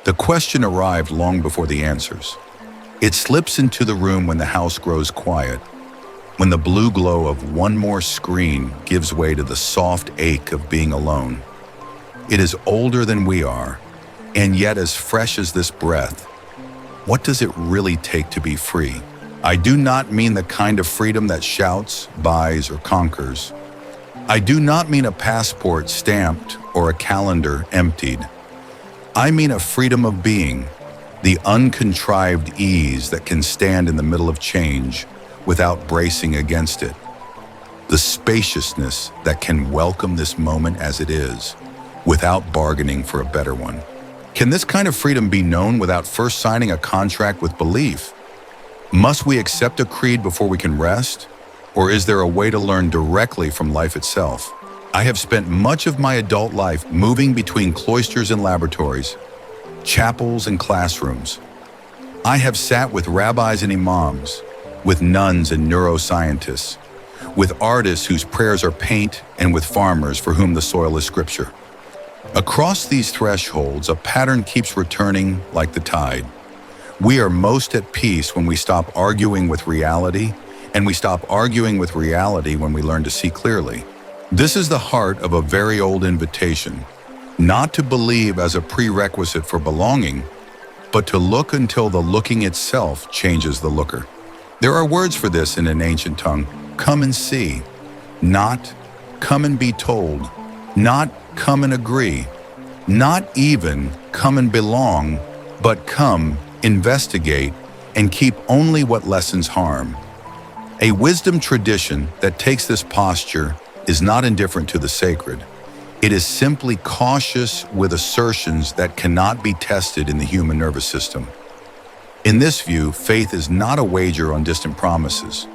The question arrived long before the answers. It slips into the room when the house grows quiet, when the blue glow of one more screen gives way to the soft ache of being alone. It is older than we are, and yet as fresh as this breath. What does it really take to be free? I do not mean the kind of freedom that shouts, buys, or conquers. I do not mean a passport stamped or a calendar emptied. I mean a freedom of being, the uncontrived ease that can stand in the middle of change without bracing against it. The spaciousness that can welcome this moment as it is, without bargaining for a better one. Can this kind of freedom be known without first signing a contract with belief? Must we accept a creed before we can rest? Or is there a way to learn directly from life itself? I have spent much of my adult life moving between cloisters and laboratories, chapels and classrooms. I have sat with rabbis and imams, with nuns and neuroscientists, with artists whose prayers are paint, and with farmers for whom the soil is scripture. Across these thresholds, a pattern keeps returning like the tide. We are most at peace when we stop arguing with reality, and we stop arguing with reality when we learn to see clearly. This is the heart of a very old invitation, not to believe as a prerequisite for belonging, but to look until the looking itself changes the looker. There are words for this in an ancient tongue: come and see, not come and be told, not come and agree, not even come and belong, but come, investigate, and keep only what lessens harm. A wisdom tradition that takes this posture is not indifferent to the sacred. It is simply cautious with assertions that cannot be tested in the human nervous system. In this view, faith is not a wager on distant promises.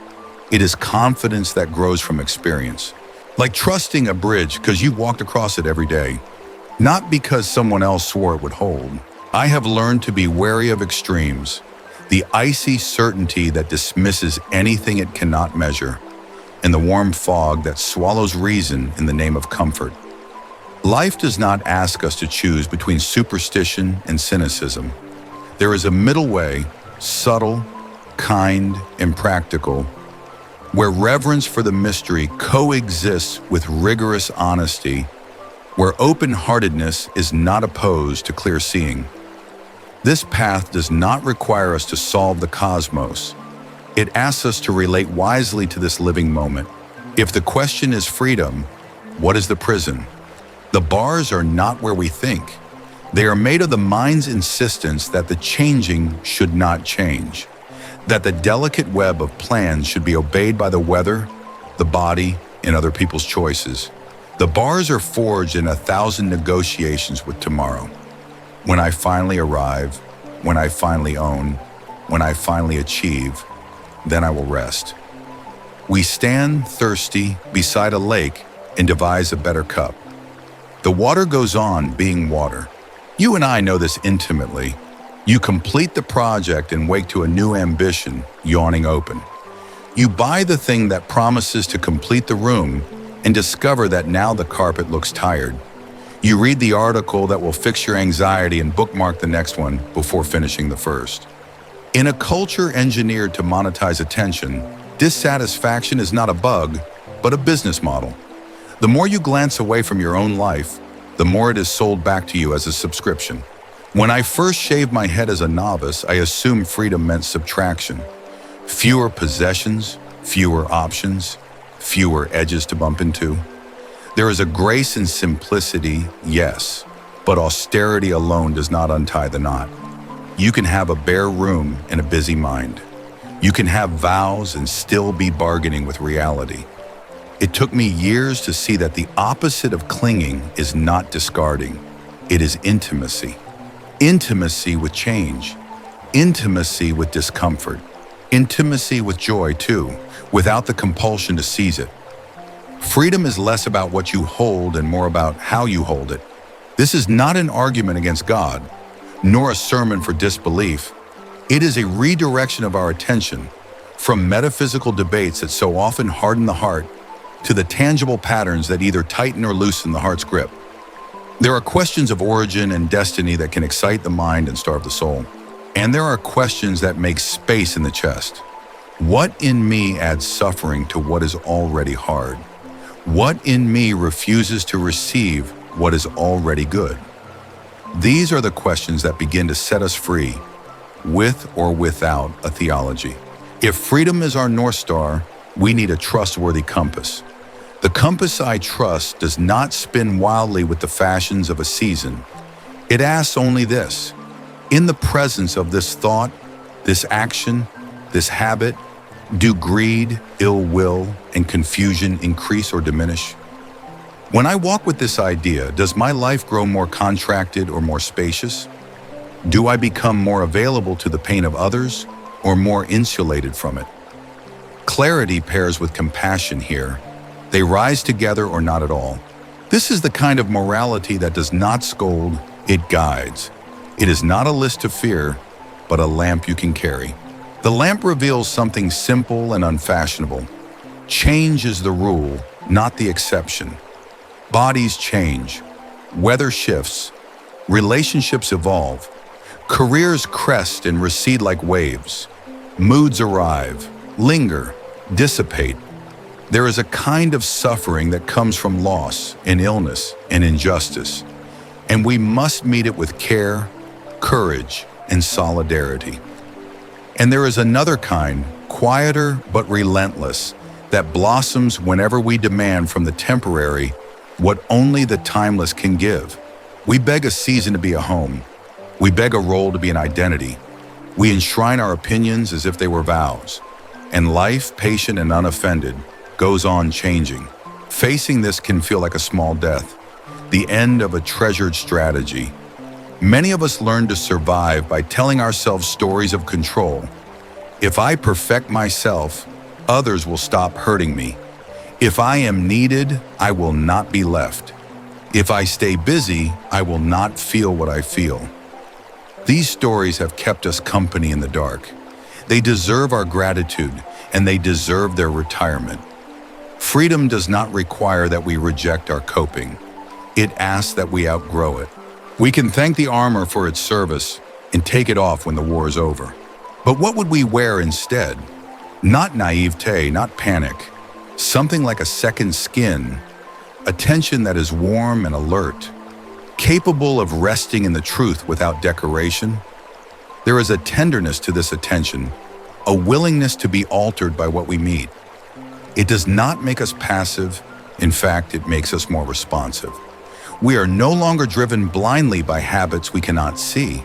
It is confidence that grows from experience. Like trusting a bridge because you walked across it every day, not because someone else swore it would hold. I have learned to be wary of extremes, the icy certainty that dismisses anything it cannot measure, and the warm fog that swallows reason in the name of comfort. Life does not ask us to choose between superstition and cynicism. There is a middle way, subtle, kind, and practical, where reverence for the mystery coexists with rigorous honesty, where open-heartedness is not opposed to clear seeing. This path does not require us to solve the cosmos. It asks us to relate wisely to this living moment. If the question is freedom, what is the prison? The bars are not where we think. They are made of the mind's insistence that the changing should not change, that the delicate web of plans should be obeyed by the weather, the body, and other people's choices. The bars are forged in 1,000 negotiations with tomorrow. When I finally arrive, when I finally own, when I finally achieve, then I will rest. We stand thirsty beside a lake and devise a better cup. The water goes on being water. You and I know this intimately. You complete the project and wake to a new ambition, yawning open. You buy the thing that promises to complete the room and discover that now the carpet looks tired. You read the article that will fix your anxiety and bookmark the next one before finishing the first. In a culture engineered to monetize attention, dissatisfaction is not a bug, but a business model. The more you glance away from your own life, the more it is sold back to you as a subscription. When I first shaved my head as a novice, I assumed freedom meant subtraction. Fewer possessions, fewer options, fewer edges to bump into. There is a grace in simplicity, yes, but austerity alone does not untie the knot. You can have a bare room and a busy mind. You can have vows and still be bargaining with reality. It took me years to see that the opposite of clinging is not discarding. It is intimacy. Intimacy with change. Intimacy with discomfort. Intimacy with joy, too, without the compulsion to seize it. Freedom is less about what you hold and more about how you hold it. This is not an argument against God, nor a sermon for disbelief. It is a redirection of our attention from metaphysical debates that so often harden the heart to the tangible patterns that either tighten or loosen the heart's grip. There are questions of origin and destiny that can excite the mind and starve the soul. And there are questions that make space in the chest. What in me adds suffering to what is already hard? What in me refuses to receive what is already good? These are the questions that begin to set us free, with or without a theology. If freedom is our North Star, we need a trustworthy compass. The compass I trust does not spin wildly with the fashions of a season. It asks only this: in the presence of this thought, this action, this habit, do greed, ill will, and confusion increase or diminish? When I walk with this idea, does my life grow more contracted or more spacious? Do I become more available to the pain of others or more insulated from it? Clarity pairs with compassion here. They rise together or not at all. This is the kind of morality that does not scold, it guides. It is not a list to fear, but a lamp you can carry. The lamp reveals something simple and unfashionable. Change is the rule, not the exception. Bodies change, weather shifts, relationships evolve, careers crest and recede like waves, moods arrive, linger, dissipate. There is a kind of suffering that comes from loss and illness and injustice, and we must meet it with care, courage, and solidarity. And there is another kind, quieter but relentless, that blossoms whenever we demand from the temporary what only the timeless can give. We beg a season to be a home. We beg a role to be an identity. We enshrine our opinions as if they were vows. And life, patient and unoffended, goes on changing. Facing this can feel like a small death, the end of a treasured strategy. Many of us learn to survive by telling ourselves stories of control. If I perfect myself, others will stop hurting me. If I am needed, I will not be left. If I stay busy, I will not feel what I feel. These stories have kept us company in the dark. They deserve our gratitude, and they deserve their retirement. Freedom does not require that we reject our coping. It asks that we outgrow it. We can thank the armor for its service and take it off when the war is over. But what would we wear instead? Not naivete, not panic. Something like a second skin, attention that is warm and alert, capable of resting in the truth without decoration. There is a tenderness to this attention, a willingness to be altered by what we meet. It does not make us passive. In fact, it makes us more responsive. We are no longer driven blindly by habits we cannot see.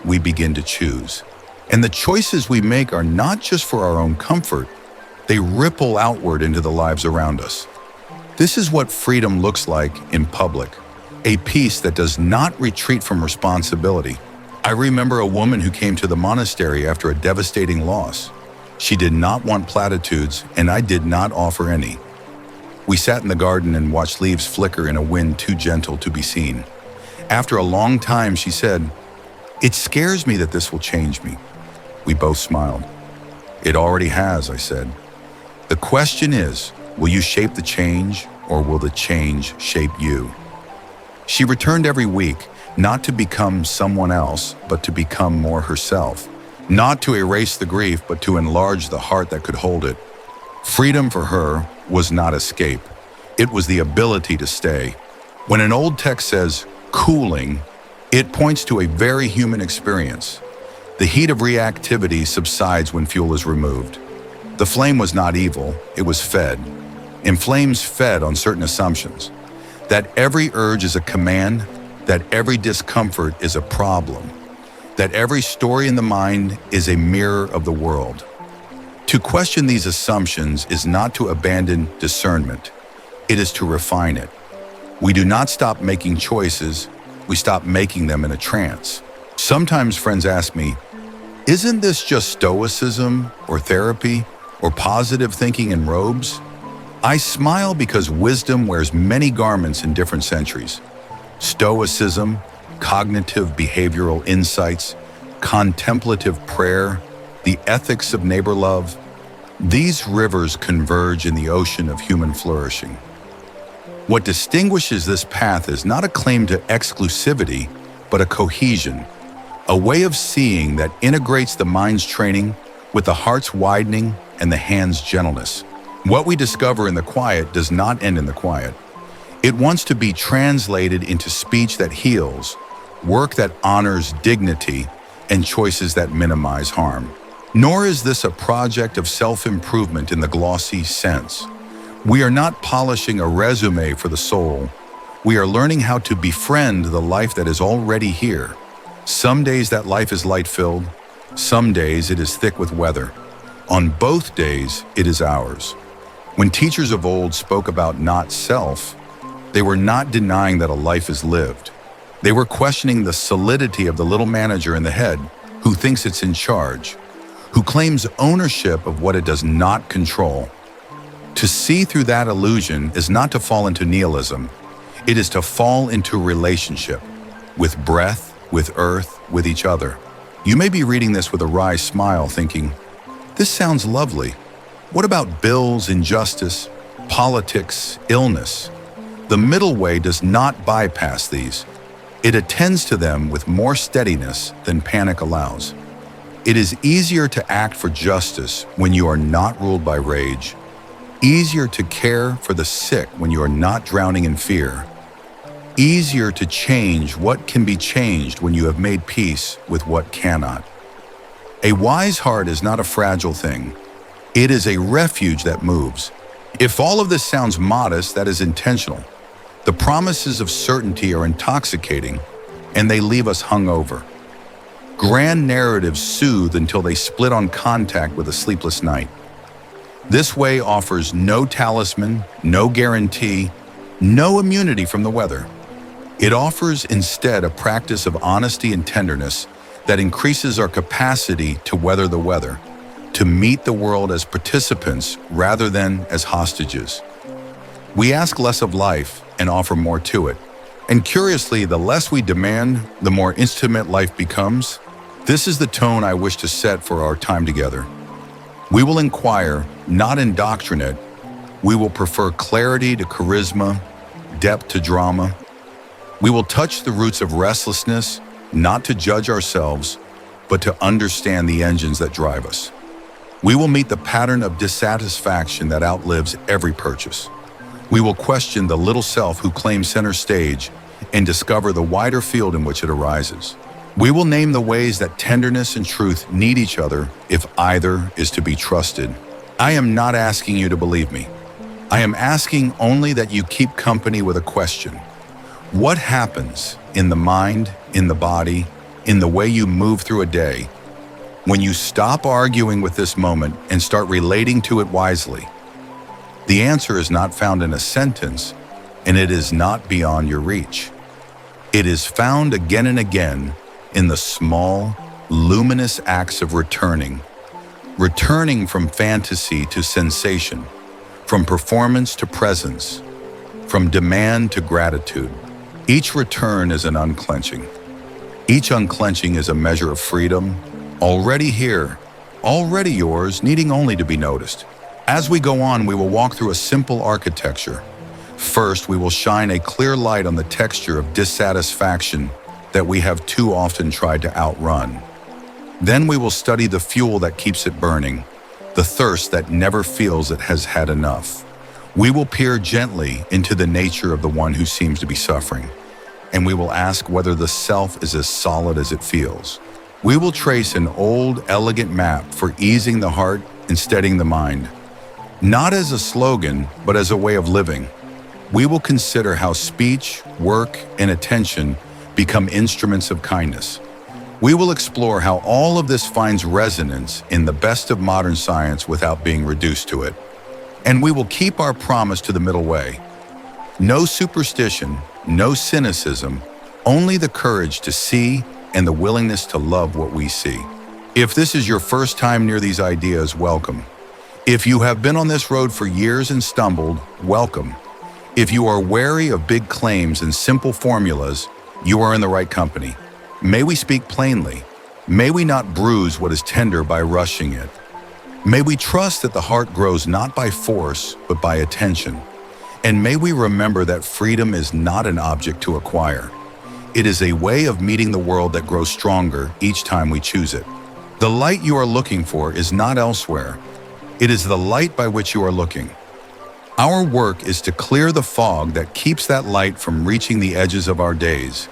We begin to choose. And the choices we make are not just for our own comfort. They ripple outward into the lives around us. This is what freedom looks like in public, a peace that does not retreat from responsibility. I remember a woman who came to the monastery after a devastating loss. She did not want platitudes, and I did not offer any. We sat in the garden and watched leaves flicker in a wind too gentle to be seen. After a long time, she said, "It scares me that this will change me." We both smiled. "It already has," I said. "The question is, will you shape the change, or will the change shape you?" She returned every week, not to become someone else, but to become more herself. Not to erase the grief, but to enlarge the heart that could hold it. Freedom for her was not escape. It was the ability to stay. When an old text says cooling, it points to a very human experience. The heat of reactivity subsides when fuel is removed. The flame was not evil, it was fed. And flames fed on certain assumptions. That every urge is a command, that every discomfort is a problem, that every story in the mind is a mirror of the world. To question these assumptions is not to abandon discernment, it is to refine it. We do not stop making choices, we stop making them in a trance. Sometimes friends ask me, isn't this just stoicism or therapy or positive thinking in robes? I smile because wisdom wears many garments in different centuries. Stoicism, cognitive behavioral insights, contemplative prayer, the ethics of neighbor love, these rivers converge in the ocean of human flourishing. What distinguishes this path is not a claim to exclusivity, but a cohesion, a way of seeing that integrates the mind's training with the heart's widening and the hand's gentleness. What we discover in the quiet does not end in the quiet. It wants to be translated into speech that heals, work that honors dignity, and choices that minimize harm. Nor is this a project of self-improvement in the glossy sense. We are not polishing a resume for the soul. We are learning how to befriend the life that is already here. Some days that life is light-filled, some days it is thick with weather. On both days, it is ours. When teachers of old spoke about not self, they were not denying that a life is lived. They were questioning the solidity of the little manager in the head who thinks it's in charge, who claims ownership of what it does not control. To see through that illusion is not to fall into nihilism. It is to fall into relationship, with breath, with earth, with each other. You may be reading this with a wry smile thinking, this sounds lovely. What about bills, injustice, politics, illness? The middle way does not bypass these. It attends to them with more steadiness than panic allows. It is easier to act for justice when you are not ruled by rage, easier to care for the sick when you are not drowning in fear, easier to change what can be changed when you have made peace with what cannot. A wise heart is not a fragile thing. It is a refuge that moves. If all of this sounds modest, that is intentional. The promises of certainty are intoxicating, and they leave us hungover. Grand narratives soothe until they split on contact with a sleepless night. This way offers no talisman, no guarantee, no immunity from the weather. It offers instead a practice of honesty and tenderness that increases our capacity to weather the weather, to meet the world as participants rather than as hostages. We ask less of life and offer more to it. And curiously, the less we demand, the more intimate life becomes. This is the tone I wish to set for our time together. We will inquire, not indoctrinate. We will prefer clarity to charisma, depth to drama. We will touch the roots of restlessness, not to judge ourselves, but to understand the engines that drive us. We will meet the pattern of dissatisfaction that outlives every purchase. We will question the little self who claims center stage and discover the wider field in which it arises. We will name the ways that tenderness and truth need each other if either is to be trusted. I am not asking you to believe me. I am asking only that you keep company with a question. What happens in the mind, in the body, in the way you move through a day, when you stop arguing with this moment and start relating to it wisely? The answer is not found in a sentence, and it is not beyond your reach. It is found again and again in the small, luminous acts of returning from fantasy to sensation, from performance to presence, from demand to gratitude. Each return is an unclenching. Each unclenching is a measure of freedom, already here, already yours, needing only to be noticed. As we go on, we will walk through a simple architecture. First, we will shine a clear light on the texture of dissatisfaction that we have too often tried to outrun. Then we will study the fuel that keeps it burning, the thirst that never feels it has had enough. We will peer gently into the nature of the one who seems to be suffering, and we will ask whether the self is as solid as it feels. We will trace an old, elegant map for easing the heart and steadying the mind, not as a slogan, but as a way of living. We will consider how speech, work, and attention become instruments of kindness. We will explore how all of this finds resonance in the best of modern science without being reduced to it. And we will keep our promise to the middle way. No superstition, no cynicism, only the courage to see and the willingness to love what we see. If this is your first time near these ideas, welcome. If you have been on this road for years and stumbled, welcome. If you are wary of big claims and simple formulas, you are in the right company. May we speak plainly. May we not bruise what is tender by rushing it. May we trust that the heart grows not by force, but by attention. And may we remember that freedom is not an object to acquire. It is a way of meeting the world that grows stronger each time we choose it. The light you are looking for is not elsewhere. It is the light by which you are looking. Our work is to clear the fog that keeps that light from reaching the edges of our days.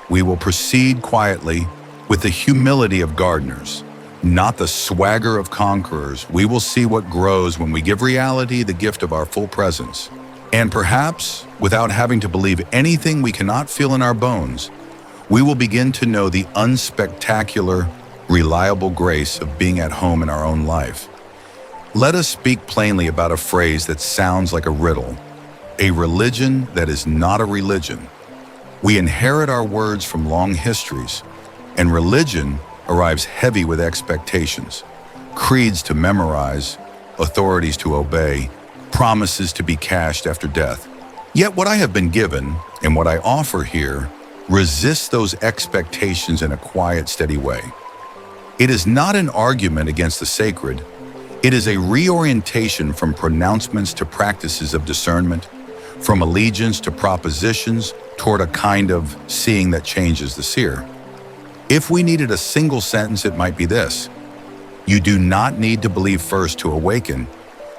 We will proceed quietly with the humility of gardeners, not the swagger of conquerors. We will see what grows when we give reality the gift of our full presence. And perhaps, without having to believe anything we cannot feel in our bones, we will begin to know the unspectacular, reliable grace of being at home in our own life. Let us speak plainly about a phrase that sounds like a riddle, a religion that is not a religion. We inherit our words from long histories, and religion arrives heavy with expectations, creeds to memorize, authorities to obey, promises to be cashed after death. Yet what I have been given, and what I offer here, resists those expectations in a quiet, steady way. It is not an argument against the sacred. It is a reorientation from pronouncements to practices of discernment, from allegiance to propositions toward a kind of seeing that changes the seer. If we needed a single sentence, it might be this: you do not need to believe first to awaken.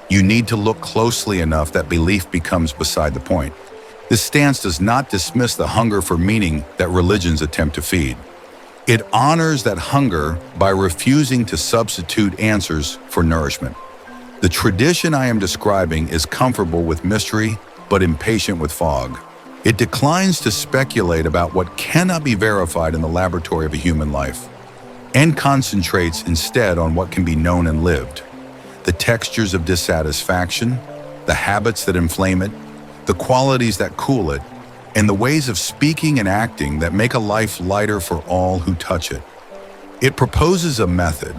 You need to look closely enough that belief becomes beside the point. This stance does not dismiss the hunger for meaning that religions attempt to feed. It honors that hunger by refusing to substitute answers for nourishment. The tradition I am describing is comfortable with mystery, but impatient with fog. It declines to speculate about what cannot be verified in the laboratory of a human life, and concentrates instead on what can be known and lived. The textures of dissatisfaction, the habits that inflame it, the qualities that cool it, and the ways of speaking and acting that make a life lighter for all who touch it. It proposes a method: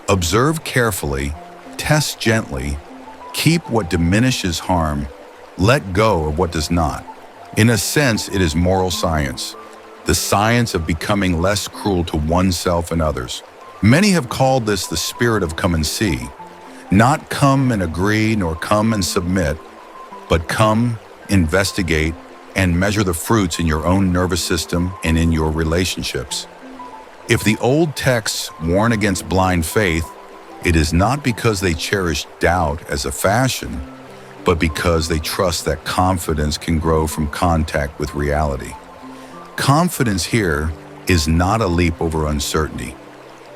observe carefully, test gently, keep what diminishes harm, let go of what does not. In a sense, it is moral science, the science of becoming less cruel to oneself and others. Many have called this the spirit of come and see. Not come and agree, nor come and submit, but come, investigate, and measure the fruits in your own nervous system and in your relationships. If the old texts warn against blind faith, it is not because they cherish doubt as a fashion, but because they trust that confidence can grow from contact with reality. Confidence here is not a leap over uncertainty.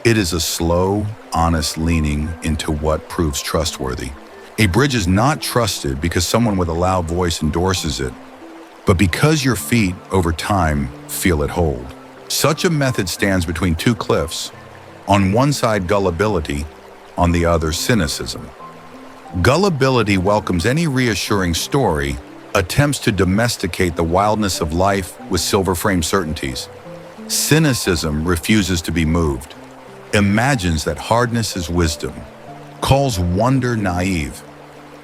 It is a slow, honest leaning into what proves trustworthy. A bridge is not trusted because someone with a loud voice endorses it, but because your feet, over time, feel it hold. Such a method stands between two cliffs. On one side, gullibility, on the other, cynicism. Gullibility welcomes any reassuring story, attempts to domesticate the wildness of life with silver-framed certainties. Cynicism refuses to be moved, imagines that hardness is wisdom, calls wonder naive.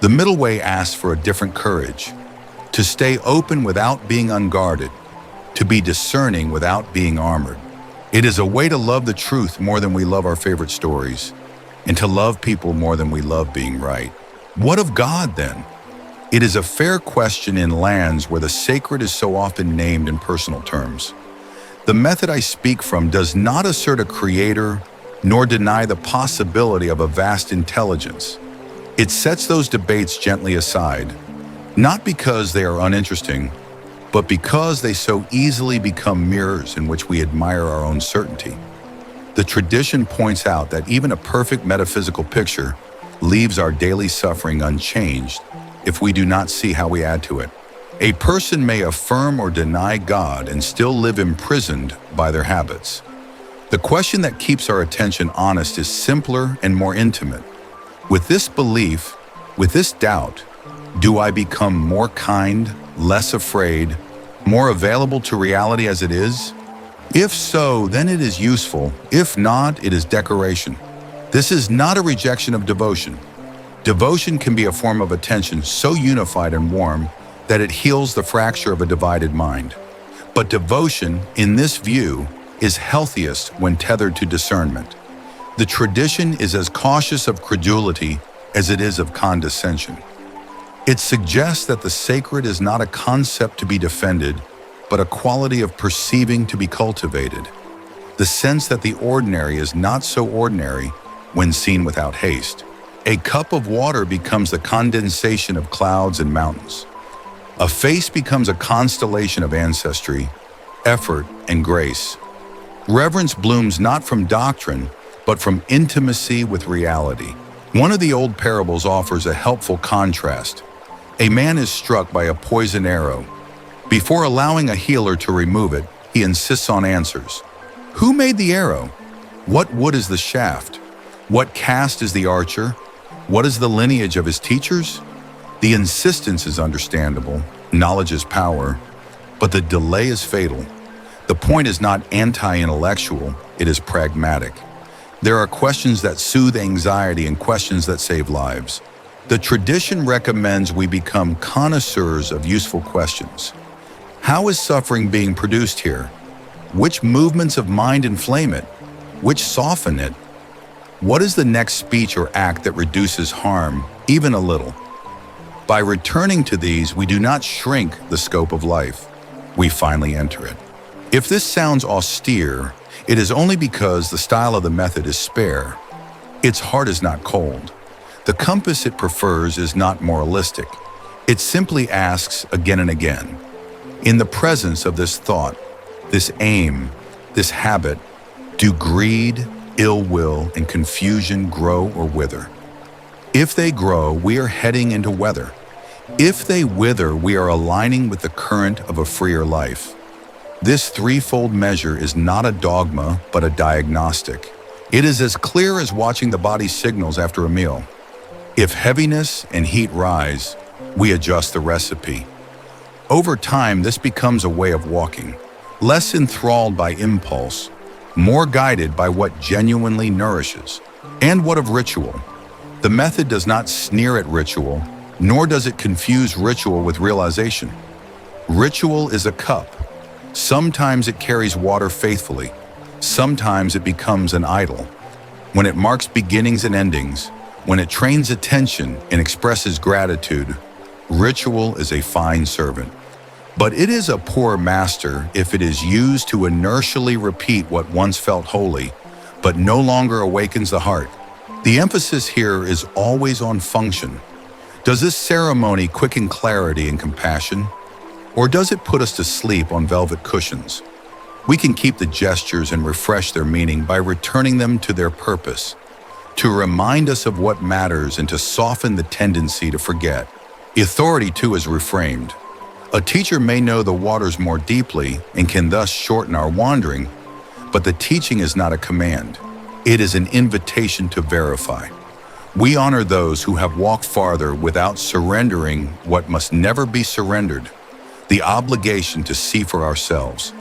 The middle way asks for a different courage: to stay open without being unguarded, to be discerning without being armored. It is a way to love the truth more than we love our favorite stories, and to love people more than we love being right. What of God, then? It is a fair question in lands where the sacred is so often named in personal terms. The method I speak from does not assert a creator, nor deny the possibility of a vast intelligence. It sets those debates gently aside, not because they are uninteresting, but because they so easily become mirrors in which we admire our own certainty. The tradition points out that even a perfect metaphysical picture leaves our daily suffering unchanged if we do not see how we add to it. A person may affirm or deny God and still live imprisoned by their habits. The question that keeps our attention honest is simpler and more intimate. With this belief, with this doubt, do I become more kind, less afraid, more available to reality as it is? If so, then it is useful. If not, it is decoration. This is not a rejection of devotion. Devotion can be a form of attention so unified and warm that it heals the fracture of a divided mind. But devotion, in this view, is healthiest when tethered to discernment. The tradition is as cautious of credulity as it is of condescension. It suggests that the sacred is not a concept to be defended, but a quality of perceiving to be cultivated. The sense that the ordinary is not so ordinary when seen without haste. A cup of water becomes the condensation of clouds and mountains. A face becomes a constellation of ancestry, effort, and grace. Reverence blooms not from doctrine, but from intimacy with reality. One of the old parables offers a helpful contrast. A man is struck by a poison arrow. Before allowing a healer to remove it, he insists on answers. Who made the arrow? What wood is the shaft? What caste is the archer? What is the lineage of his teachers? The insistence is understandable, knowledge is power, but the delay is fatal. The point is not anti-intellectual, it is pragmatic. There are questions that soothe anxiety and questions that save lives. The tradition recommends we become connoisseurs of useful questions. How is suffering being produced here? Which movements of mind inflame it? Which soften it? What is the next speech or act that reduces harm, even a little? By returning to these, we do not shrink the scope of life. We finally enter it. If this sounds austere, it is only because the style of the method is spare. Its heart is not cold. The compass it prefers is not moralistic. It simply asks again and again. In the presence of this thought, this aim, this habit, do greed, ill will, and confusion grow or wither? If they grow, we are heading into weather. If they wither, we are aligning with the current of a freer life. This threefold measure is not a dogma, but a diagnostic. It is as clear as watching the body's signals after a meal. If heaviness and heat rise, we adjust the recipe. Over time, this becomes a way of walking, less enthralled by impulse, more guided by what genuinely nourishes. And what of ritual? The method does not sneer at ritual, nor does it confuse ritual with realization. Ritual is a cup. Sometimes it carries water faithfully. Sometimes it becomes an idol. When it marks beginnings and endings, when it trains attention and expresses gratitude, ritual is a fine servant. But it is a poor master if it is used to inertially repeat what once felt holy, but no longer awakens the heart. The emphasis here is always on function. Does this ceremony quicken clarity and compassion? Or does it put us to sleep on velvet cushions? We can keep the gestures and refresh their meaning by returning them to their purpose, to remind us of what matters and to soften the tendency to forget. Authority, too, is reframed. A teacher may know the waters more deeply and can thus shorten our wandering, but the teaching is not a command. It is an invitation to verify. We honor those who have walked farther without surrendering what must never be surrendered, the obligation to see for ourselves.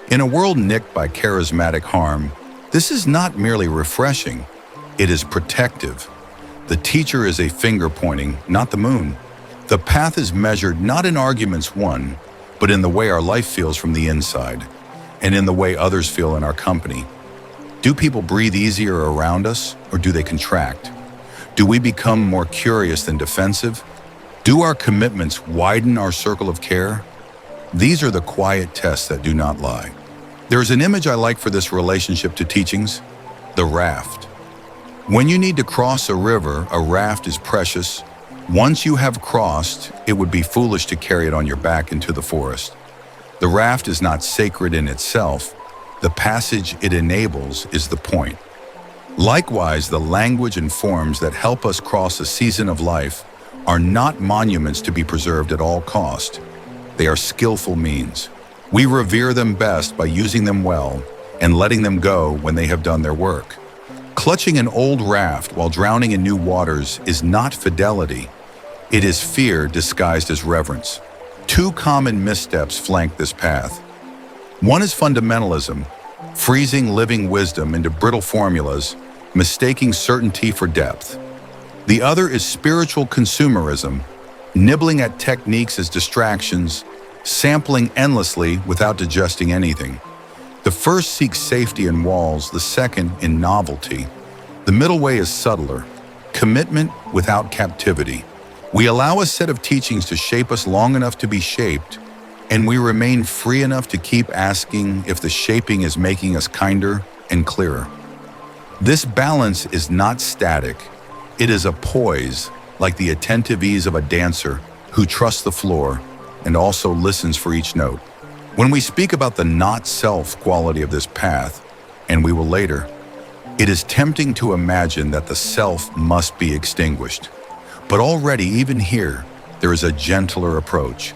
In a world nicked by charismatic harm, this is not merely refreshing, it is protective. The teacher is a finger pointing, not the moon. The path is measured not in arguments won, but in the way our life feels from the inside, and in the way others feel in our company. Do people breathe easier around us, or do they contract? Do we become more curious than defensive? Do our commitments widen our circle of care? These are the quiet tests that do not lie. There is an image I like for this relationship to teachings: the raft. When you need to cross a river, a raft is precious. Once you have crossed, it would be foolish to carry it on your back into the forest. The raft is not sacred in itself. The passage it enables is the point. Likewise, the language and forms that help us cross a season of life are not monuments to be preserved at all cost. They are skillful means. We revere them best by using them well and letting them go when they have done their work. Clutching an old raft while drowning in new waters is not fidelity. It is fear disguised as reverence. Two common missteps flank this path. One is fundamentalism, freezing living wisdom into brittle formulas, mistaking certainty for depth. The other is spiritual consumerism, nibbling at techniques as distractions, sampling endlessly without digesting anything. The first seeks safety in walls, the second in novelty. The middle way is subtler, commitment without captivity. We allow a set of teachings to shape us long enough to be shaped, and we remain free enough to keep asking if the shaping is making us kinder and clearer. This balance is not static. It is a poise, like the attentive ease of a dancer who trusts the floor and also listens for each note. When we speak about the not-self quality of this path, and we will later, it is tempting to imagine that the self must be extinguished. But already, even here, there is a gentler approach.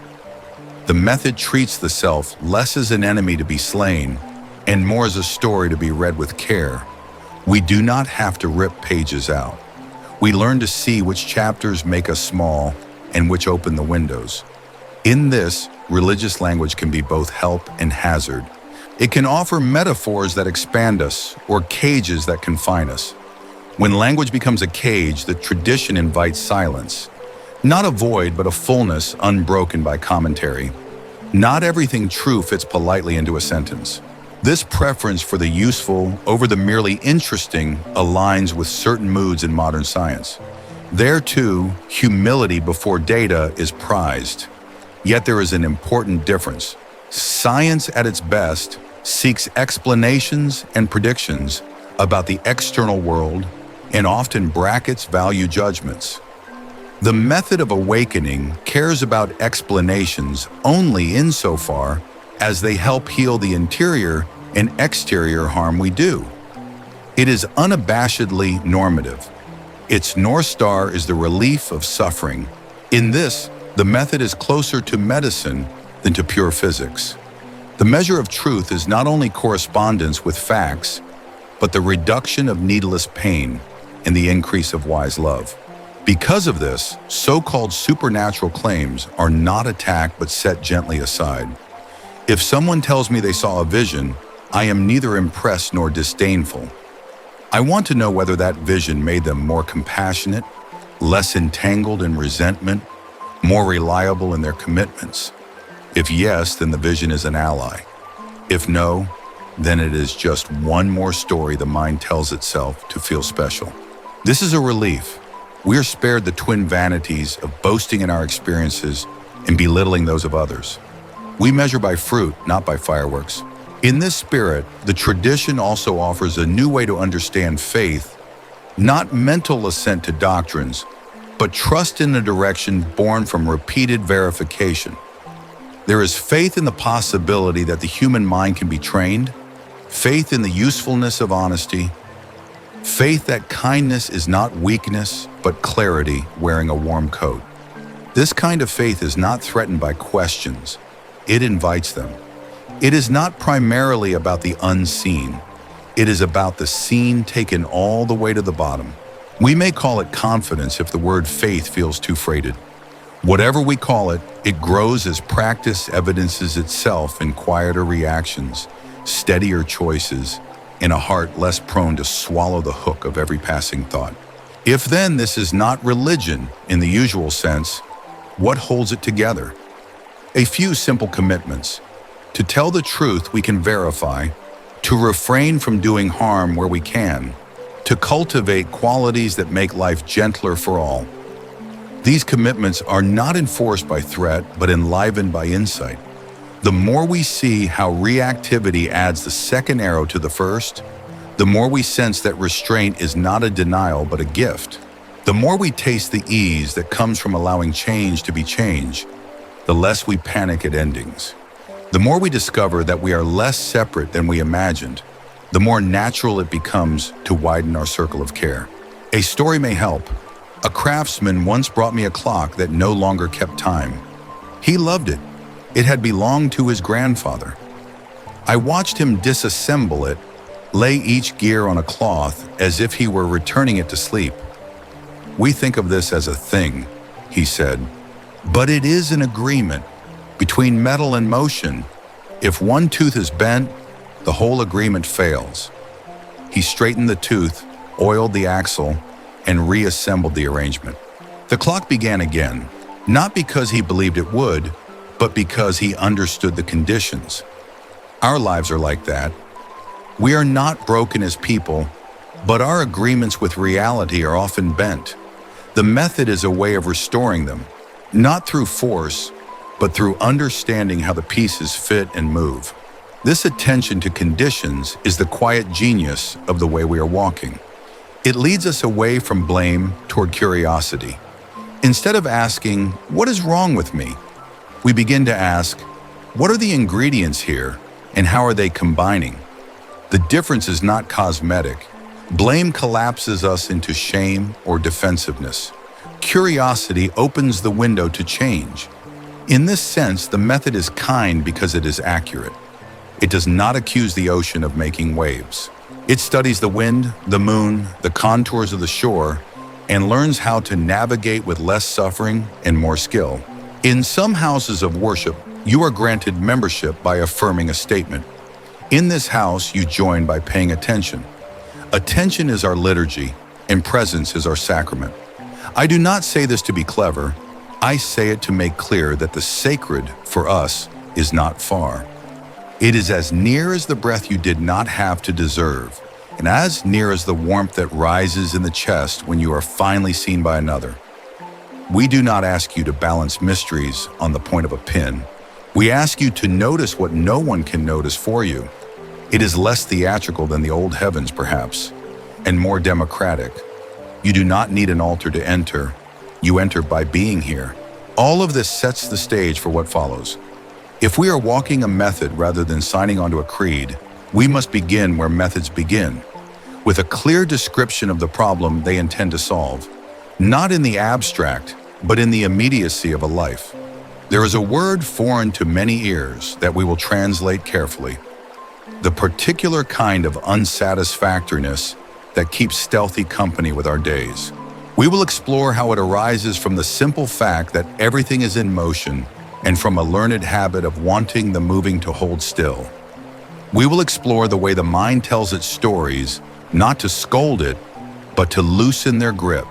The method treats the self less as an enemy to be slain and more as a story to be read with care. We do not have to rip pages out. We learn to see which chapters make us small and which open the windows. In this, religious language can be both help and hazard. It can offer metaphors that expand us or cages that confine us. When language becomes a cage, the tradition invites silence. Not a void, but a fullness unbroken by commentary. Not everything true fits politely into a sentence. This preference for the useful over the merely interesting aligns with certain moods in modern science. There, too, humility before data is prized. Yet there is an important difference. Science at its best seeks explanations and predictions about the external world and often brackets value judgments. The method of awakening cares about explanations only insofar as they help heal the interior and exterior harm we do. It is unabashedly normative. Its North Star is the relief of suffering. In this, the method is closer to medicine than to pure physics. The measure of truth is not only correspondence with facts, but the reduction of needless pain and the increase of wise love. Because of this, so-called supernatural claims are not attacked but set gently aside. If someone tells me they saw a vision, I am neither impressed nor disdainful. I want to know whether that vision made them more compassionate, less entangled in resentment, more reliable in their commitments. If yes, then the vision is an ally. If no, then it is just one more story the mind tells itself to feel special. This is a relief. We are spared the twin vanities of boasting in our experiences and belittling those of others. We measure by fruit, not by fireworks. In this spirit, the tradition also offers a new way to understand faith, not mental assent to doctrines, but trust in a direction born from repeated verification. There is faith in the possibility that the human mind can be trained, faith in the usefulness of honesty, faith that kindness is not weakness, but clarity wearing a warm coat. This kind of faith is not threatened by questions. It invites them. It is not primarily about the unseen. It is about the seen taken all the way to the bottom. We may call it confidence if the word faith feels too freighted. Whatever we call it, it grows as practice evidences itself in quieter reactions, steadier choices, and a heart less prone to swallow the hook of every passing thought. If then this is not religion in the usual sense, what holds it together? A few simple commitments. To tell the truth we can verify, to refrain from doing harm where we can, to cultivate qualities that make life gentler for all. These commitments are not enforced by threat, but enlivened by insight. The more we see how reactivity adds the second arrow to the first, the more we sense that restraint is not a denial but a gift. The more we taste the ease that comes from allowing change to be change, the less we panic at endings. The more we discover that we are less separate than we imagined, the more natural it becomes to widen our circle of care. A story may help. A craftsman once brought me a clock that no longer kept time. He loved it. It had belonged to his grandfather. I watched him disassemble it, lay each gear on a cloth as if he were returning it to sleep. "We think of this as a thing," he said, "but it is an agreement between metal and motion. If one tooth is bent, the whole agreement fails." He straightened the tooth, oiled the axle, and reassembled the arrangement. The clock began again, not because he believed it would, but because he understood the conditions. Our lives are like that. We are not broken as people, but our agreements with reality are often bent. The method is a way of restoring them, not through force, but through understanding how the pieces fit and move. This attention to conditions is the quiet genius of the way we are walking. It leads us away from blame toward curiosity. Instead of asking, "What is wrong with me?" we begin to ask, "What are the ingredients here, and how are they combining?" The difference is not cosmetic. Blame collapses us into shame or defensiveness. Curiosity opens the window to change. In this sense, the method is kind because it is accurate. It does not accuse the ocean of making waves. It studies the wind, the moon, the contours of the shore, and learns how to navigate with less suffering and more skill. In some houses of worship, you are granted membership by affirming a statement. In this house, you join by paying attention. Attention is our liturgy, and presence is our sacrament. I do not say this to be clever. I say it to make clear that the sacred, for us, is not far. It is as near as the breath you did not have to deserve, and as near as the warmth that rises in the chest when you are finally seen by another. We do not ask you to balance mysteries on the point of a pin. We ask you to notice what no one can notice for you. It is less theatrical than the old heavens, perhaps, and more democratic. You do not need an altar to enter. You enter by being here. All of this sets the stage for what follows. If we are walking a method rather than signing onto a creed, we must begin where methods begin, with a clear description of the problem they intend to solve, not in the abstract, but in the immediacy of a life. There is a word foreign to many ears that we will translate carefully. The particular kind of unsatisfactoriness that keeps stealthy company with our days. We will explore how it arises from the simple fact that everything is in motion and from a learned habit of wanting the moving to hold still. We will explore the way the mind tells its stories, not to scold it, but to loosen their grip.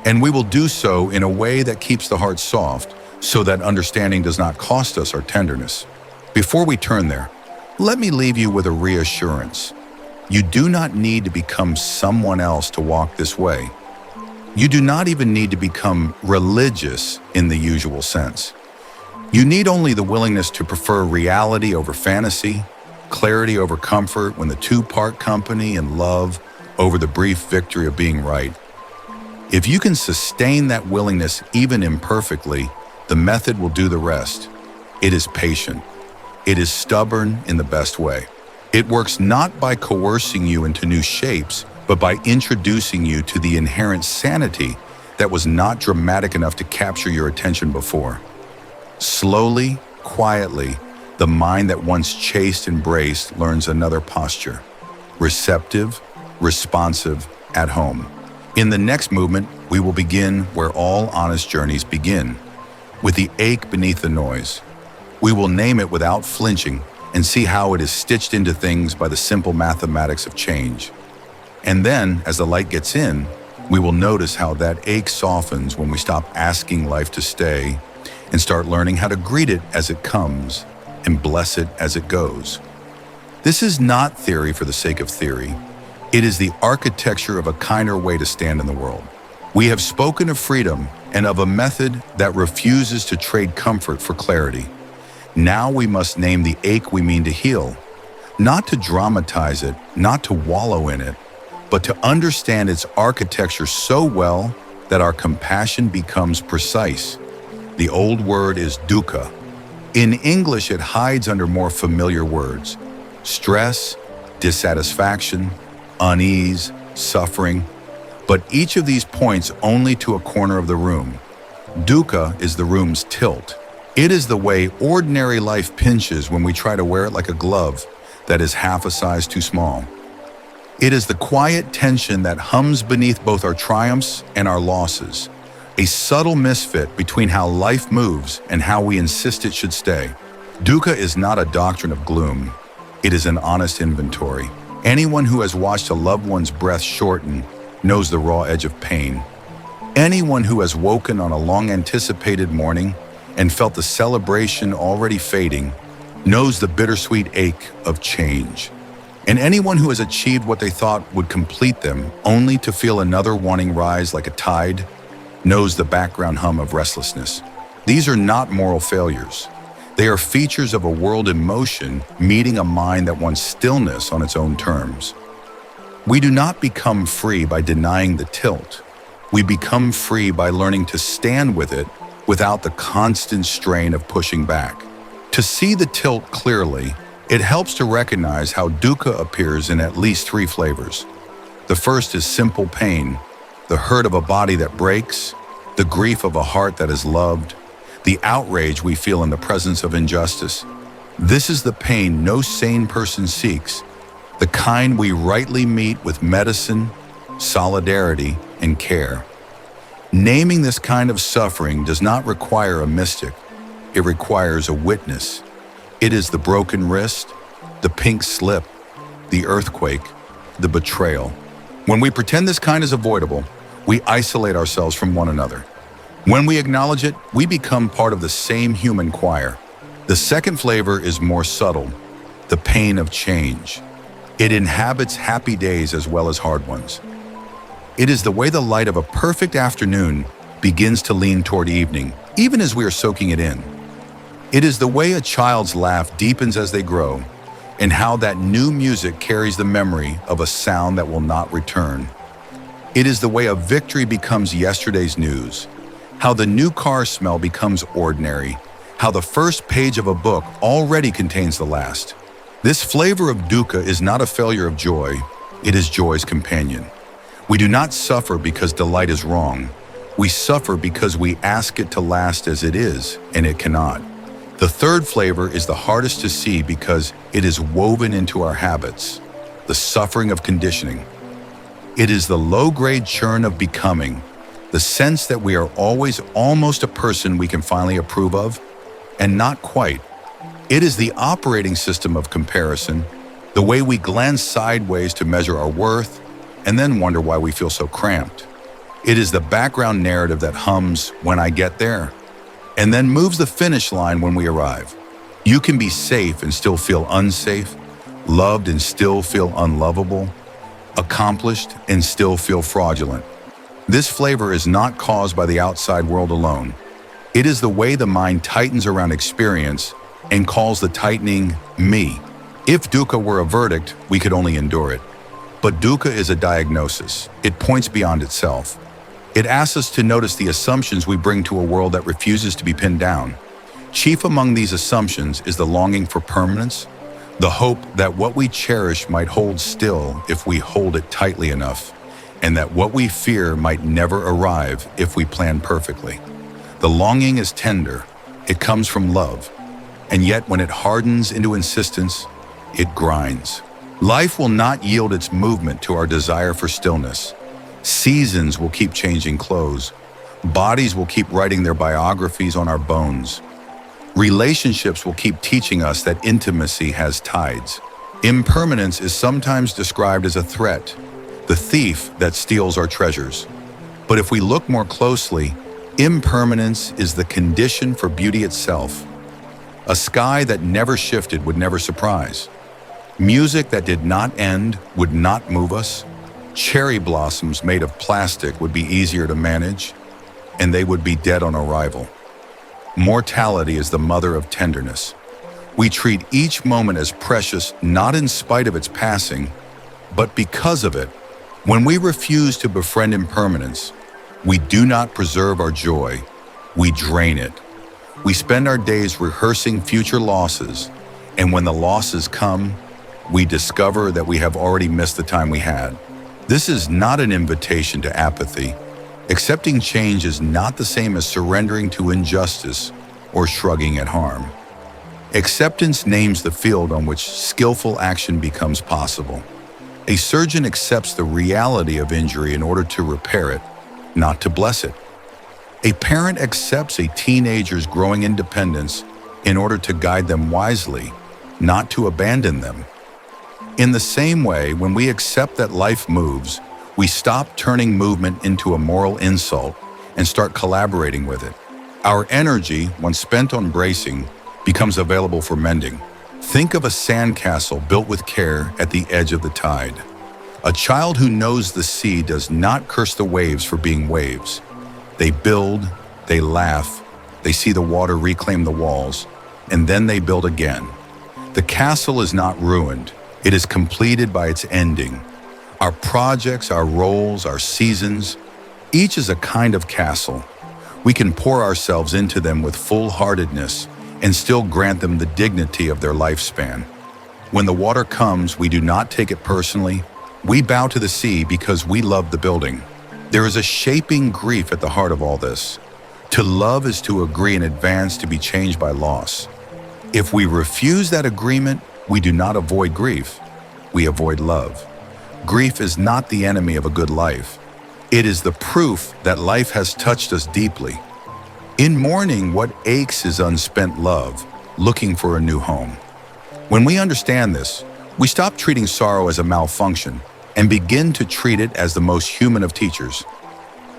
And we will do so in a way that keeps the heart soft, so that understanding does not cost us our tenderness. Before we turn there, let me leave you with a reassurance. You do not need to become someone else to walk this way. You do not even need to become religious in the usual sense. You need only the willingness to prefer reality over fantasy, clarity over comfort when the two part company, and love over the brief victory of being right. If you can sustain that willingness even imperfectly, the method will do the rest. It is patient. It is stubborn in the best way. It works not by coercing you into new shapes, but by introducing you to the inherent sanity that was not dramatic enough to capture your attention before. Slowly, quietly, the mind that once chased and braced learns another posture. Receptive, responsive, at home. In the next movement, we will begin where all honest journeys begin, with the ache beneath the noise. We will name it without flinching and see how it is stitched into things by the simple mathematics of change. And then, as the light gets in, we will notice how that ache softens when we stop asking life to stay and start learning how to greet it as it comes and bless it as it goes. This is not theory for the sake of theory. It is the architecture of a kinder way to stand in the world. We have spoken of freedom and of a method that refuses to trade comfort for clarity. Now we must name the ache we mean to heal, not to dramatize it, not to wallow in it, but to understand its architecture so well that our compassion becomes precise. The old word is dukkha. In English, it hides under more familiar words: stress, dissatisfaction, unease, suffering, but each of these points only to a corner of the room. Dukkha is the room's tilt. It is the way ordinary life pinches when we try to wear it like a glove that is half a size too small. It is the quiet tension that hums beneath both our triumphs and our losses, a subtle misfit between how life moves and how we insist it should stay. Dukkha is not a doctrine of gloom. It is an honest inventory. Anyone who has watched a loved one's breath shorten knows the raw edge of pain. Anyone who has woken on a long-anticipated morning and felt the celebration already fading knows the bittersweet ache of change. And anyone who has achieved what they thought would complete them only to feel another wanting rise like a tide knows the background hum of restlessness. These are not moral failures. They are features of a world in motion meeting a mind that wants stillness on its own terms. We do not become free by denying the tilt. We become free by learning to stand with it without the constant strain of pushing back. To see the tilt clearly, it helps to recognize how dukkha appears in at least three flavors. The first is simple pain, the hurt of a body that breaks, the grief of a heart that is loved, the outrage we feel in the presence of injustice. This is the pain no sane person seeks, the kind we rightly meet with medicine, solidarity, and care. Naming this kind of suffering does not require a mystic. It requires a witness. It is the broken wrist, the pink slip, the earthquake, the betrayal. When we pretend this kind is avoidable, we isolate ourselves from one another. When we acknowledge it, we become part of the same human choir. The second flavor is more subtle, the pain of change. It inhabits happy days as well as hard ones. It is the way the light of a perfect afternoon begins to lean toward evening, even as we are soaking it in. It is the way a child's laugh deepens as they grow, and how that new music carries the memory of a sound that will not return. It is the way a victory becomes yesterday's news, how the new car smell becomes ordinary, how the first page of a book already contains the last. This flavor of dukkha is not a failure of joy, it is joy's companion. We do not suffer because delight is wrong. We suffer because we ask it to last as it is, and it cannot. The third flavor is the hardest to see because it is woven into our habits, the suffering of conditioning. It is the low-grade churn of becoming, the sense that we are always almost a person we can finally approve of, and not quite. It is the operating system of comparison, the way we glance sideways to measure our worth, and then wonder why we feel so cramped. It is the background narrative that hums "when I get there," and then moves the finish line when we arrive. You can be safe and still feel unsafe, loved and still feel unlovable, accomplished and still feel fraudulent. This flavor is not caused by the outside world alone. It is the way the mind tightens around experience and calls the tightening me. If dukkha were a verdict, we could only endure it. But dukkha is a diagnosis. It points beyond itself. It asks us to notice the assumptions we bring to a world that refuses to be pinned down. Chief among these assumptions is the longing for permanence, the hope that what we cherish might hold still if we hold it tightly enough, and that what we fear might never arrive if we plan perfectly. The longing is tender. It comes from love. And yet when it hardens into insistence, it grinds. Life will not yield its movement to our desire for stillness. Seasons will keep changing clothes. Bodies will keep writing their biographies on our bones. Relationships will keep teaching us that intimacy has tides. Impermanence is sometimes described as a threat, the thief that steals our treasures. But if we look more closely, impermanence is the condition for beauty itself. A sky that never shifted would never surprise. Music that did not end would not move us. Cherry blossoms made of plastic would be easier to manage, and they would be dead on arrival. Mortality is the mother of tenderness. We treat each moment as precious not in spite of its passing, but because of it. When we refuse to befriend impermanence, we do not preserve our joy, we drain it. We spend our days rehearsing future losses, and when the losses come, we discover that we have already missed the time we had. This is not an invitation to apathy. Accepting change is not the same as surrendering to injustice or shrugging at harm. Acceptance names the field on which skillful action becomes possible. A surgeon accepts the reality of injury in order to repair it, not to bless it. A parent accepts a teenager's growing independence in order to guide them wisely, not to abandon them. In the same way, when we accept that life moves, we stop turning movement into a moral insult and start collaborating with it. Our energy, once spent on bracing, becomes available for mending. Think of a sandcastle built with care at the edge of the tide. A child who knows the sea does not curse the waves for being waves. They build, they laugh, they see the water reclaim the walls, and then they build again. The castle is not ruined, it is completed by its ending. Our projects, our roles, our seasons, each is a kind of castle. We can pour ourselves into them with full-heartedness and still grant them the dignity of their lifespan. When the water comes, we do not take it personally. We bow to the sea because we love the building. There is a shaping grief at the heart of all this. To love is to agree in advance to be changed by loss. If we refuse that agreement, we do not avoid grief. We avoid love. Grief is not the enemy of a good life. It is the proof that life has touched us deeply. In mourning, what aches is unspent love, looking for a new home. When we understand this, we stop treating sorrow as a malfunction and begin to treat it as the most human of teachers.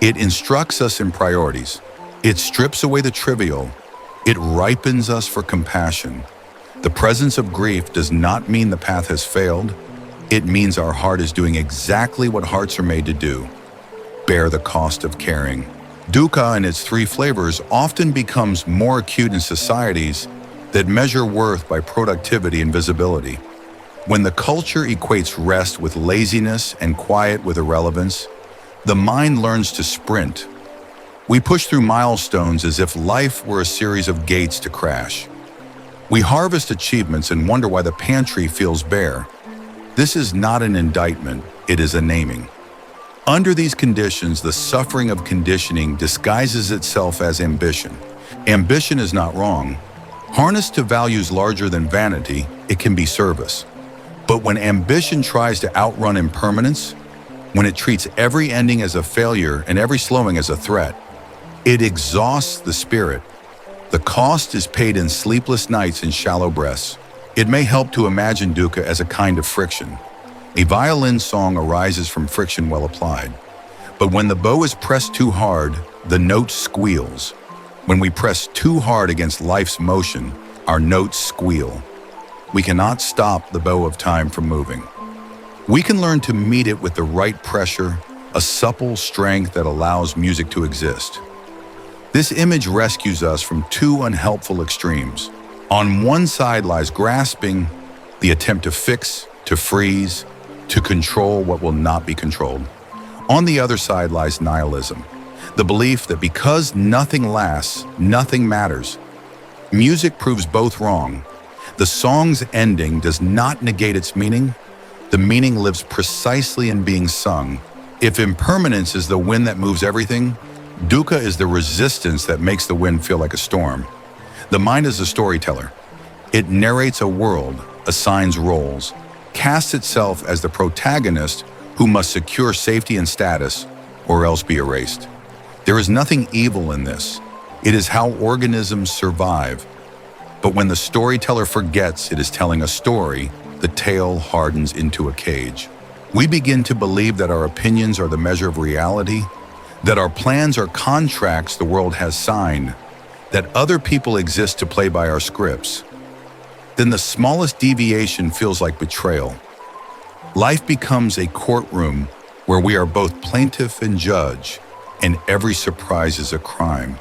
It instructs us in priorities. It strips away the trivial. It ripens us for compassion. The presence of grief does not mean the path has failed. It means our heart is doing exactly what hearts are made to do: bear the cost of caring. Dukkha in its three flavors often becomes more acute in societies that measure worth by productivity and visibility. When the culture equates rest with laziness and quiet with irrelevance, the mind learns to sprint. We push through milestones as if life were a series of gates to crash. We harvest achievements and wonder why the pantry feels bare. This is not an indictment, it is a naming. Under these conditions, the suffering of conditioning disguises itself as ambition. Ambition is not wrong. Harnessed to values larger than vanity, it can be service. But when ambition tries to outrun impermanence, when it treats every ending as a failure and every slowing as a threat, it exhausts the spirit. The cost is paid in sleepless nights and shallow breaths. It may help to imagine dukkha as a kind of friction. A violin song arises from friction well applied. But when the bow is pressed too hard, the note squeals. When we press too hard against life's motion, our notes squeal. We cannot stop the bow of time from moving. We can learn to meet it with the right pressure, a supple strength that allows music to exist. This image rescues us from two unhelpful extremes. On one side lies grasping, the attempt to fix, to freeze, to control what will not be controlled. On the other side lies nihilism, the belief that because nothing lasts, nothing matters. Music proves both wrong. The song's ending does not negate its meaning. The meaning lives precisely in being sung. If impermanence is the wind that moves everything, dukkha is the resistance that makes the wind feel like a storm. The mind is a storyteller. It narrates a world, assigns roles, casts itself as the protagonist who must secure safety and status or else be erased. There is nothing evil in this. It is how organisms survive. But when the storyteller forgets it is telling a story, the tale hardens into a cage. We begin to believe that our opinions are the measure of reality, that our plans are contracts the world has signed, that other people exist to play by our scripts. Then the smallest deviation feels like betrayal. Life becomes a courtroom where we are both plaintiff and judge, and every surprise is a crime.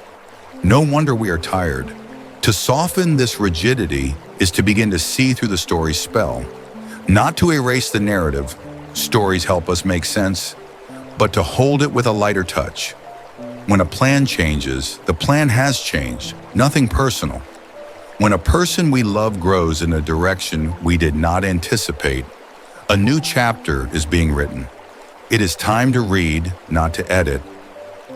No wonder we are tired. To soften this rigidity is to begin to see through the story's spell. Not to erase the narrative, stories help us make sense, but to hold it with a lighter touch. When a plan changes, the plan has changed, nothing personal. When a person we love grows in a direction we did not anticipate, a new chapter is being written. It is time to read, not to edit.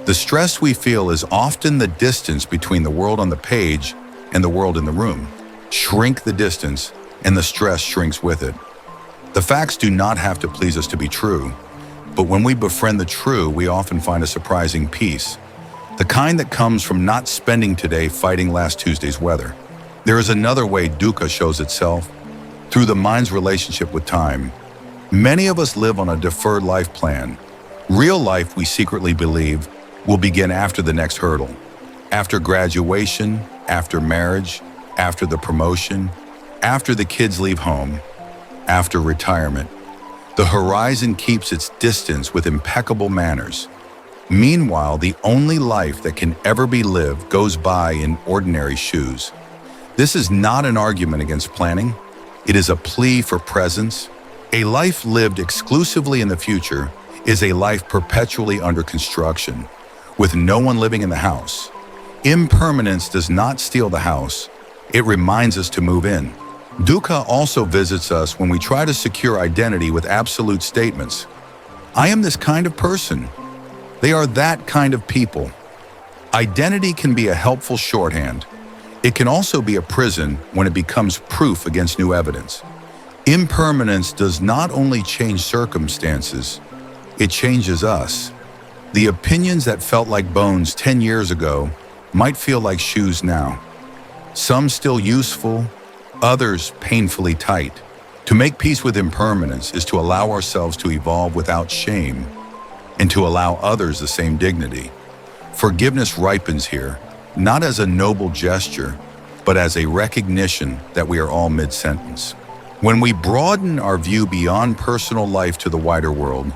The stress we feel is often the distance between the world on the page and the world in the room. Shrink the distance, and the stress shrinks with it. The facts do not have to please us to be true, but when we befriend the true, we often find a surprising peace, the kind that comes from not spending today fighting last Tuesday's weather. There is another way dukkha shows itself, through the mind's relationship with time. Many of us live on a deferred life plan. Real life, we secretly believe, will begin after the next hurdle, after graduation, after marriage, after the promotion, after the kids leave home, after retirement. The horizon keeps its distance with impeccable manners. Meanwhile, the only life that can ever be lived goes by in ordinary shoes. This is not an argument against planning. It is a plea for presence. A life lived exclusively in the future is a life perpetually under construction, with no one living in the house. Impermanence does not steal the house. It reminds us to move in. Dukkha also visits us when we try to secure identity with absolute statements. I am this kind of person. They are that kind of people. Identity can be a helpful shorthand. It can also be a prison when it becomes proof against new evidence. Impermanence does not only change circumstances, it changes us. The opinions that felt like bones 10 years ago might feel like shoes now. Some still useful, others painfully tight. To make peace with impermanence is to allow ourselves to evolve without shame and to allow others the same dignity. Forgiveness ripens here, not as a noble gesture, but as a recognition that we are all mid-sentence. When we broaden our view beyond personal life to the wider world,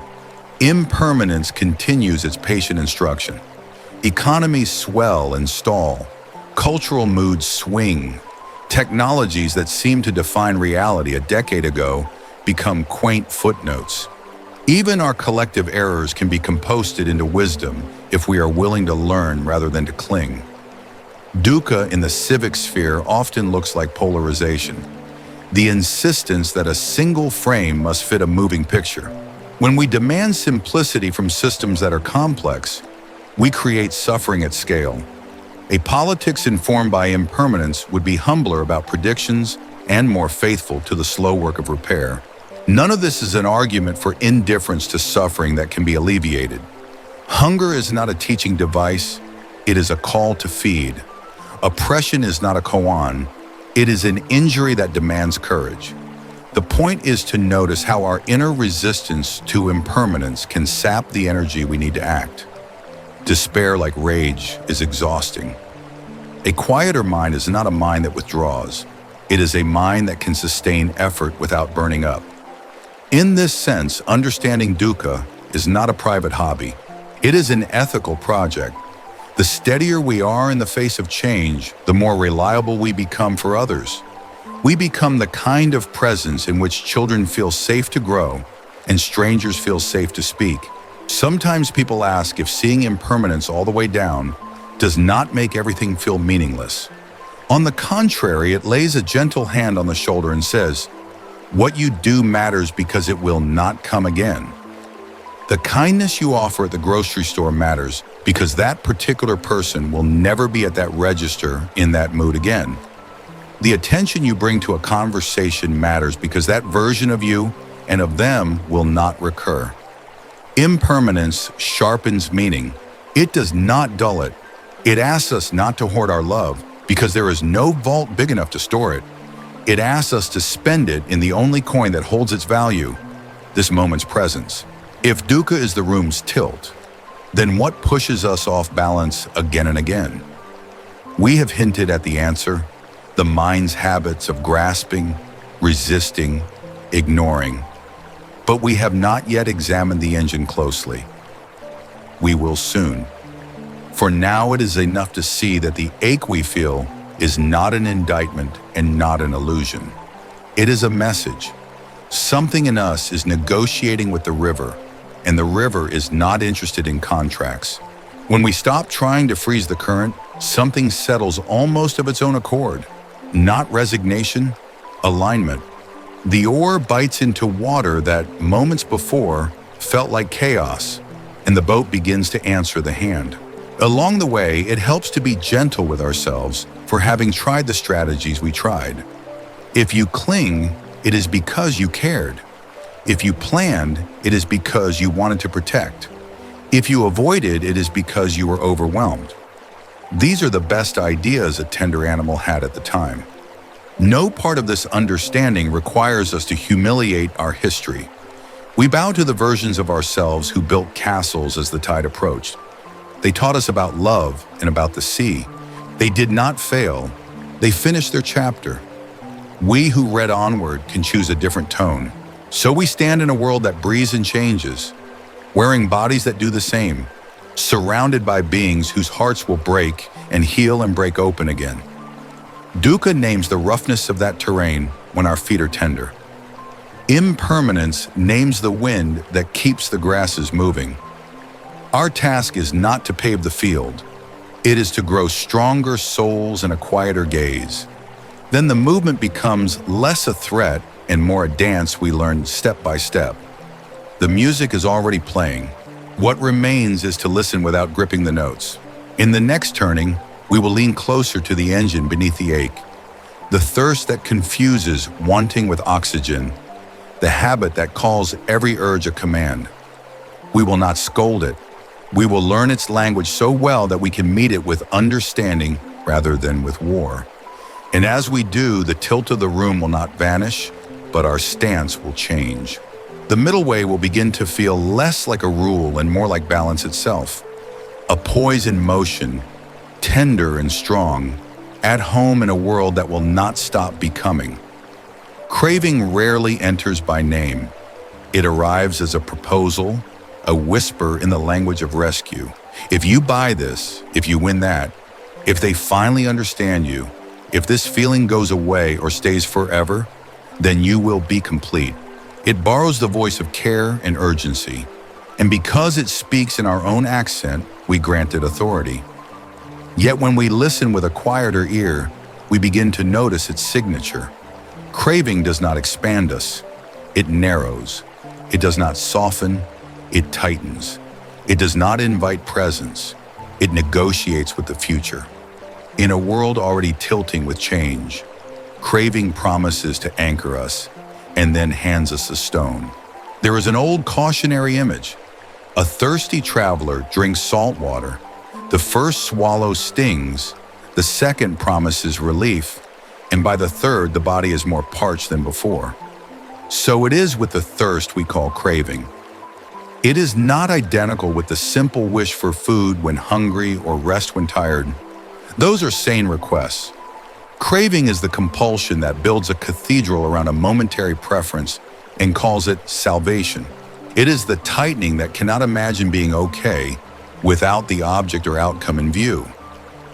impermanence continues its patient instruction. Economies swell and stall, cultural moods swing, technologies that seemed to define reality a decade ago become quaint footnotes. Even our collective errors can be composted into wisdom if we are willing to learn rather than to cling. Dukkha in the civic sphere often looks like polarization, the insistence that a single frame must fit a moving picture. When we demand simplicity from systems that are complex, we create suffering at scale. A politics informed by impermanence would be humbler about predictions and more faithful to the slow work of repair. None of this is an argument for indifference to suffering that can be alleviated. Hunger is not a teaching device, it is a call to feed. Oppression is not a koan, it is an injury that demands courage. The point is to notice how our inner resistance to impermanence can sap the energy we need to act. Despair, like rage, is exhausting. A quieter mind is not a mind that withdraws. It is a mind that can sustain effort without burning up. In this sense, understanding dukkha is not a private hobby. It is an ethical project. The steadier we are in the face of change, the more reliable we become for others. We become the kind of presence in which children feel safe to grow and strangers feel safe to speak. Sometimes people ask if seeing impermanence all the way down does not make everything feel meaningless. On the contrary, it lays a gentle hand on the shoulder and says, "What you do matters because it will not come again." The kindness you offer at the grocery store matters because that particular person will never be at that register in that mood again. The attention you bring to a conversation matters because that version of you and of them will not recur. Impermanence sharpens meaning. It does not dull it. It asks us not to hoard our love because there is no vault big enough to store it. It asks us to spend it in the only coin that holds its value, this moment's presence. If dukkha is the room's tilt, then what pushes us off balance again and again? We have hinted at the answer, the mind's habits of grasping, resisting, ignoring. But we have not yet examined the engine closely. We will soon. For now it is enough to see that the ache we feel is not an indictment and not an illusion. It is a message. Something in us is negotiating with the river, and the river is not interested in contracts. When we stop trying to freeze the current, something settles almost of its own accord. Not resignation, alignment. The oar bites into water that moments before felt like chaos, and the boat begins to answer the hand. Along the way, it helps to be gentle with ourselves for having tried the strategies we tried. If you cling, it is because you cared. If you planned, it is because you wanted to protect. If you avoided, it is because you were overwhelmed. These are the best ideas a tender animal had at the time. No part of this understanding requires us to humiliate our history. We bow to the versions of ourselves who built castles as the tide approached. They taught us about love and about the sea. They did not fail. They finished their chapter. We who read onward can choose a different tone. So we stand in a world that breathes and changes, wearing bodies that do the same, surrounded by beings whose hearts will break and heal and break open again. Dukkha names the roughness of that terrain when our feet are tender. Impermanence names the wind that keeps the grasses moving. Our task is not to pave the field. It is to grow stronger souls and a quieter gaze. Then the movement becomes less a threat and more a dance we learn step by step. The music is already playing. What remains is to listen without gripping the notes. In the next turning, we will lean closer to the engine beneath the ache. The thirst that confuses wanting with oxygen. The habit that calls every urge a command. We will not scold it. We will learn its language so well that we can meet it with understanding rather than with war. And as we do, the tilt of the room will not vanish, but our stance will change. The middle way will begin to feel less like a rule and more like balance itself. A poise in motion, tender and strong, at home in a world that will not stop becoming. Craving rarely enters by name. It arrives as a proposal, a whisper in the language of rescue. If you buy this, if you win that, if they finally understand you, if this feeling goes away or stays forever, then you will be complete. It borrows the voice of care and urgency, and because it speaks in our own accent, we grant it authority. Yet when we listen with a quieter ear, we begin to notice its signature. Craving does not expand us, it narrows. It does not soften, it tightens. It does not invite presence, it negotiates with the future. In a world already tilting with change, craving promises to anchor us and then hands us a stone. There is an old cautionary image. A thirsty traveler drinks salt water. The first swallow stings, the second promises relief, and by the third, the body is more parched than before. So it is with the thirst we call craving. It is not identical with the simple wish for food when hungry or rest when tired. Those are sane requests. Craving is the compulsion that builds a cathedral around a momentary preference and calls it salvation. It is the tightening that cannot imagine being okay without the object or outcome in view.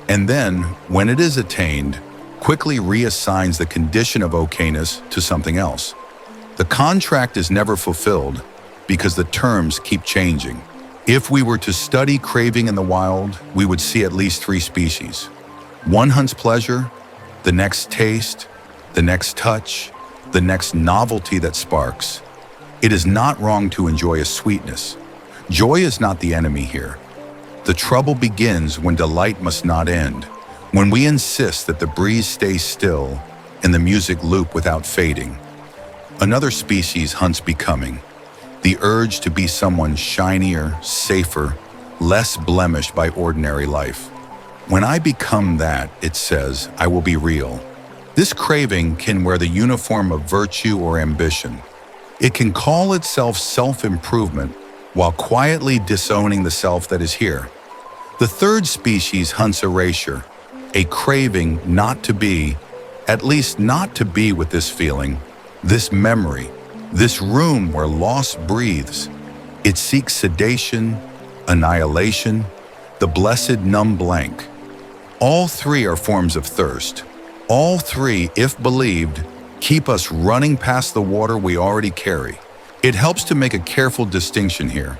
And then, when it is attained, quickly reassigns the condition of okayness to something else. The contract is never fulfilled because the terms keep changing. If we were to study craving in the wild, we would see at least 3 species. One hunts pleasure, the next taste, the next touch, the next novelty that sparks. It is not wrong to enjoy a sweetness. Joy is not the enemy here. The trouble begins when delight must not end, when we insist that the breeze stays still and the music loop without fading. Another species hunts becoming, the urge to be someone shinier, safer, less blemished by ordinary life. When I become that, it says, I will be real. This craving can wear the uniform of virtue or ambition. It can call itself self-improvement while quietly disowning the self that is here. The third species hunts erasure, a craving not to be, at least not to be with this feeling, this memory, this room where loss breathes. It seeks sedation, annihilation, the blessed numb blank. All 3 are forms of thirst. All 3, if believed, keep us running past the water we already carry. It helps to make a careful distinction here.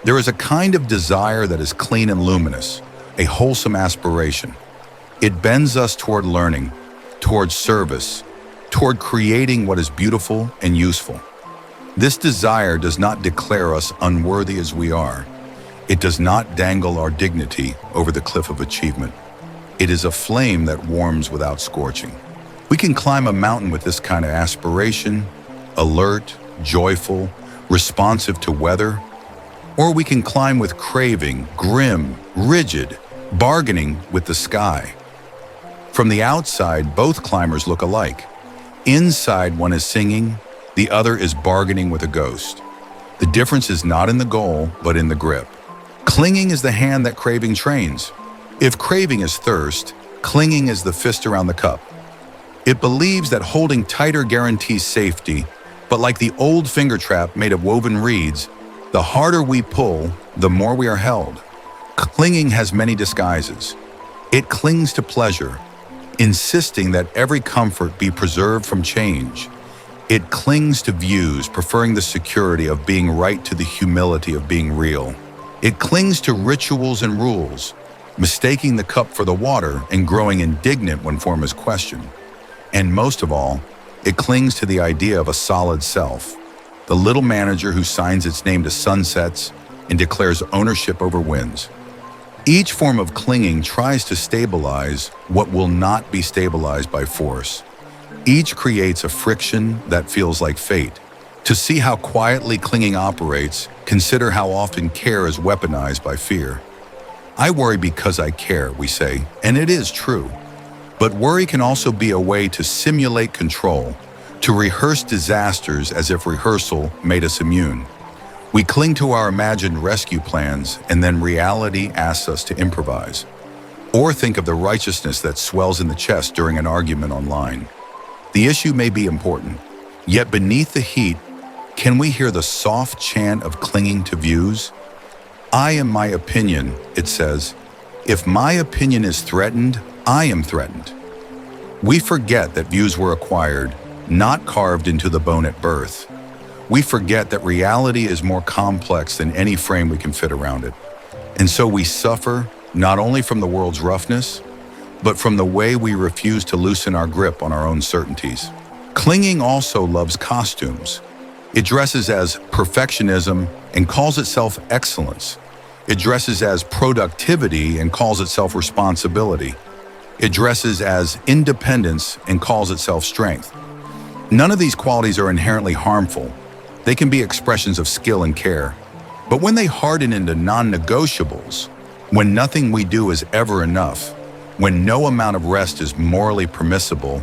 There is a kind of desire that is clean and luminous, a wholesome aspiration. It bends us toward learning, toward service, toward creating what is beautiful and useful. This desire does not declare us unworthy as we are. It does not dangle our dignity over the cliff of achievement. It is a flame that warms without scorching. We can climb a mountain with this kind of aspiration, alert, joyful, responsive to weather, or we can climb with craving, grim, rigid, bargaining with the sky. From the outside, both climbers look alike. Inside, one is singing, the other is bargaining with a ghost. The difference is not in the goal, but in the grip. Clinging is the hand that craving trains. If craving is thirst, clinging is the fist around the cup. It believes that holding tighter guarantees safety, but like the old finger trap made of woven reeds, the harder we pull, the more we are held. Clinging has many disguises. It clings to pleasure, insisting that every comfort be preserved from change. It clings to views, preferring the security of being right to the humility of being real. It clings to rituals and rules, mistaking the cup for the water and growing indignant when form is questioned. And most of all, it clings to the idea of a solid self, the little manager who signs its name to sunsets and declares ownership over winds. Each form of clinging tries to stabilize what will not be stabilized by force. Each creates a friction that feels like fate. To see how quietly clinging operates, consider how often care is weaponized by fear. I worry because I care, we say, and it is true. But worry can also be a way to simulate control, to rehearse disasters as if rehearsal made us immune. We cling to our imagined rescue plans, and then reality asks us to improvise. Or think of the righteousness that swells in the chest during an argument online. The issue may be important, yet beneath the heat, can we hear the soft chant of clinging to views? I am my opinion, it says. If my opinion is threatened, I am threatened. We forget that views were acquired, not carved into the bone at birth. We forget that reality is more complex than any frame we can fit around it. And so we suffer not only from the world's roughness, but from the way we refuse to loosen our grip on our own certainties. Clinging also loves costumes. It dresses as perfectionism and calls itself excellence. It dresses as productivity and calls itself responsibility. It dresses as independence and calls itself strength. None of these qualities are inherently harmful. They can be expressions of skill and care. But when they harden into non-negotiables, when nothing we do is ever enough, when no amount of rest is morally permissible,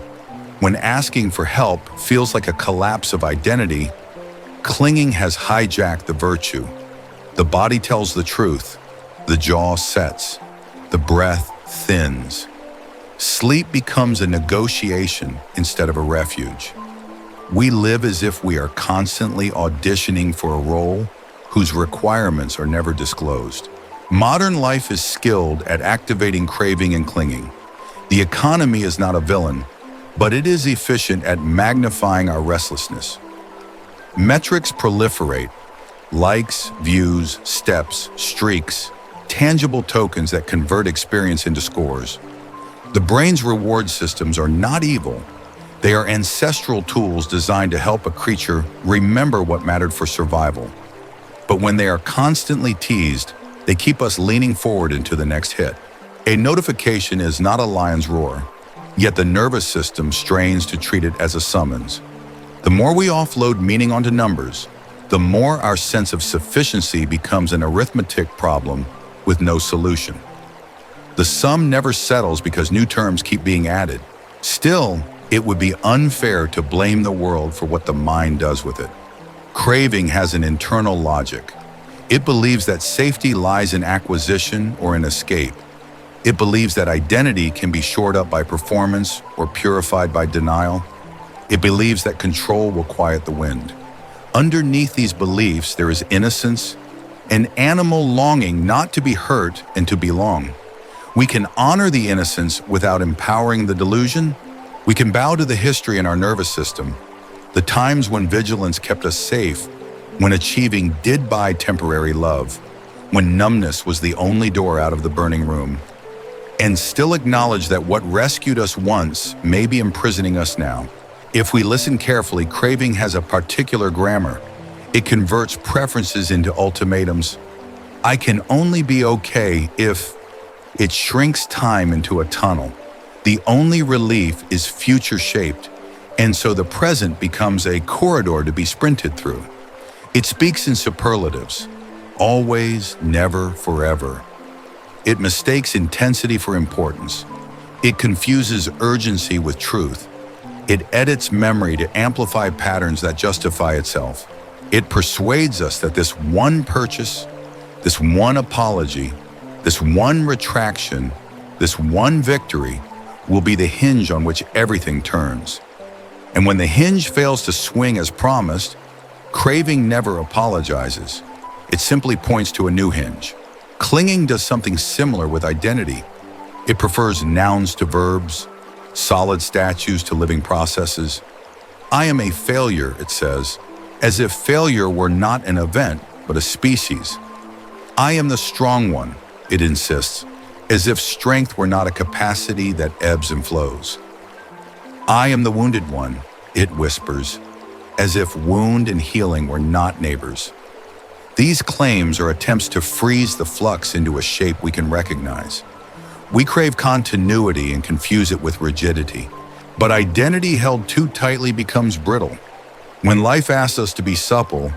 when asking for help feels like a collapse of identity, clinging has hijacked the virtue. The body tells the truth, the jaw sets, the breath thins. Sleep becomes a negotiation instead of a refuge. We live as if we are constantly auditioning for a role whose requirements are never disclosed. Modern life is skilled at activating craving and clinging. The economy is not a villain, but it is efficient at magnifying our restlessness. Metrics proliferate: likes, views, steps, streaks, tangible tokens that convert experience into scores. The brain's reward systems are not evil. They are ancestral tools designed to help a creature remember what mattered for survival. But when they are constantly teased, they keep us leaning forward into the next hit. A notification is not a lion's roar, yet the nervous system strains to treat it as a summons. The more we offload meaning onto numbers, the more our sense of sufficiency becomes an arithmetic problem with no solution. The sum never settles because new terms keep being added. Still, it would be unfair to blame the world for what the mind does with it. Craving has an internal logic. It believes that safety lies in acquisition or in escape. It believes that identity can be shored up by performance or purified by denial. It believes that control will quiet the wind. Underneath these beliefs, there is innocence, an animal longing not to be hurt and to belong. We can honor the innocence without empowering the delusion. We can bow to the history in our nervous system, the times when vigilance kept us safe, when achieving did buy temporary love, when numbness was the only door out of the burning room, and still acknowledge that what rescued us once may be imprisoning us now. If we listen carefully, craving has a particular grammar. It converts preferences into ultimatums. I can only be okay if. It shrinks time into a tunnel. The only relief is future-shaped, and so the present becomes a corridor to be sprinted through. It speaks in superlatives: always, never, forever. It mistakes intensity for importance. It confuses urgency with truth. It edits memory to amplify patterns that justify itself. It persuades us that this one purchase, this one apology, this one retraction, this one victory will be the hinge on which everything turns. And when the hinge fails to swing as promised, craving never apologizes. It simply points to a new hinge. Clinging does something similar with identity. It prefers nouns to verbs, solid statues to living processes. I am a failure, it says, as if failure were not an event, but a species. I am the strong one, it insists, as if strength were not a capacity that ebbs and flows. I am the wounded one, it whispers, as if wound and healing were not neighbors. These claims are attempts to freeze the flux into a shape we can recognize. We crave continuity and confuse it with rigidity. But identity held too tightly becomes brittle. When life asks us to be supple,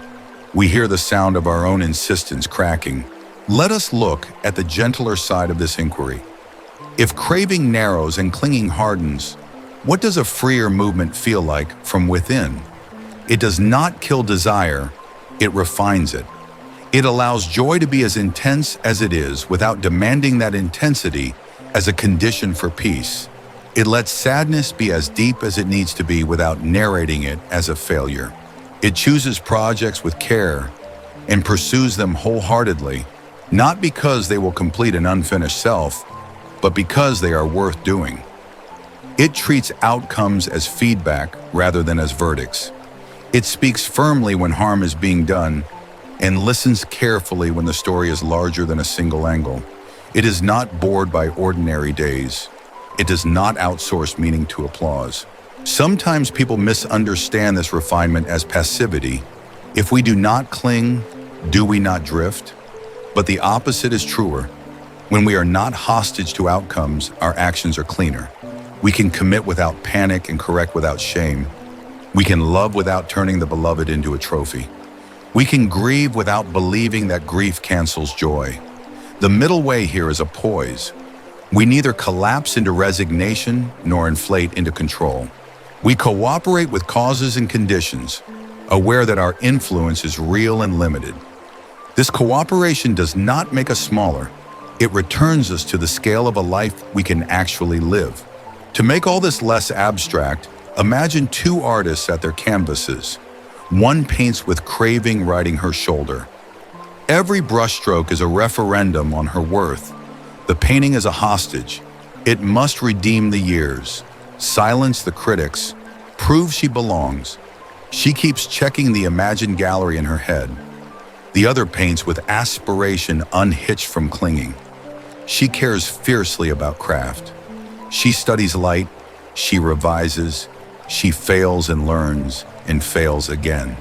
we hear the sound of our own insistence cracking. Let us look at the gentler side of this inquiry. If craving narrows and clinging hardens, what does a freer movement feel like from within? It does not kill desire, it refines it. It allows joy to be as intense as it is without demanding that intensity as a condition for peace. It lets sadness be as deep as it needs to be without narrating it as a failure. It chooses projects with care and pursues them wholeheartedly, not because they will complete an unfinished self, but because they are worth doing. It treats outcomes as feedback rather than as verdicts. It speaks firmly when harm is being done and listens carefully when the story is larger than a single angle. It is not bored by ordinary days. It does not outsource meaning to applause. Sometimes people misunderstand this refinement as passivity. If we do not cling, do we not drift? But the opposite is truer. When we are not hostage to outcomes, our actions are cleaner. We can commit without panic and correct without shame. We can love without turning the beloved into a trophy. We can grieve without believing that grief cancels joy. The middle way here is a poise. We neither collapse into resignation nor inflate into control. We cooperate with causes and conditions, aware that our influence is real and limited. This cooperation does not make us smaller. It returns us to the scale of a life we can actually live. To make all this less abstract, imagine two artists at their canvases. One paints with craving riding her shoulder. Every brushstroke is a referendum on her worth. The painting is a hostage. It must redeem the years, silence the critics, prove she belongs. She keeps checking the imagined gallery in her head. The other paints with aspiration unhitched from clinging. She cares fiercely about craft. She studies light, she revises, she fails and learns, and fails again.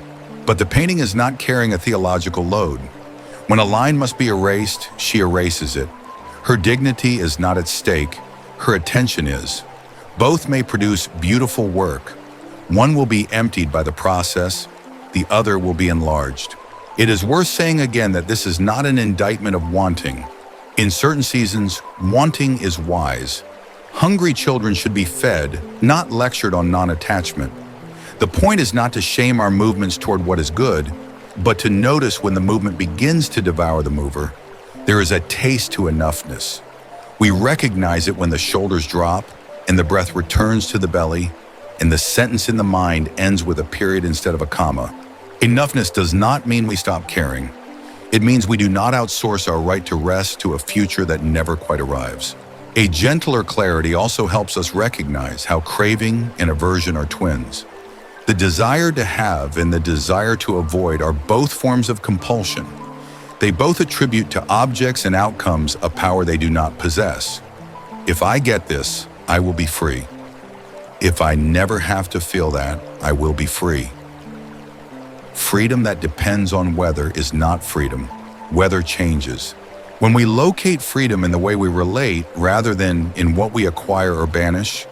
But the painting is not carrying a theological load. When a line must be erased, she erases it. Her dignity is not at stake, her attention is. Both may produce beautiful work. One will be emptied by the process, the other will be enlarged. It is worth saying again that this is not an indictment of wanting. In certain seasons, wanting is wise. Hungry children should be fed, not lectured on non-attachment. The point is not to shame our movements toward what is good, but to notice when the movement begins to devour the mover. There is a taste to enoughness. We recognize it when the shoulders drop and the breath returns to the belly and the sentence in the mind ends with a period instead of a comma. Enoughness does not mean we stop caring. It means we do not outsource our right to rest to a future that never quite arrives. A gentler clarity also helps us recognize how craving and aversion are twins. The desire to have and the desire to avoid are both forms of compulsion. They both attribute to objects and outcomes a power they do not possess. If I get this, I will be free. If I never have to feel that, I will be free. Freedom that depends on weather is not freedom. Weather changes. When we locate freedom in the way we relate rather than in what we acquire or banish,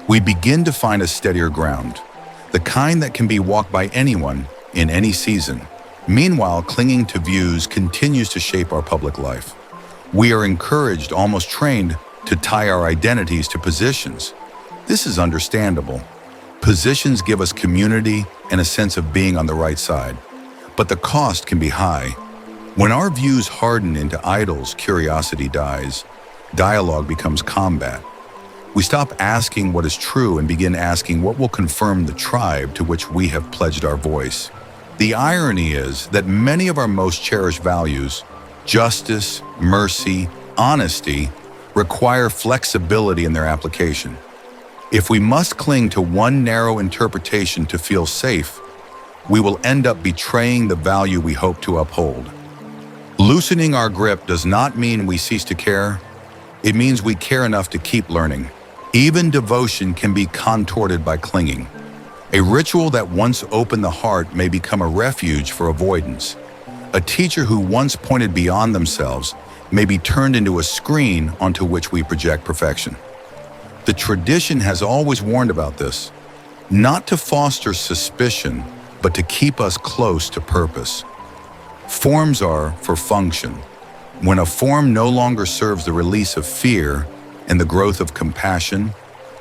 we begin to find a steadier ground, the kind that can be walked by anyone in any season. Meanwhile, clinging to views continues to shape our public life. We are encouraged, almost trained, to tie our identities to positions. This is understandable. Positions give us community and a sense of being on the right side, but the cost can be high. When our views harden into idols, curiosity dies. Dialogue becomes combat. We stop asking what is true and begin asking what will confirm the tribe to which we have pledged our voice. The irony is that many of our most cherished values justice, mercy, honesty require flexibility in their application. If we must cling to one narrow interpretation to feel safe, we will end up betraying the value we hope to uphold. Loosening our grip does not mean we cease to care. It means we care enough to keep learning. Even devotion can be contorted by clinging. A ritual that once opened the heart may become a refuge for avoidance. A teacher who once pointed beyond themselves may be turned into a screen onto which we project perfection. The tradition has always warned about this, not to foster suspicion, but to keep us close to purpose. Forms are for function. When a form no longer serves the release of fear and the growth of compassion,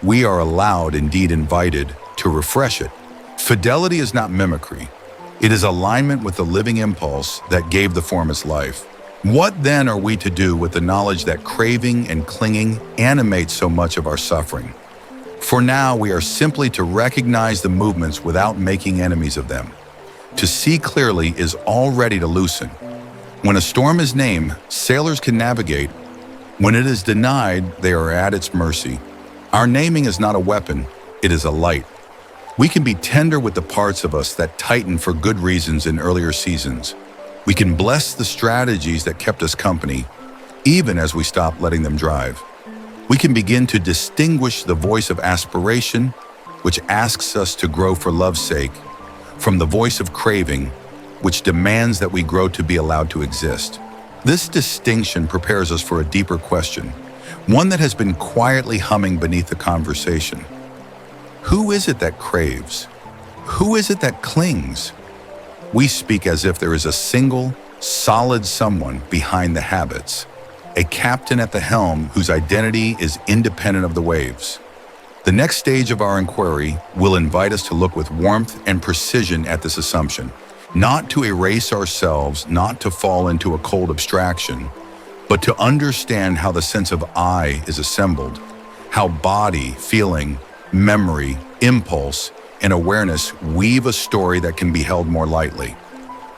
we are allowed, indeed invited, to refresh it. Fidelity is not mimicry. It is alignment with the living impulse that gave the form its life. What then are we to do with the knowledge that craving and clinging animate so much of our suffering? For now, we are simply to recognize the movements without making enemies of them. To see clearly is already to loosen. When a storm is named, sailors can navigate. When it is denied, they are at its mercy. Our naming is not a weapon, it is a light. We can be tender with the parts of us that tighten for good reasons in earlier seasons. We can bless the strategies that kept us company, even as we stop letting them drive. We can begin to distinguish the voice of aspiration, which asks us to grow for love's sake, from the voice of craving, which demands that we grow to be allowed to exist. This distinction prepares us for a deeper question, one that has been quietly humming beneath the conversation. Who is it that craves? Who is it that clings? We speak as if there is a single, solid someone behind the habits, a captain at the helm whose identity is independent of the waves. The next stage of our inquiry will invite us to look with warmth and precision at this assumption, not to erase ourselves, not to fall into a cold abstraction, but to understand how the sense of I is assembled, how body, feeling, memory, impulse, and awareness weave a story that can be held more lightly.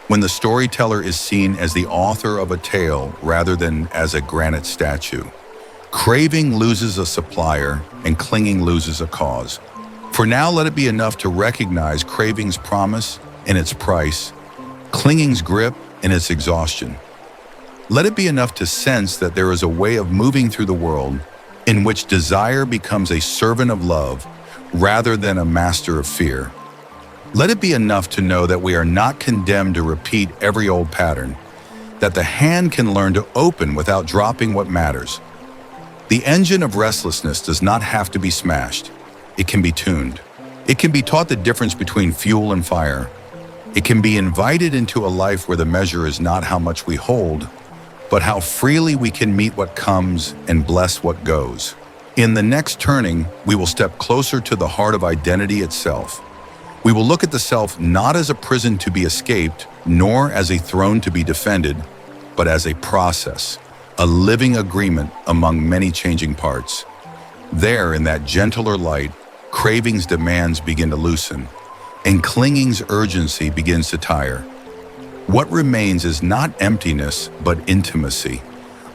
When the storyteller is seen as the author of a tale rather than as a granite statue, craving loses a supplier and clinging loses a cause. For now, let it be enough to recognize craving's promise and its price, clinging's grip and its exhaustion. Let it be enough to sense that there is a way of moving through the world in which desire becomes a servant of love rather than a master of fear. Let it be enough to know that we are not condemned to repeat every old pattern, that the hand can learn to open without dropping what matters. The engine of restlessness does not have to be smashed. It can be tuned. It can be taught the difference between fuel and fire. It can be invited into a life where the measure is not how much we hold, but how freely we can meet what comes and bless what goes. In the next turning, we will step closer to the heart of identity itself. We will look at the self not as a prison to be escaped, nor as a throne to be defended, but as a process, a living agreement among many changing parts. There, in that gentler light, craving's demands begin to loosen, and clinging's urgency begins to tire. What remains is not emptiness, but intimacy,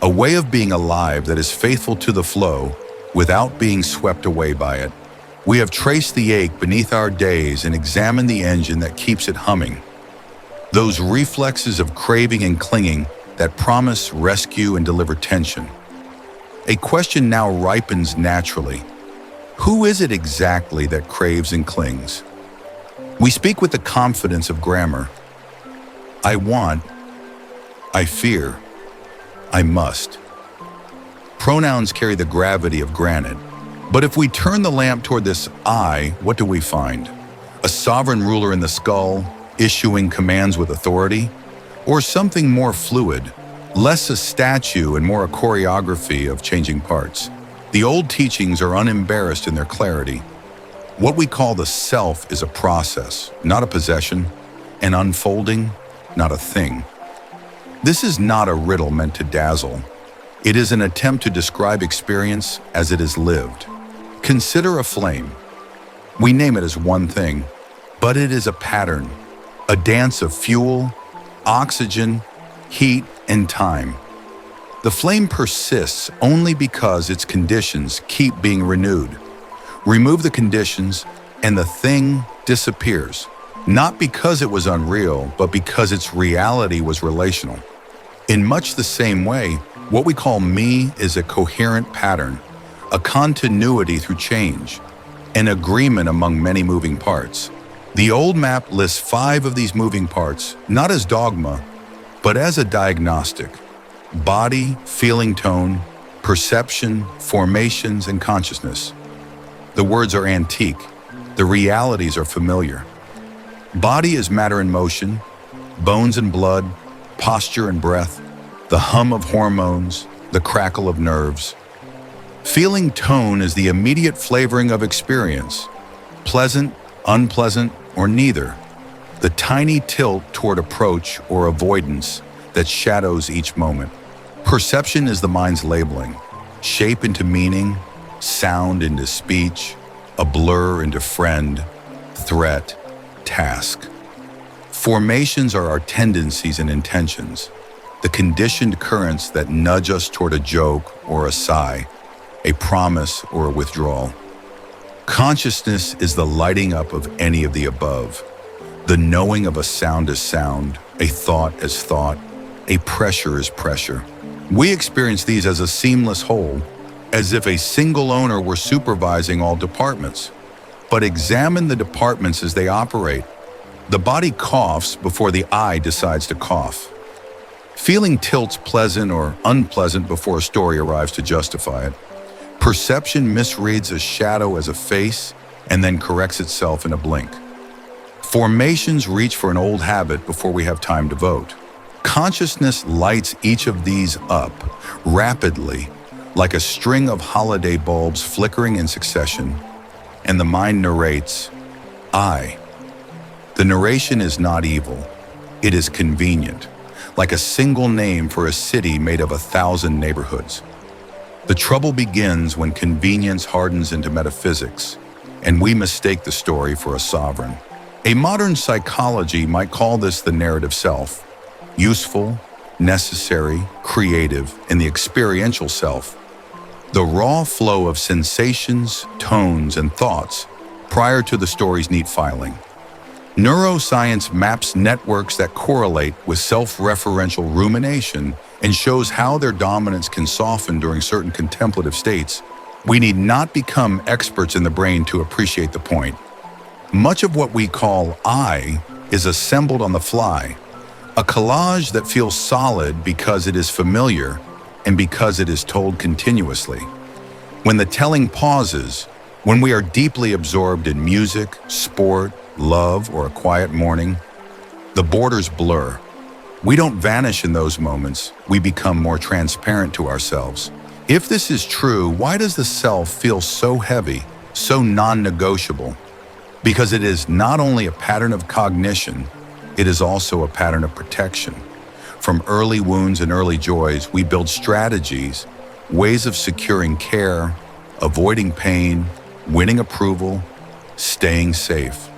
a way of being alive that is faithful to the flow without being swept away by it. We have traced the ache beneath our days and examined the engine that keeps it humming. Those reflexes of craving and clinging that promise, rescue, and deliver tension. A question now ripens naturally. Who is it exactly that craves and clings? We speak with the confidence of grammar. I want, I fear, I must. Pronouns carry the gravity of granite. But if we turn the lamp toward this I, what do we find? A sovereign ruler in the skull, issuing commands with authority? Or something more fluid, less a statue and more a choreography of changing parts? The old teachings are unembarrassed in their clarity. What we call the self is a process, not a possession, an unfolding, not a thing. This is not a riddle meant to dazzle. It is an attempt to describe experience as it is lived. Consider a flame. We name it as one thing, but it is a pattern, a dance of fuel, oxygen, heat, and time. The flame persists only because its conditions keep being renewed. Remove the conditions, and the thing disappears. Not because it was unreal, but because its reality was relational. In much the same way, what we call me is a coherent pattern, a continuity through change, an agreement among many moving parts. The old map lists 5 of these moving parts, not as dogma, but as a diagnostic: body, feeling tone, perception, formations, and consciousness. The words are antique. The realities are familiar. Body is matter and motion, bones and blood, posture and breath, the hum of hormones, the crackle of nerves. Feeling tone is the immediate flavoring of experience, pleasant, unpleasant, or neither. The tiny tilt toward approach or avoidance that shadows each moment. Perception is the mind's labeling, shape into meaning, sound into speech, a blur into friend, threat, task. Formations are our tendencies and intentions, the conditioned currents that nudge us toward a joke or a sigh, a promise or a withdrawal. Consciousness is the lighting up of any of the above, the knowing of a sound as sound, a thought as thought, a pressure as pressure. We experience these as a seamless whole, as if a single owner were supervising all departments. But examine the departments as they operate. The body coughs before the eye decides to cough. Feeling tilts pleasant or unpleasant before a story arrives to justify it. Perception misreads a shadow as a face and then corrects itself in a blink. Formations reach for an old habit before we have time to vote. Consciousness lights each of these up rapidly, like a string of holiday bulbs flickering in succession, and the mind narrates, I. The narration is not evil. It is convenient, like a single name for a city made of 1,000 neighborhoods. The trouble begins when convenience hardens into metaphysics, and we mistake the story for a sovereign. A modern psychology might call this the narrative self, useful, necessary, creative, and the experiential self. The raw flow of sensations, tones, and thoughts prior to the story's neat filing. Neuroscience maps networks that correlate with self-referential rumination and shows how their dominance can soften during certain contemplative states. We need not become experts in the brain to appreciate the point. Much of what we call I is assembled on the fly, a collage that feels solid because it is familiar and because it is told continuously. When the telling pauses, when we are deeply absorbed in music, sport, love, or a quiet morning, the borders blur. We don't vanish in those moments, we become more transparent to ourselves. If this is true, why does the self feel so heavy, so non-negotiable? Because it is not only a pattern of cognition, it is also a pattern of protection. From early wounds and early joys, we build strategies, ways of securing care, avoiding pain, winning approval, staying safe.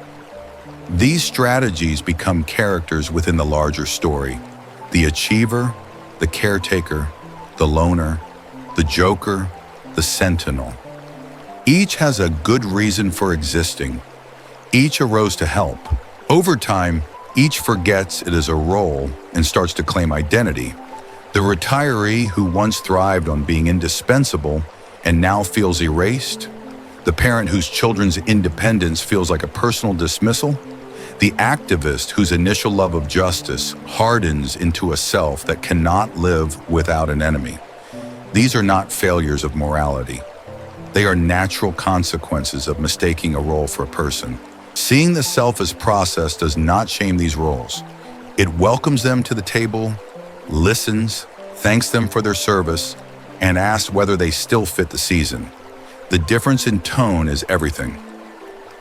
These strategies become characters within the larger story: the achiever, the caretaker, the loner, the joker, the sentinel. Each has a good reason for existing. Each arose to help. Over time, each forgets it is a role and starts to claim identity. The retiree who once thrived on being indispensable and now feels erased. The parent whose children's independence feels like a personal dismissal. The activist whose initial love of justice hardens into a self that cannot live without an enemy. These are not failures of morality. They are natural consequences of mistaking a role for a person. Seeing the self as process does not shame these roles. It welcomes them to the table, listens, thanks them for their service, and asks whether they still fit the season. The difference in tone is everything.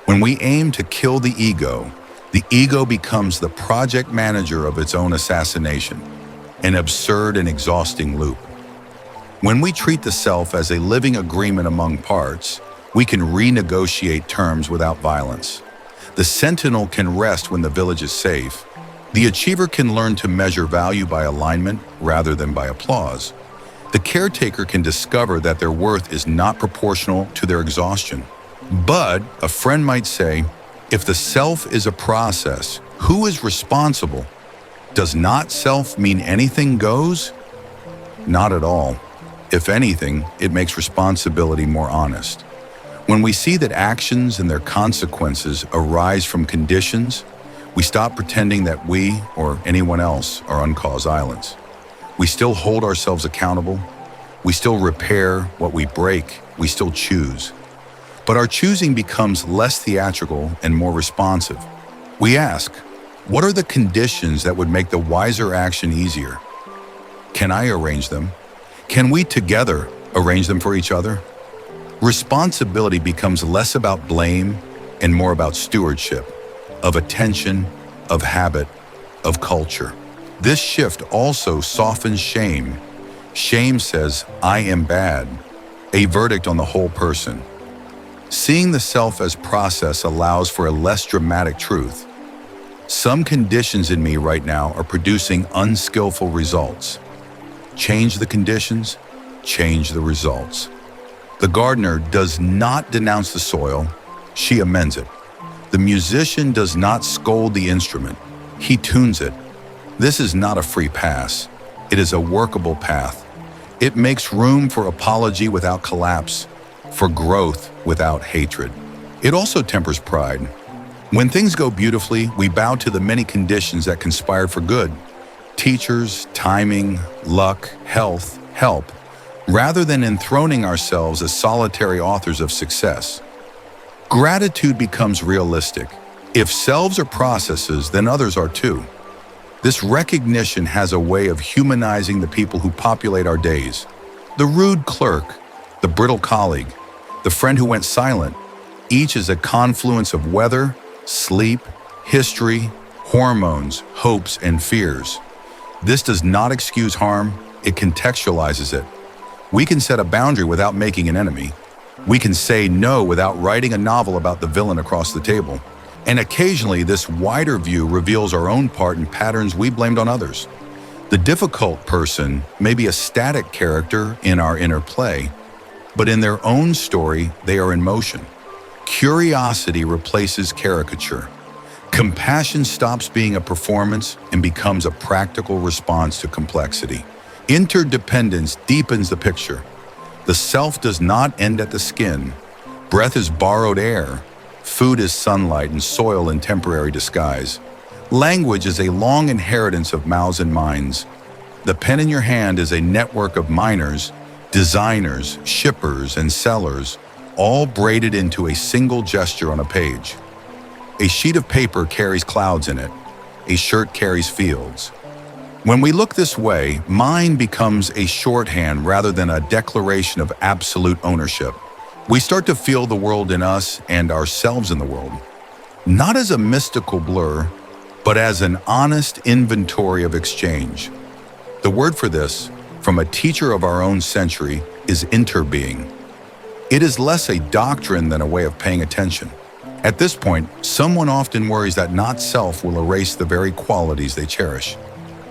When we aim to kill the ego becomes the project manager of its own assassination, an absurd and exhausting loop. When we treat the self as a living agreement among parts, we can renegotiate terms without violence. The sentinel can rest when the village is safe, The achiever can learn to measure value by alignment rather than by applause. The caretaker can discover that their worth is not proportional to their exhaustion. But a friend might say, if the self is a process, who is responsible? Does not self mean anything goes? Not at all. If anything, it makes responsibility more honest. When we see that actions and their consequences arise from conditions, we stop pretending that we or anyone else are uncaused islands. We still hold ourselves accountable. We still repair what we break. We still choose. But our choosing becomes less theatrical and more responsive. We ask, what are the conditions that would make the wiser action easier? Can I arrange them? Can we together arrange them for each other? Responsibility becomes less about blame and more about stewardship, of attention, of habit, of culture. This shift also softens shame. Shame says, I am bad, a verdict on the whole person. Seeing the self as process allows for a less dramatic truth. Some conditions in me right now are producing unskillful results. Change the conditions, change the results. The gardener does not denounce the soil, she amends it. The musician does not scold the instrument, he tunes it. This is not a free pass. It is a workable path. It makes room for apology without collapse, for growth without hatred. It also tempers pride. When things go beautifully, we bow to the many conditions that conspire for good. Teachers, timing, luck, health, help, rather than enthroning ourselves as solitary authors of success. Gratitude becomes realistic. If selves are processes, then others are too. This recognition has a way of humanizing the people who populate our days. The rude clerk, the brittle colleague, the friend who went silent, each is a confluence of weather, sleep, history, hormones, hopes, and fears. This does not excuse harm, it contextualizes it. We can set a boundary without making an enemy. We can say no without writing a novel about the villain across the table. And occasionally, this wider view reveals our own part in patterns we blamed on others. The difficult person may be a static character in our inner play, but in their own story, they are in motion. Curiosity replaces caricature. Compassion stops being a performance and becomes a practical response to complexity. Interdependence deepens the picture. The self does not end at the skin. Breath is borrowed air. Food is sunlight and soil in temporary disguise. Language is a long inheritance of mouths and minds. The pen in your hand is a network of miners, designers, shippers, and sellers, all braided into a single gesture on a page. A sheet of paper carries clouds in it. A shirt carries fields. When we look this way, mind becomes a shorthand rather than a declaration of absolute ownership. We start to feel the world in us and ourselves in the world, not as a mystical blur, but as an honest inventory of exchange. The word for this, from a teacher of our own century, is interbeing. It is less a doctrine than a way of paying attention. At this point, someone often worries that not self will erase the very qualities they cherish.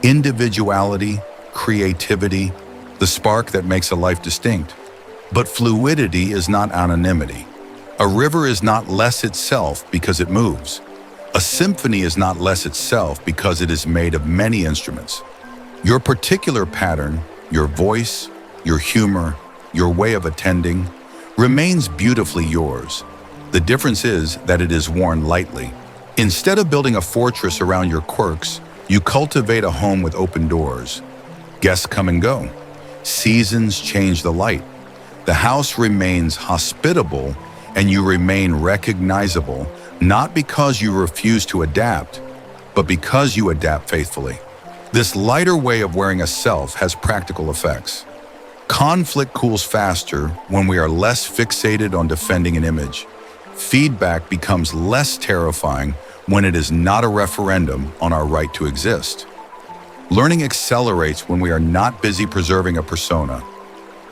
Individuality, creativity, the spark that makes a life distinct. But fluidity is not anonymity. A river is not less itself because it moves. A symphony is not less itself because it is made of many instruments. Your particular pattern, your voice, your humor, your way of attending, remains beautifully yours. The difference is that it is worn lightly. Instead of building a fortress around your quirks, you cultivate a home with open doors. Guests come and go. Seasons change the light. The house remains hospitable and you remain recognizable, not because you refuse to adapt, but because you adapt faithfully. This lighter way of wearing a self has practical effects. Conflict cools faster when we are less fixated on defending an image. Feedback becomes less terrifying when it is not a referendum on our right to exist. Learning accelerates when we are not busy preserving a persona.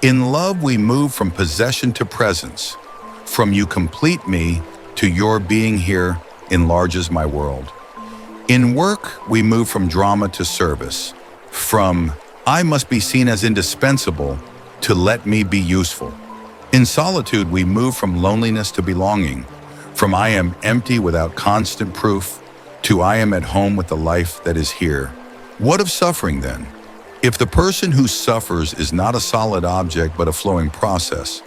In love, we move from possession to presence. From you complete me to your being here enlarges my world. In work, we move from drama to service, from I must be seen as indispensable to let me be useful. In solitude, we move from loneliness to belonging, from I am empty without constant proof to I am at home with the life that is here. What of suffering then? If the person who suffers is not a solid object but a flowing process,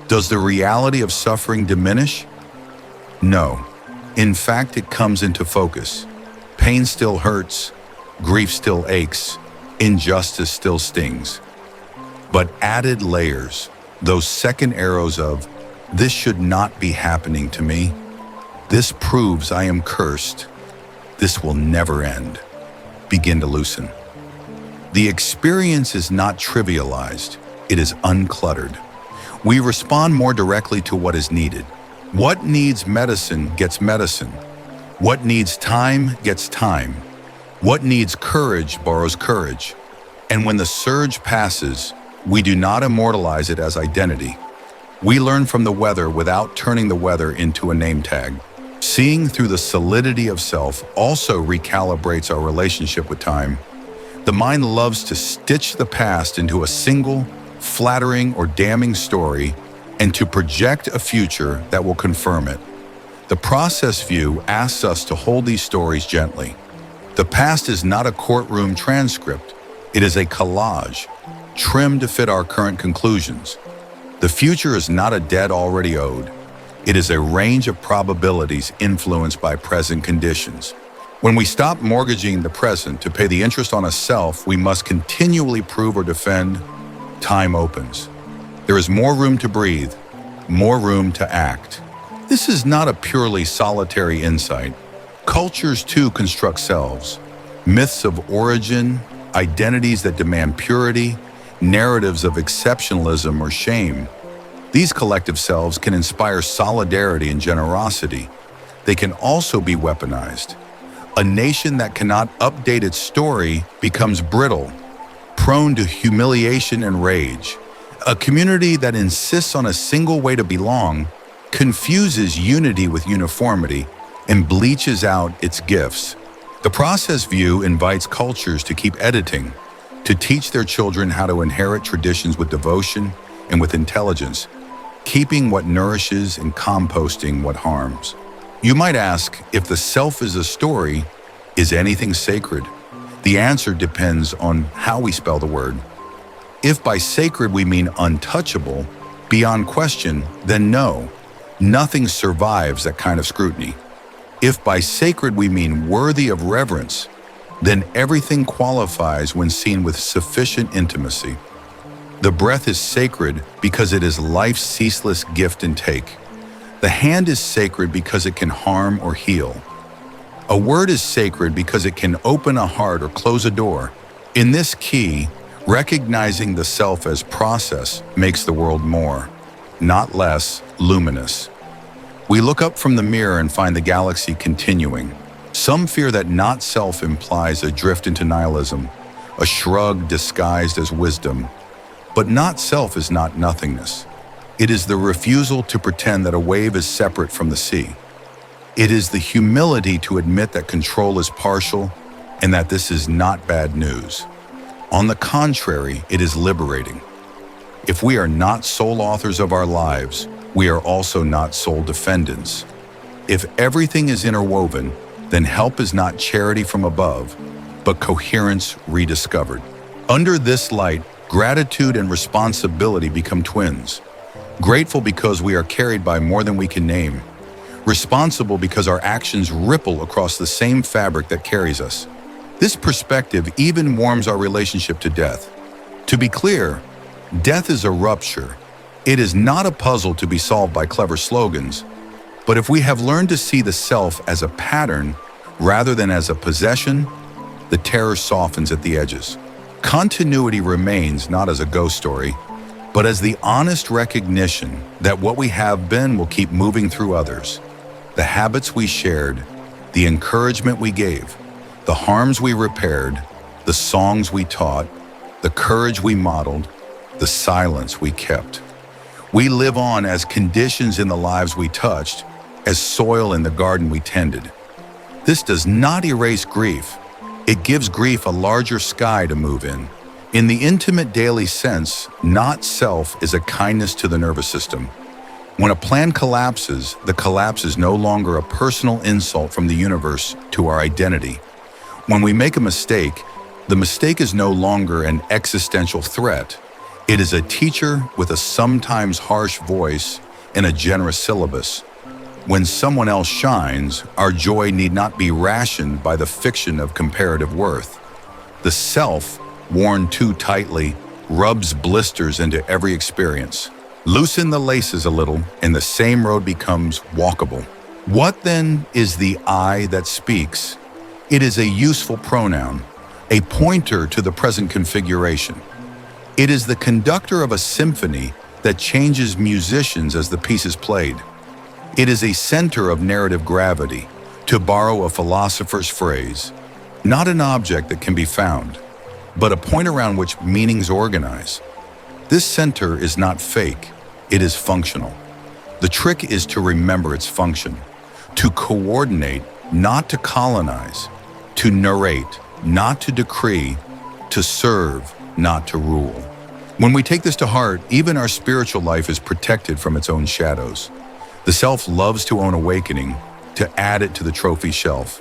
does the reality of suffering diminish? No. In fact, it comes into focus. Pain still hurts, grief still aches, injustice still stings. But added layers, those second arrows of, this should not be happening to me. This proves I am cursed. This will never end. Begin to loosen. The experience is not trivialized, it is uncluttered. We respond more directly to what is needed. What needs medicine gets medicine. What needs time gets time. What needs courage borrows courage. And when the surge passes, we do not immortalize it as identity. We learn from the weather without turning the weather into a name tag. Seeing through the solidity of self also recalibrates our relationship with time. The mind loves to stitch the past into a single, flattering or damning story and to project a future that will confirm it. The process view asks us to hold these stories gently. The past is not a courtroom transcript. It is a collage, trimmed to fit our current conclusions. The future is not a debt already owed. It is a range of probabilities influenced by present conditions. When we stop mortgaging the present to pay the interest on a self we must continually prove or defend, time opens. There is more room to breathe, more room to act. This is not a purely solitary insight. Cultures too construct selves. Myths of origin, identities that demand purity, narratives of exceptionalism or shame. These collective selves can inspire solidarity and generosity. They can also be weaponized. A nation that cannot update its story becomes brittle, prone to humiliation and rage. A community that insists on a single way to belong confuses unity with uniformity and bleaches out its gifts. The process view invites cultures to keep editing, to teach their children how to inherit traditions with devotion and with intelligence, keeping what nourishes and composting what harms. You might ask, if the self is a story, is anything sacred? The answer depends on how we spell the word. If by sacred we mean untouchable, beyond question, then no, nothing survives that kind of scrutiny. If by sacred we mean worthy of reverence, then everything qualifies when seen with sufficient intimacy. The breath is sacred because it is life's ceaseless gift and take. The hand is sacred because it can harm or heal. A word is sacred because it can open a heart or close a door. In this key, recognizing the self as process makes the world more, not less, luminous. We look up from the mirror and find the galaxy continuing. Some fear that not self implies a drift into nihilism, a shrug disguised as wisdom. But not self is not nothingness. It is the refusal to pretend that a wave is separate from the sea. It is the humility to admit that control is partial and that this is not bad news. On the contrary, it is liberating. If we are not sole authors of our lives, we are also not sole defendants. If everything is interwoven, then help is not charity from above, but coherence rediscovered. Under this light, gratitude and responsibility become twins. Grateful because we are carried by more than we can name. Responsible because our actions ripple across the same fabric that carries us. This perspective even warms our relationship to death. To be clear, death is a rupture. It is not a puzzle to be solved by clever slogans. But if we have learned to see the self as a pattern rather than as a possession, the terror softens at the edges. Continuity remains not as a ghost story, but as the honest recognition that what we have been will keep moving through others. The habits we shared, the encouragement we gave, the harms we repaired, the songs we taught, the courage we modeled, the silence we kept. We live on as conditions in the lives we touched, as soil in the garden we tended. This does not erase grief. It gives grief a larger sky to move in. In the intimate daily sense, not self is a kindness to the nervous system. When a plan collapses, the collapse is no longer a personal insult from the universe to our identity. When we make a mistake, the mistake is no longer an existential threat. It is a teacher with a sometimes harsh voice and a generous syllabus. When someone else shines, our joy need not be rationed by the fiction of comparative worth. The self, worn too tightly, rubs blisters into every experience. Loosen the laces a little, and the same road becomes walkable. What then is the I that speaks? It is a useful pronoun, a pointer to the present configuration. It is the conductor of a symphony that changes musicians as the piece is played. It is a center of narrative gravity, to borrow a philosopher's phrase, not an object that can be found, but a point around which meanings organize. This center is not fake, it is functional. The trick is to remember its function, to coordinate, not to colonize, to narrate, not to decree, to serve, not to rule. When we take this to heart, even our spiritual life is protected from its own shadows. The self loves to own awakening, to add it to the trophy shelf.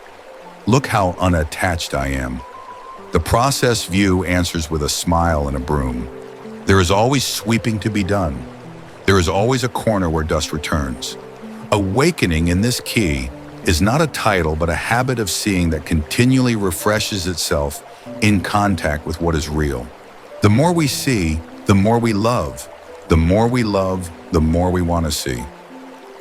Look how unattached I am. The process view answers with a smile and a broom. There is always sweeping to be done. There is always a corner where dust returns. Awakening in this key is not a title, but a habit of seeing that continually refreshes itself in contact with what is real. The more we see, the more we love. The more we love, the more we want to see.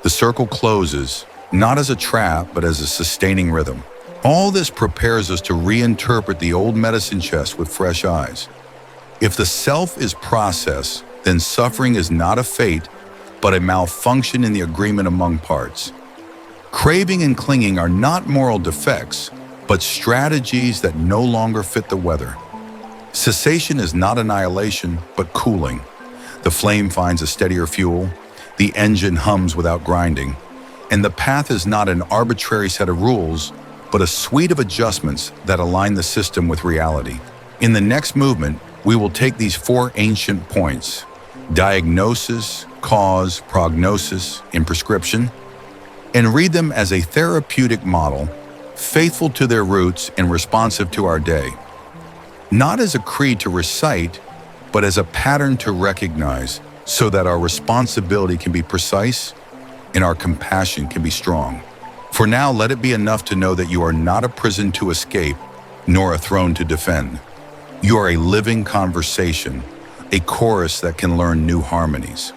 The circle closes, not as a trap, but as a sustaining rhythm. All this prepares us to reinterpret the old medicine chest with fresh eyes. If the self is process, then suffering is not a fate, but a malfunction in the agreement among parts. Craving and clinging are not moral defects, but strategies that no longer fit the weather. Cessation is not annihilation, but cooling. The flame finds a steadier fuel, the engine hums without grinding, and the path is not an arbitrary set of rules, but a suite of adjustments that align the system with reality. In the next movement, we will take these 4 ancient points: diagnosis, cause, prognosis, and prescription, and read them as a therapeutic model, faithful to their roots and responsive to our day. Not as a creed to recite, but as a pattern to recognize, so that our responsibility can be precise and our compassion can be strong. For now, let it be enough to know that you are not a prison to escape, nor a throne to defend. You are a living conversation, a chorus that can learn new harmonies.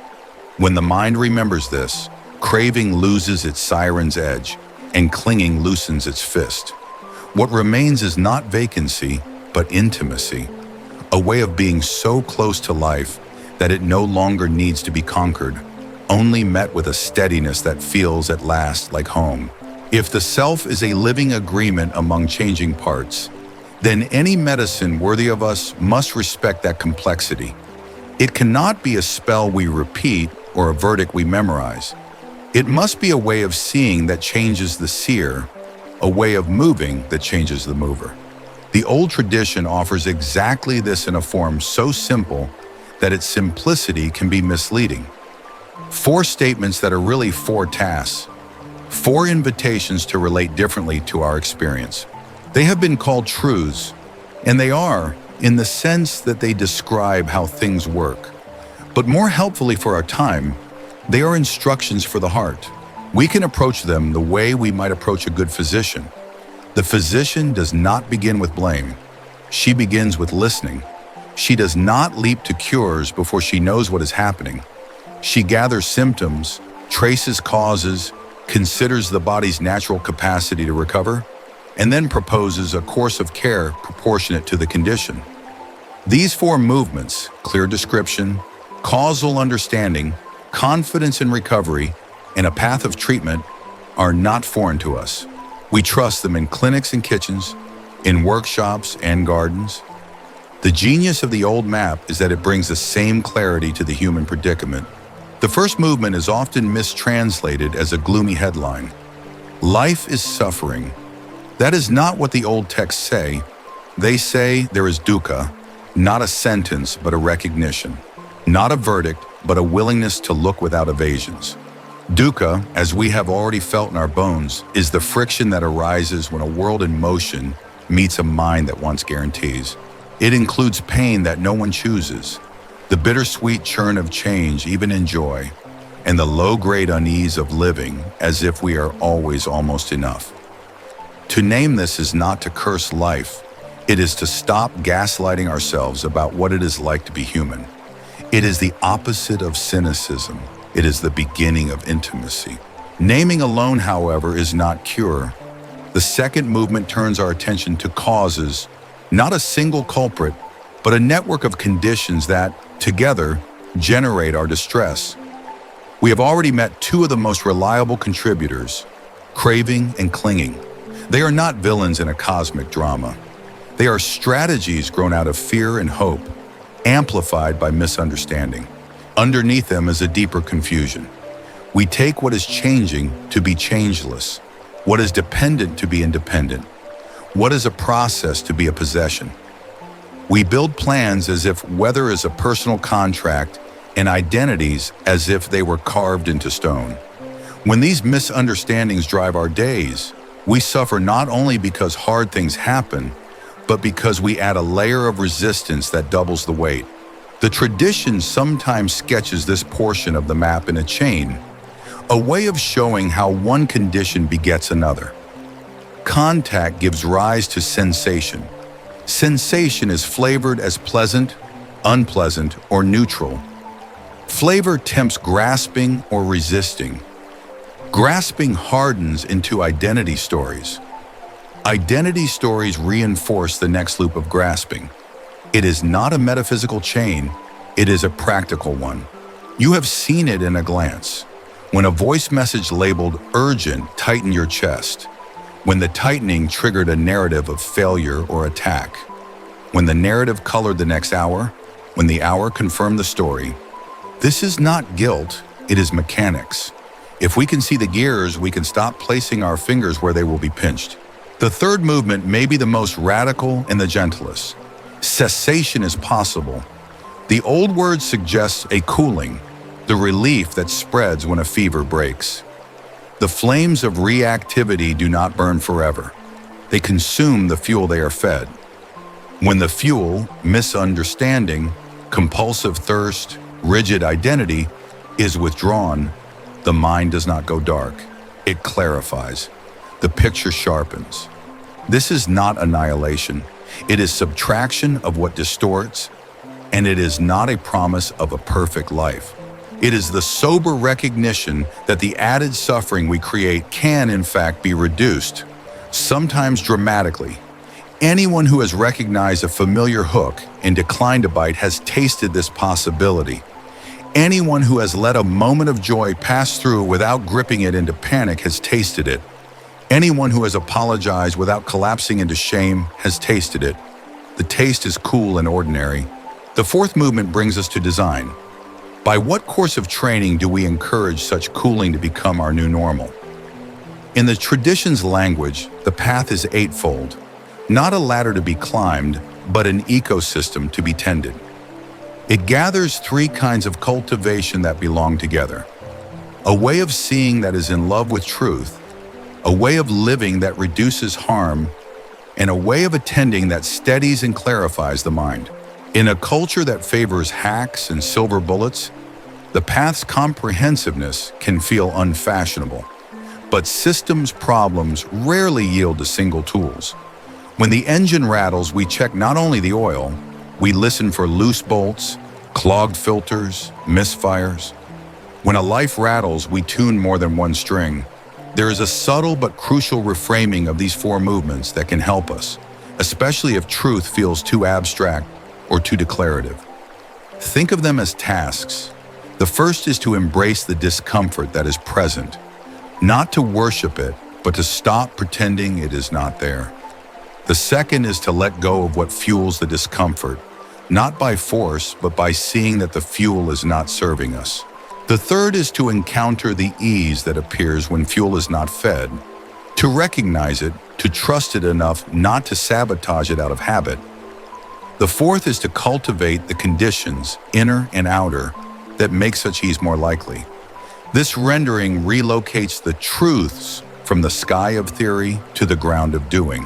When the mind remembers this, craving loses its siren's edge, and clinging loosens its fist. What remains is not vacancy, but intimacy, a way of being so close to life that it no longer needs to be conquered, only met with a steadiness that feels at last like home. If the self is a living agreement among changing parts, then any medicine worthy of us must respect that complexity. It cannot be a spell we repeat or a verdict we memorize. It must be a way of seeing that changes the seer, a way of moving that changes the mover. The old tradition offers exactly this in a form so simple that its simplicity can be misleading. 4 statements that are really 4 tasks, 4 invitations to relate differently to our experience. They have been called truths, and they are, in the sense that they describe how things work. But more helpfully for our time, they are instructions for the heart. We can approach them the way we might approach a good physician. The physician does not begin with blame. She begins with listening. She does not leap to cures before she knows what is happening. She gathers symptoms, traces causes, considers the body's natural capacity to recover, and then proposes a course of care proportionate to the condition. These 4 movements, clear description, causal understanding, confidence in recovery, and a path of treatment, are not foreign to us. We trust them in clinics and kitchens, in workshops and gardens. The genius of the old map is that it brings the same clarity to the human predicament. The first movement is often mistranslated as a gloomy headline. Life is suffering. That is not what the old texts say. They say there is dukkha, not a sentence but a recognition, not a verdict but a willingness to look without evasions. Dukkha, as we have already felt in our bones, is the friction that arises when a world in motion meets a mind that wants guarantees. It includes pain that no one chooses, the bittersweet churn of change even in joy, and the low-grade unease of living as if we are always almost enough. To name this is not to curse life. It is to stop gaslighting ourselves about what it is like to be human. It is the opposite of cynicism. It is the beginning of intimacy. Naming alone, however, is not cure. The second movement turns our attention to causes, not a single culprit, but a network of conditions that, together, generate our distress. We have already met two of the most reliable contributors, craving and clinging. They are not villains in a cosmic drama. They are strategies grown out of fear and hope, amplified by misunderstanding. Underneath them is a deeper confusion. We take what is changing to be changeless, what is dependent to be independent, what is a process to be a possession. We build plans as if weather is a personal contract and identities as if they were carved into stone. When these misunderstandings drive our days, we suffer not only because hard things happen, but because we add a layer of resistance that doubles the weight. The tradition sometimes sketches this portion of the map in a chain, a way of showing how one condition begets another. Contact gives rise to sensation. Sensation is flavored as pleasant, unpleasant, or neutral. Flavor tempts grasping or resisting. Grasping hardens into identity stories. Identity stories reinforce the next loop of grasping. It is not a metaphysical chain, it is a practical one. You have seen it in a glance. When a voice message labeled urgent tightened your chest. When the tightening triggered a narrative of failure or attack. When the narrative colored the next hour. When the hour confirmed the story. This is not guilt, it is mechanics. If we can see the gears, we can stop placing our fingers where they will be pinched. The third movement may be the most radical and the gentlest. Cessation is possible. The old word suggests a cooling, the relief that spreads when a fever breaks. The flames of reactivity do not burn forever. They consume the fuel they are fed. When the fuel, misunderstanding, compulsive thirst, rigid identity, is withdrawn, the mind does not go dark. It clarifies. The picture sharpens. This is not annihilation. It is subtraction of what distorts, and it is not a promise of a perfect life. It is the sober recognition that the added suffering we create can, in fact, be reduced, sometimes dramatically. Anyone who has recognized a familiar hook and declined to bite has tasted this possibility. Anyone who has let a moment of joy pass through without gripping it into panic has tasted it. Anyone who has apologized without collapsing into shame has tasted it. The taste is cool and ordinary. The fourth movement brings us to design. By what course of training do we encourage such cooling to become our new normal? In the tradition's language, the path is eightfold. Not a ladder to be climbed, but an ecosystem to be tended. It gathers three kinds of cultivation that belong together. A way of seeing that is in love with truth, a way of living that reduces harm, and a way of attending that steadies and clarifies the mind. In a culture that favors hacks and silver bullets, the path's comprehensiveness can feel unfashionable. But systems problems rarely yield to single tools. When the engine rattles, we check not only the oil, we listen for loose bolts, clogged filters, misfires. When a life rattles, we tune more than one string. There is a subtle but crucial reframing of these four movements that can help us, especially if truth feels too abstract or too declarative. Think of them as tasks. The first is to embrace the discomfort that is present, not to worship it, but to stop pretending it is not there. The second is to let go of what fuels the discomfort, not by force, but by seeing that the fuel is not serving us. The third is to encounter the ease that appears when fuel is not fed, to recognize it, to trust it enough not to sabotage it out of habit. The fourth is to cultivate the conditions, inner and outer, that make such ease more likely. This rendering relocates the truths from the sky of theory to the ground of doing.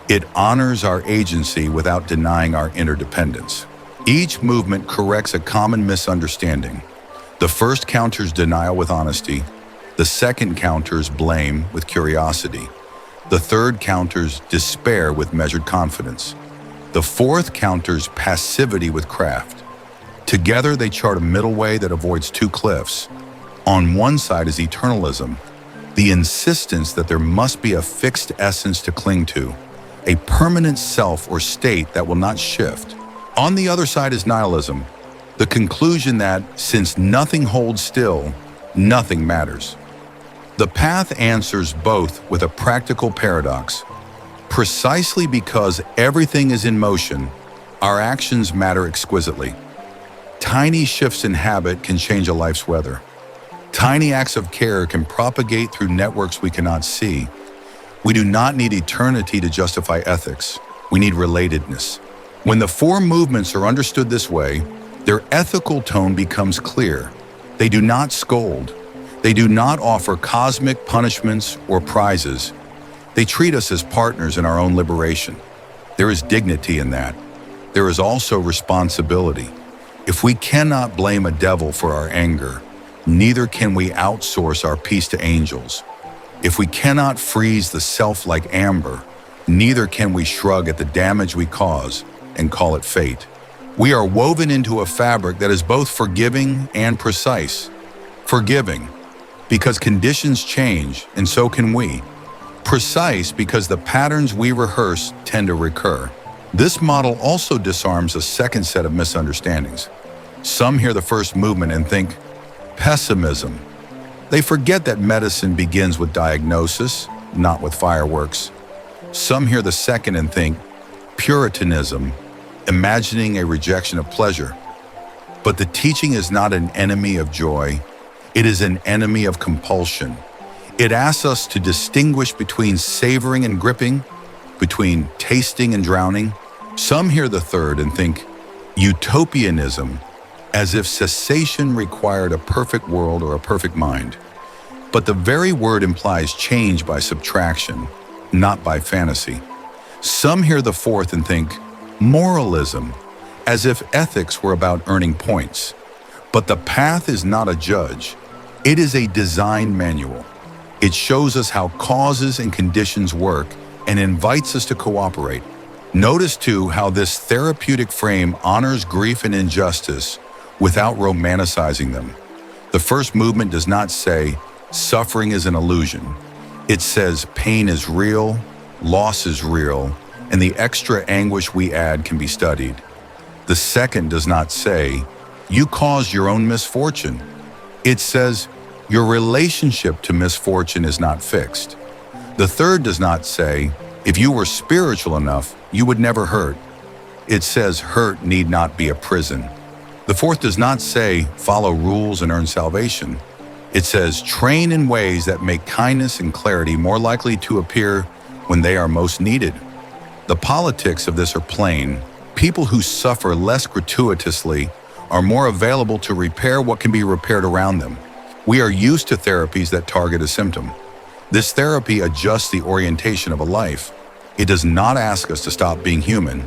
It honors our agency without denying our interdependence. Each movement corrects a common misunderstanding. The first counters denial with honesty. The second counters blame with curiosity. The third counters despair with measured confidence. The fourth counters passivity with craft. Together they chart a middle way that avoids two cliffs. On one side is eternalism, the insistence that there must be a fixed essence to cling to, a permanent self or state that will not shift. On the other side is nihilism, the conclusion that since nothing holds still, nothing matters. The path answers both with a practical paradox. Precisely because everything is in motion, our actions matter exquisitely. Tiny shifts in habit can change a life's weather. Tiny acts of care can propagate through networks we cannot see. We do not need eternity to justify ethics. We need relatedness. When the four movements are understood this way, their ethical tone becomes clear. They do not scold. They do not offer cosmic punishments or prizes. They treat us as partners in our own liberation. There is dignity in that. There is also responsibility. If we cannot blame a devil for our anger, neither can we outsource our peace to angels. If we cannot freeze the self like amber, neither can we shrug at the damage we cause and call it fate. We are woven into a fabric that is both forgiving and precise. Forgiving, because conditions change, and so can we. Precise, because the patterns we rehearse tend to recur. This model also disarms a second set of misunderstandings. Some hear the first movement and think, pessimism. They forget that medicine begins with diagnosis, not with fireworks. Some hear the second and think, puritanism, imagining a rejection of pleasure. But the teaching is not an enemy of joy. It is an enemy of compulsion. It asks us to distinguish between savoring and gripping, between tasting and drowning. Some hear the third and think, utopianism, as if cessation required a perfect world or a perfect mind. But the very word implies change by subtraction, not by fantasy. Some hear the fourth and think, moralism, as if ethics were about earning points. But the path is not a judge. It is a design manual. It shows us how causes and conditions work and invites us to cooperate. Notice too how this therapeutic frame honors grief and injustice without romanticizing them. The first movement does not say, suffering is an illusion. It says pain is real, loss is real, and the extra anguish we add can be studied. The second does not say, you caused your own misfortune. It says, your relationship to misfortune is not fixed. The third does not say, if you were spiritual enough, you would never hurt. It says hurt need not be a prison. The fourth does not say, follow rules and earn salvation. It says, train in ways that make kindness and clarity more likely to appear when they are most needed. The politics of this are plain. People who suffer less gratuitously are more available to repair what can be repaired around them. We are used to therapies that target a symptom. This therapy adjusts the orientation of a life. It does not ask us to stop being human.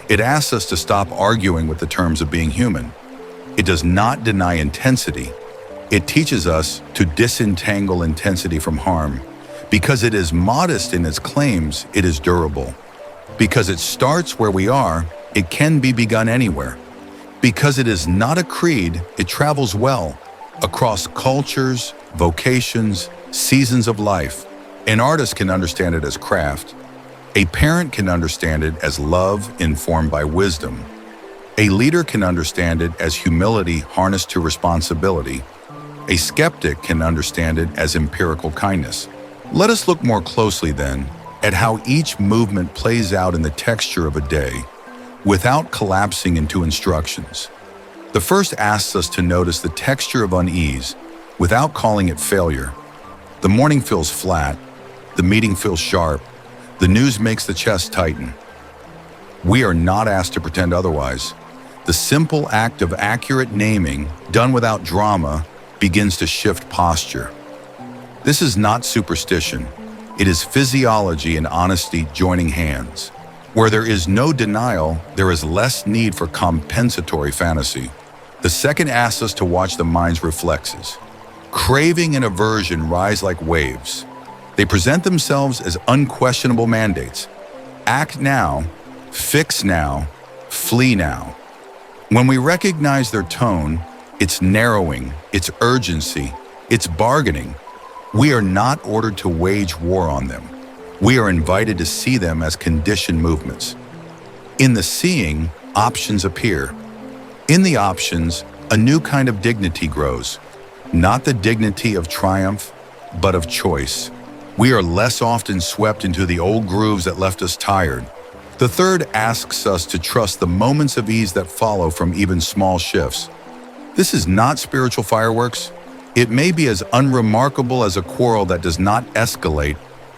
It asks us to stop arguing with the terms of being human. It does not deny intensity. It teaches us to disentangle intensity from harm. Because it is modest in its claims, it is durable. Because it starts where we are, it can be begun anywhere. Because it is not a creed, it travels well across cultures, vocations, seasons of life. An artist can understand it as craft. A parent can understand it as love informed by wisdom. A leader can understand it as humility harnessed to responsibility. A skeptic can understand it as empirical kindness. Let us look more closely then at how each movement plays out in the texture of a day without collapsing into instructions. The first asks us to notice the texture of unease without calling it failure. The morning feels flat. The meeting feels sharp. The news makes the chest tighten. We are not asked to pretend otherwise. The simple act of accurate naming, done without drama, begins to shift posture. This is not superstition. It is physiology and honesty joining hands. Where there is no denial, there is less need for compensatory fantasy. The second asks us to watch the mind's reflexes. Craving and aversion rise like waves. They present themselves as unquestionable mandates. Act now, fix now, flee now. When we recognize their tone, its narrowing, its urgency, its bargaining, we are not ordered to wage war on them. We are invited to see them as conditioned movements. In the seeing, options appear. In the options, a new kind of dignity grows. Not the dignity of triumph, but of choice. We are less often swept into the old grooves that left us tired. The third asks us to trust the moments of ease that follow from even small shifts. This is not spiritual fireworks. It may be as unremarkable as a quarrel that does not escalate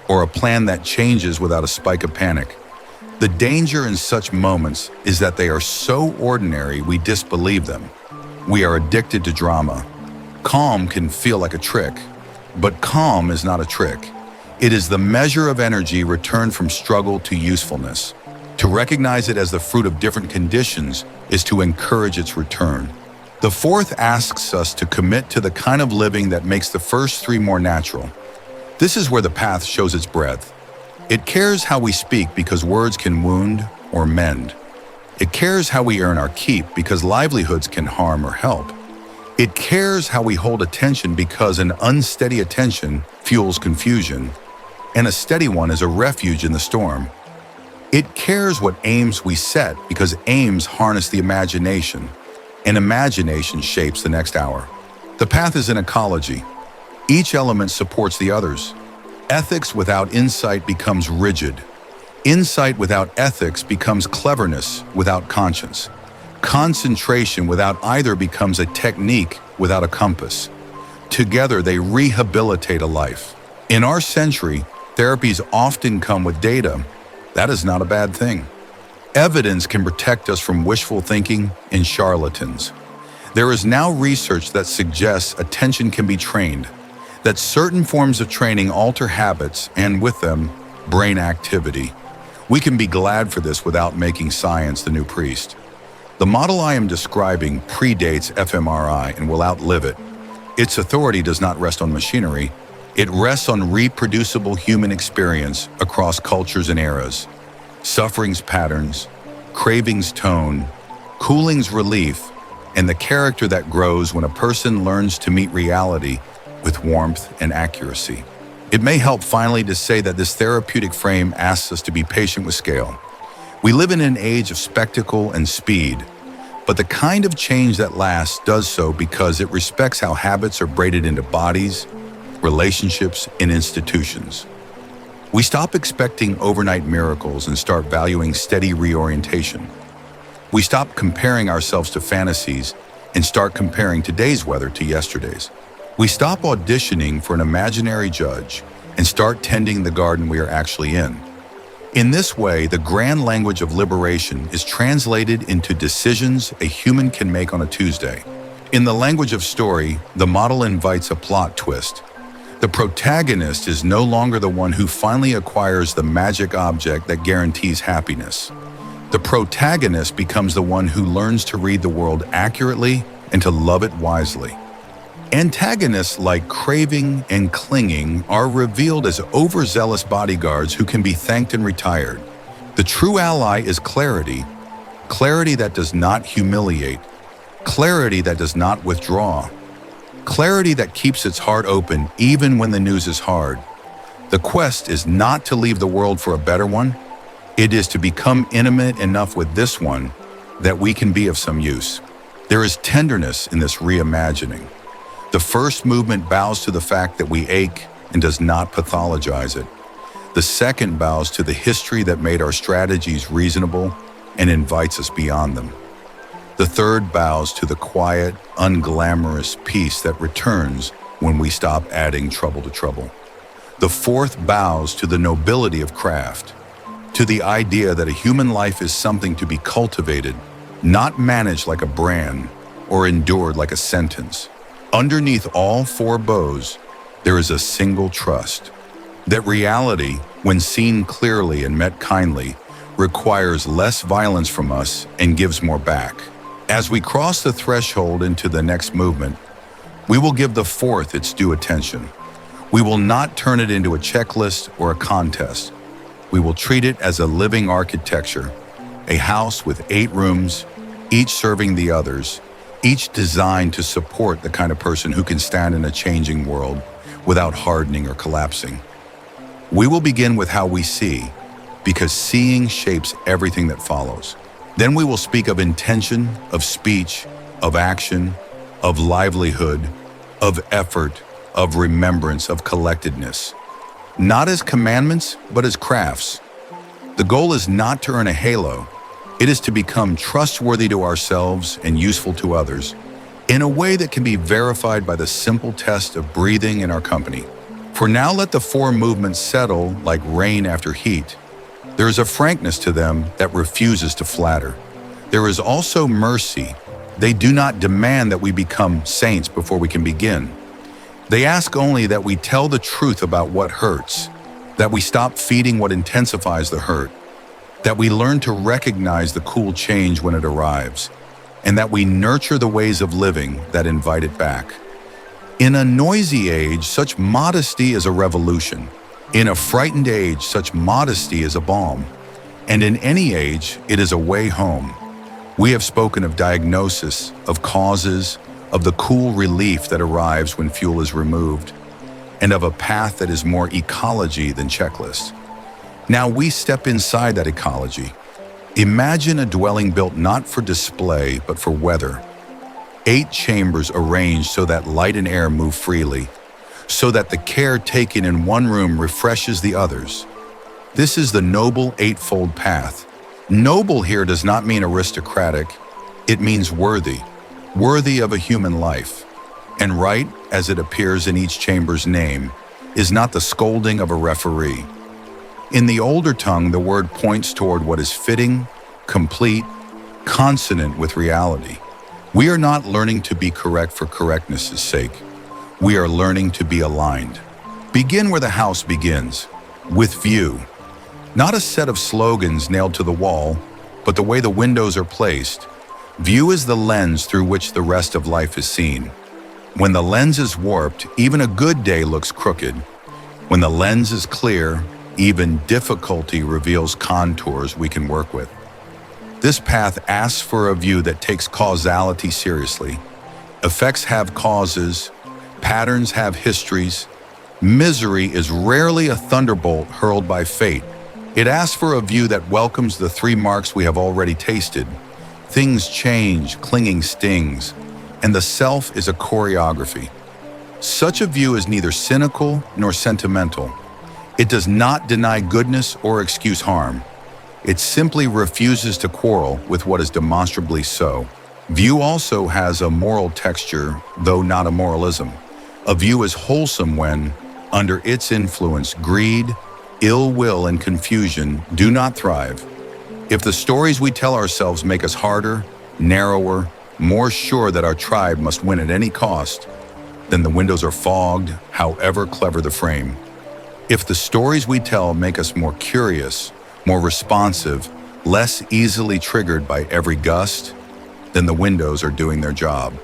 or a plan that changes without a spike of panic. The danger in such moments is that they are so ordinary we disbelieve them. We are addicted to drama. Calm can feel like a trick, but calm is not a trick. It is the measure of energy returned from struggle to usefulness. To recognize it as the fruit of different conditions is to encourage its return. The fourth asks us to commit to the kind of living that makes the first three more natural. This is where the path shows its breadth. It cares how we speak because words can wound or mend. It cares how we earn our keep because livelihoods can harm or help. It cares how we hold attention because an unsteady attention fuels confusion, and a steady one is a refuge in the storm. It cares what aims we set because aims harness the imagination, and imagination shapes the next hour. The path is an ecology. Each element supports the others. Ethics without insight becomes rigid. Insight without ethics becomes cleverness without conscience. Concentration without either becomes a technique without a compass. Together, they rehabilitate a life. In our century, therapies often come with data. That is not a bad thing. Evidence can protect us from wishful thinking and charlatans. There is now research that suggests attention can be trained, that certain forms of training alter habits and, with them, brain activity. We can be glad for this without making science the new priest. The model I am describing predates fMRI and will outlive it. Its authority does not rest on machinery. It rests on reproducible human experience across cultures and eras. Suffering's patterns, craving's tone, cooling's relief, and the character that grows when a person learns to meet reality with warmth and accuracy. It may help finally to say that this therapeutic frame asks us to be patient with scale. We live in an age of spectacle and speed, but the kind of change that lasts does so because it respects how habits are braided into bodies, relationships, and institutions. We stop expecting overnight miracles and start valuing steady reorientation. We stop comparing ourselves to fantasies and start comparing today's weather to yesterday's. We stop auditioning for an imaginary judge and start tending the garden we are actually in. In this way, the grand language of liberation is translated into decisions a human can make on a Tuesday. In the language of story, the model invites a plot twist. The protagonist is no longer the one who finally acquires the magic object that guarantees happiness. The protagonist becomes the one who learns to read the world accurately and to love it wisely. Antagonists like craving and clinging are revealed as overzealous bodyguards who can be thanked and retired. The true ally is clarity, clarity that does not humiliate, clarity that does not withdraw, clarity that keeps its heart open even when the news is hard. The quest is not to leave the world for a better one. It is to become intimate enough with this one that we can be of some use. There is tenderness in this reimagining. The first movement bows to the fact that we ache and does not pathologize it. The second bows to the history that made our strategies reasonable and invites us beyond them. The third bows to the quiet, unglamorous peace that returns when we stop adding trouble to trouble. The fourth bows to the nobility of craft, to the idea that a human life is something to be cultivated, not managed like a brand or endured like a sentence. Underneath all four bows, there is a single trust, that reality, when seen clearly and met kindly, requires less violence from us and gives more back. As we cross the threshold into the next movement, we will give the fourth its due attention. We will not turn it into a checklist or a contest. We will treat it as a living architecture, a house with 8 rooms, each serving the others, each designed to support the kind of person who can stand in a changing world without hardening or collapsing. We will begin with how we see, because seeing shapes everything that follows. Then we will speak of intention, of speech, of action, of livelihood, of effort, of remembrance, of collectedness. Not as commandments, but as crafts. The goal is not to earn a halo. It is to become trustworthy to ourselves and useful to others in a way that can be verified by the simple test of breathing in our company. For now, let the 4 movements settle like rain after heat. There is a frankness to them that refuses to flatter. There is also mercy. They do not demand that we become saints before we can begin. They ask only that we tell the truth about what hurts, that we stop feeding what intensifies the hurt, that we learn to recognize the cool change when it arrives, and that we nurture the ways of living that invite it back. In a noisy age, such modesty is a revolution. In a frightened age, such modesty is a balm. And in any age, it is a way home. We have spoken of diagnosis, of causes, of the cool relief that arrives when fuel is removed, and of a path that is more ecology than checklist. Now we step inside that ecology. Imagine a dwelling built not for display, but for weather. 8 chambers arranged so that light and air move freely, so that the care taken in one room refreshes the others. This is the noble 8-fold path. Noble here does not mean aristocratic. It means worthy, worthy of a human life. And right, as it appears in each chamber's name, is not the scolding of a referee. In the older tongue, the word points toward what is fitting, complete, consonant with reality. We are not learning to be correct for correctness' sake. We are learning to be aligned. Begin where the house begins, with view. Not a set of slogans nailed to the wall, but the way the windows are placed. View is the lens through which the rest of life is seen. When the lens is warped, even a good day looks crooked. When the lens is clear, even difficulty reveals contours we can work with. This path asks for a view that takes causality seriously. Effects have causes, patterns have histories. Misery is rarely a thunderbolt hurled by fate. It asks for a view that welcomes the 3 marks we have already tasted. Things change, clinging stings, and the self is a choreography. Such a view is neither cynical nor sentimental. It does not deny goodness or excuse harm. It simply refuses to quarrel with what is demonstrably so. View also has a moral texture, though not a moralism. A view is wholesome when, under its influence, greed, ill will, and confusion do not thrive. If the stories we tell ourselves make us harder, narrower, more sure that our tribe must win at any cost, then the windows are fogged, however clever the frame. If the stories we tell make us more curious, more responsive, less easily triggered by every gust, then the windows are doing their job.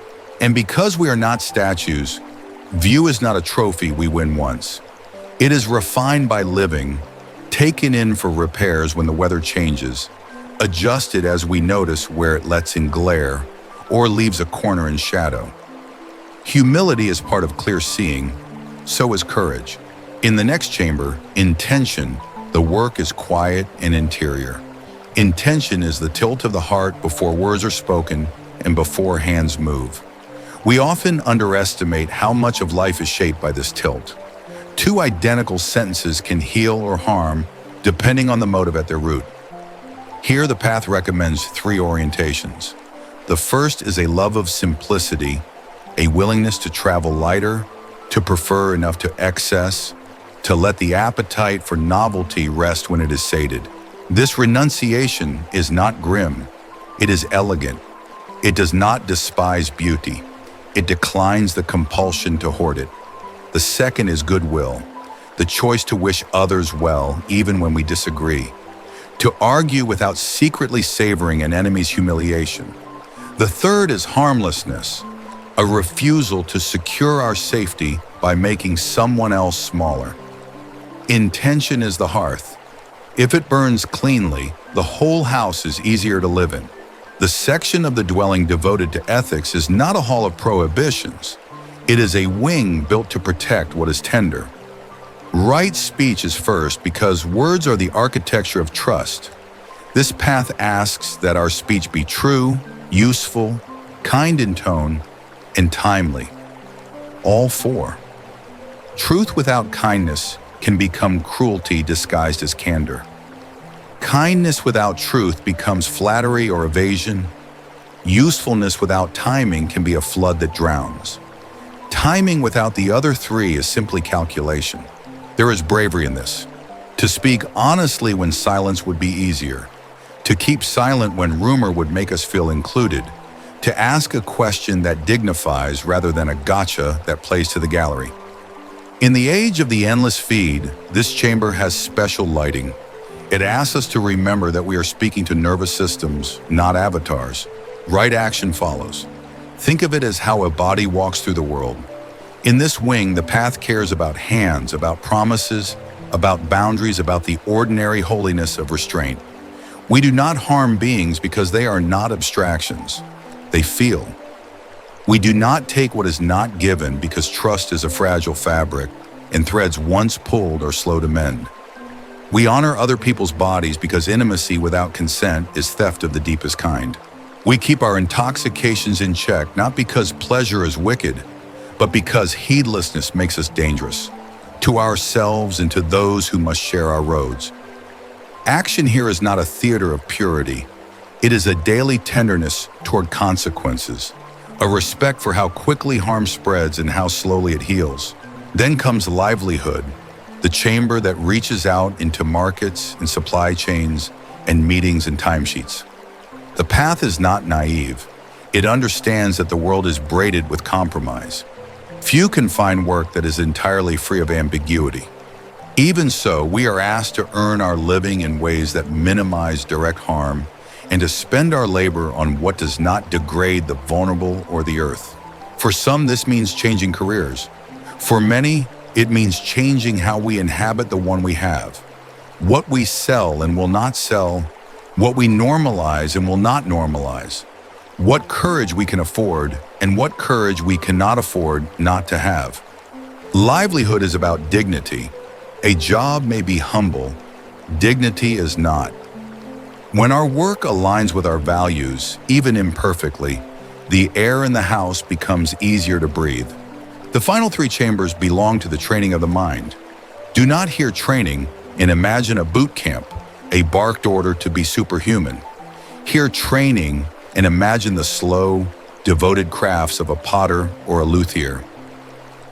And because we are not statues, view is not a trophy we win once. It is refined by living, taken in for repairs when the weather changes, adjusted as we notice where it lets in glare or leaves a corner in shadow. Humility is part of clear seeing, so is courage. In the next chamber, intention, the work is quiet and interior. Intention is the tilt of the heart before words are spoken and before hands move. We often underestimate how much of life is shaped by this tilt. 2 identical sentences can heal or harm depending on the motive at their root. Here, the path recommends 3 orientations. The first is a love of simplicity, a willingness to travel lighter, to prefer enough to excess, to let the appetite for novelty rest when it is sated. This renunciation is not grim, it is elegant. It does not despise beauty. It declines the compulsion to hoard it. The second is goodwill, the choice to wish others well even when we disagree, to argue without secretly savoring an enemy's humiliation. The third is harmlessness, a refusal to secure our safety by making someone else smaller. Intention is the hearth. If it burns cleanly, the whole house is easier to live in. The section of the dwelling devoted to ethics is not a hall of prohibitions. It is a wing built to protect what is tender. Right speech is first because words are the architecture of trust. This path asks that our speech be true, useful, kind in tone, and timely. All four. Truth without kindness can become cruelty disguised as candor. Kindness without truth becomes flattery or evasion. Usefulness without timing can be a flood that drowns. Timing without the other three is simply calculation. There is bravery in this. To speak honestly when silence would be easier. To keep silent when rumor would make us feel included. To ask a question that dignifies rather than a gotcha that plays to the gallery. In the age of the endless feed, this chamber has special lighting. It asks us to remember that we are speaking to nervous systems, not avatars. Right action follows. Think of it as how a body walks through the world. In this wing, the path cares about hands, about promises, about boundaries, about the ordinary holiness of restraint. We do not harm beings because they are not abstractions. They feel. We do not take what is not given because trust is a fragile fabric and threads once pulled are slow to mend. We honor other people's bodies because intimacy without consent is theft of the deepest kind. We keep our intoxications in check not because pleasure is wicked, but because heedlessness makes us dangerous, to ourselves and to those who must share our roads. Action here is not a theater of purity. It is a daily tenderness toward consequences, a respect for how quickly harm spreads and how slowly it heals. Then comes livelihood, the chamber that reaches out into markets and supply chains and meetings and timesheets. The path is not naive. It understands that the world is braided with compromise. Few can find work that is entirely free of ambiguity. Even so, we are asked to earn our living in ways that minimize direct harm and to spend our labor on what does not degrade the vulnerable or the earth. For some, this means changing careers. For many, it means changing how we inhabit the one we have, what we sell and will not sell, what we normalize and will not normalize, what courage we can afford and what courage we cannot afford not to have. Livelihood is about dignity. A job may be humble, dignity is not. When our work aligns with our values, even imperfectly, the air in the house becomes easier to breathe. The final three chambers belong to the training of the mind. Do not hear training and imagine a boot camp, a barked order to be superhuman. Hear training and imagine the slow, devoted crafts of a potter or a luthier.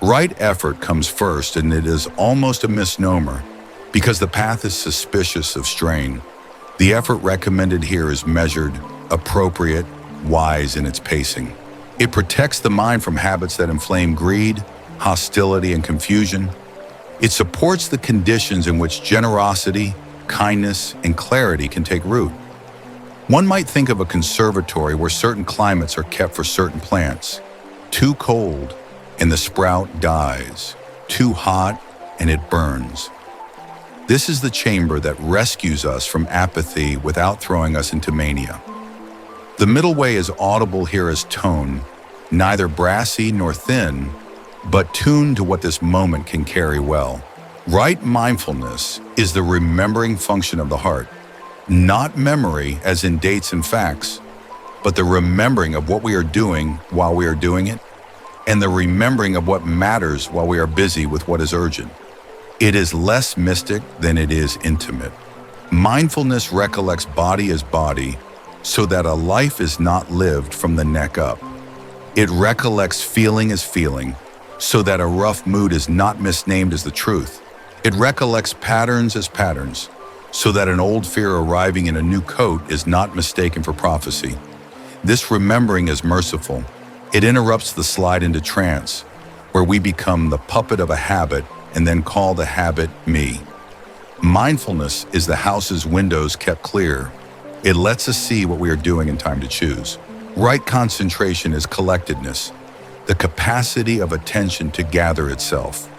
Right effort comes first, and it is almost a misnomer because the path is suspicious of strain. The effort recommended here is measured, appropriate, wise in its pacing. It protects the mind from habits that inflame greed, hostility, and confusion. It supports the conditions in which generosity, kindness, and clarity can take root. One might think of a conservatory where certain climates are kept for certain plants. Too cold, and the sprout dies. Too hot, and it burns. This is the chamber that rescues us from apathy without throwing us into mania. The middle way is audible here as tone, neither brassy nor thin, but tuned to what this moment can carry well. Right mindfulness is the remembering function of the heart, not memory as in dates and facts, but the remembering of what we are doing while we are doing it, and the remembering of what matters while we are busy with what is urgent. It is less mystic than it is intimate. Mindfulness recollects body as body, so that a life is not lived from the neck up. It recollects feeling as feeling, so that a rough mood is not misnamed as the truth. It recollects patterns as patterns, so that an old fear arriving in a new coat is not mistaken for prophecy. This remembering is merciful. It interrupts the slide into trance, where we become the puppet of a habit and then call the habit me. Mindfulness is the house's windows kept clear. It lets us see what we are doing in time to choose. Right concentration is collectedness, the capacity of attention to gather itself.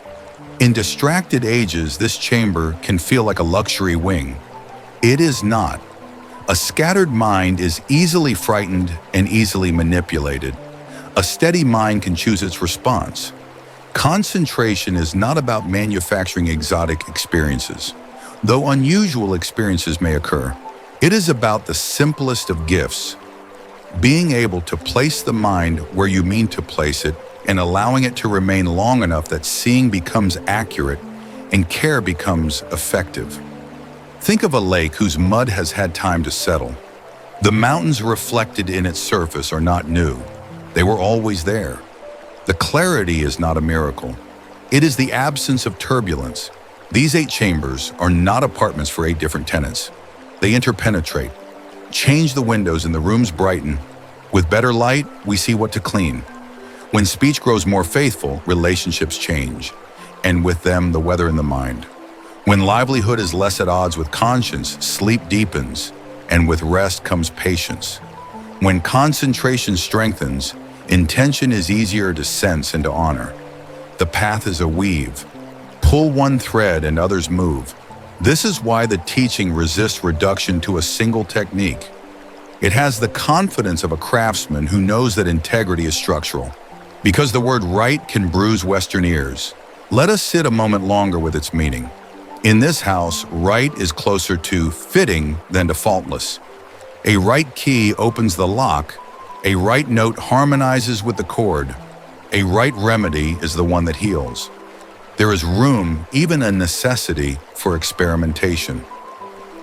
In distracted ages, this chamber can feel like a luxury wing. It is not. A scattered mind is easily frightened and easily manipulated. A steady mind can choose its response. Concentration is not about manufacturing exotic experiences. Though unusual experiences may occur, it is about the simplest of gifts, being able to place the mind where you mean to place it and allowing it to remain long enough that seeing becomes accurate and care becomes effective. Think of a lake whose mud has had time to settle. The mountains reflected in its surface are not new. They were always there. The clarity is not a miracle. It is the absence of turbulence. These 8 chambers are not apartments for 8 different tenants. They interpenetrate. Change the windows and the rooms brighten. With better light, we see what to clean. When speech grows more faithful, relationships change, and with them, the weather in the mind. When livelihood is less at odds with conscience, sleep deepens, and with rest comes patience. When concentration strengthens, intention is easier to sense and to honor. The path is a weave. Pull one thread and others move. This is why the teaching resists reduction to a single technique. It has the confidence of a craftsman who knows that integrity is structural. Because the word right can bruise Western ears, let us sit a moment longer with its meaning. In this house, right is closer to fitting than to faultless. A right key opens the lock. A right note harmonizes with the chord. A right remedy is the one that heals. There is room, even a necessity, for experimentation.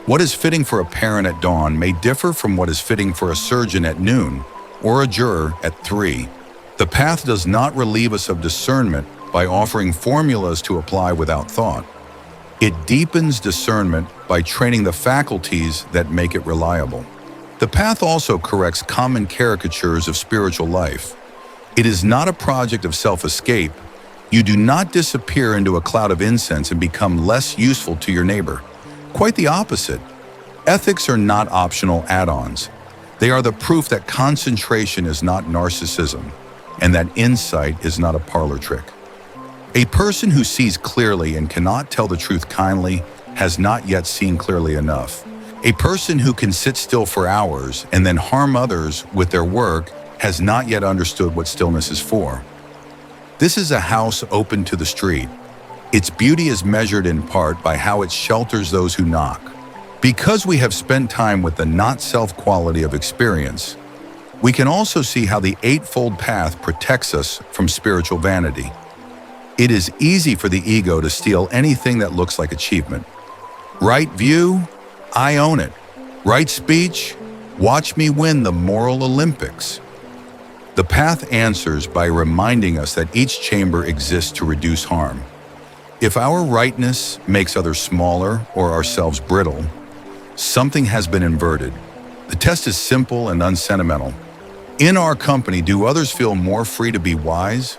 What is fitting for a parent at dawn may differ from what is fitting for a surgeon at noon or a juror at 3. The path does not relieve us of discernment by offering formulas to apply without thought. It deepens discernment by training the faculties that make it reliable. The path also corrects common caricatures of spiritual life. It is not a project of self-escape. You do not disappear into a cloud of incense and become less useful to your neighbor. Quite the opposite. Ethics are not optional add-ons. They are the proof that concentration is not narcissism, and that insight is not a parlor trick. A person who sees clearly and cannot tell the truth kindly has not yet seen clearly enough. A person who can sit still for hours and then harm others with their work has not yet understood what stillness is for. This is a house open to the street. Its beauty is measured in part by how it shelters those who knock. Because we have spent time with the not-self quality of experience, we can also see how the eightfold path protects us from spiritual vanity. It is easy for the ego to steal anything that looks like achievement. Right view? I own it. Right speech? Watch me win the moral Olympics. The path answers by reminding us that each chamber exists to reduce harm. If our rightness makes others smaller or ourselves brittle, something has been inverted. The test is simple and unsentimental. In our company, do others feel more free to be wise,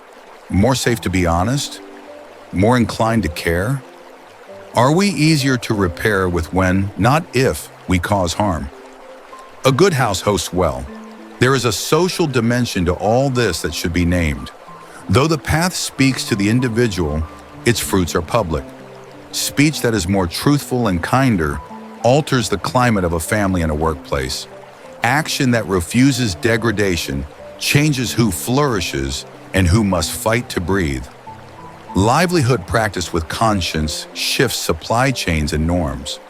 more safe to be honest, more inclined to care? Are we easier to repair with when, not if, we cause harm? A good house hosts well. There is a social dimension to all this that should be named. Though the path speaks to the individual, its fruits are public. Speech that is more truthful and kinder alters the climate of a family and a workplace. Action that refuses degradation changes who flourishes and who must fight to breathe. Livelihood practiced with conscience shifts supply chains and norms.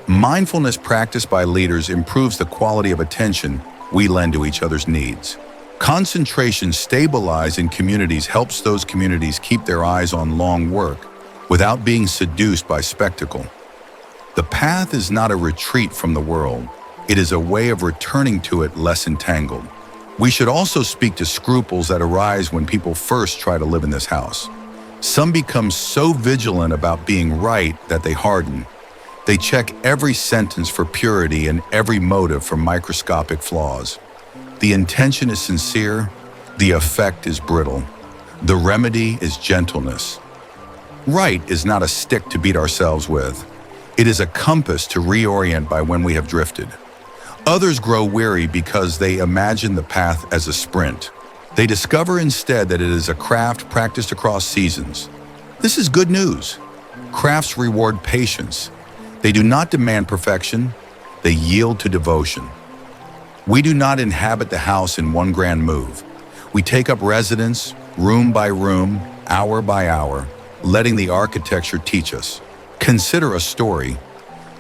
Mindfulness practiced by leaders improves the quality of attention we lend to each other's needs. Concentration stabilized in communities helps those communities keep their eyes on long work without being seduced by spectacle. The path is not a retreat from the world. It is a way of returning to it less entangled. We should also speak to scruples that arise when people first try to live in this house. Some become so vigilant about being right that they harden. They check every sentence for purity and every motive for microscopic flaws. The intention is sincere, the effect is brittle. The remedy is gentleness. Right is not a stick to beat ourselves with. It is a compass to reorient by when we have drifted. Others grow weary because they imagine the path as a sprint. They discover instead that it is a craft practiced across seasons. This is good news. Crafts reward patience. They do not demand perfection, they yield to devotion. We do not inhabit the house in one grand move. We take up residence, room by room, hour by hour, letting the architecture teach us. Consider a story.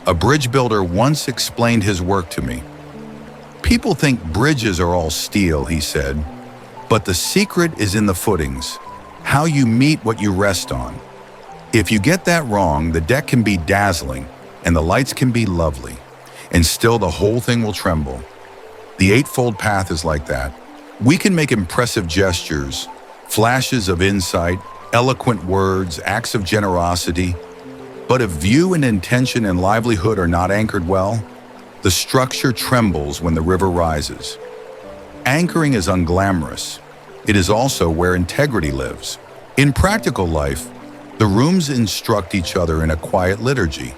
A bridge builder once explained his work to me. People think bridges are all steel, he said, but the secret is in the footings, how you meet what you rest on. If you get that wrong, the deck can be dazzling and the lights can be lovely, and still the whole thing will tremble. The Eightfold Path is like that. We can make impressive gestures, flashes of insight, eloquent words, acts of generosity, but if view and intention and livelihood are not anchored well, the structure trembles when the river rises. Anchoring is unglamorous. It is also where integrity lives. In practical life, the rooms instruct each other in a quiet liturgy.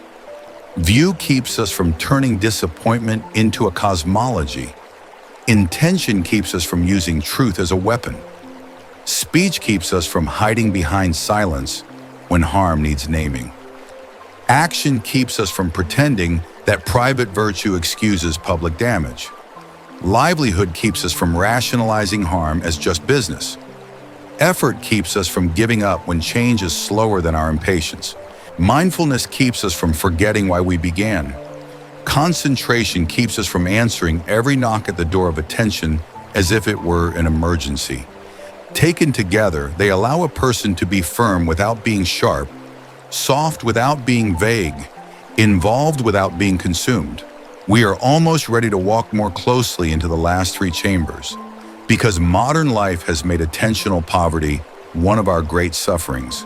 View keeps us from turning disappointment into a cosmology. Intention keeps us from using truth as a weapon. Speech keeps us from hiding behind silence when harm needs naming. Action keeps us from pretending that private virtue excuses public damage. Livelihood keeps us from rationalizing harm as just business. Effort keeps us from giving up when change is slower than our impatience. Mindfulness keeps us from forgetting why we began. Concentration keeps us from answering every knock at the door of attention as if it were an emergency. Taken together, they allow a person to be firm without being sharp, soft without being vague, involved without being consumed. We are almost ready to walk more closely into the last three chambers, because modern life has made attentional poverty one of our great sufferings.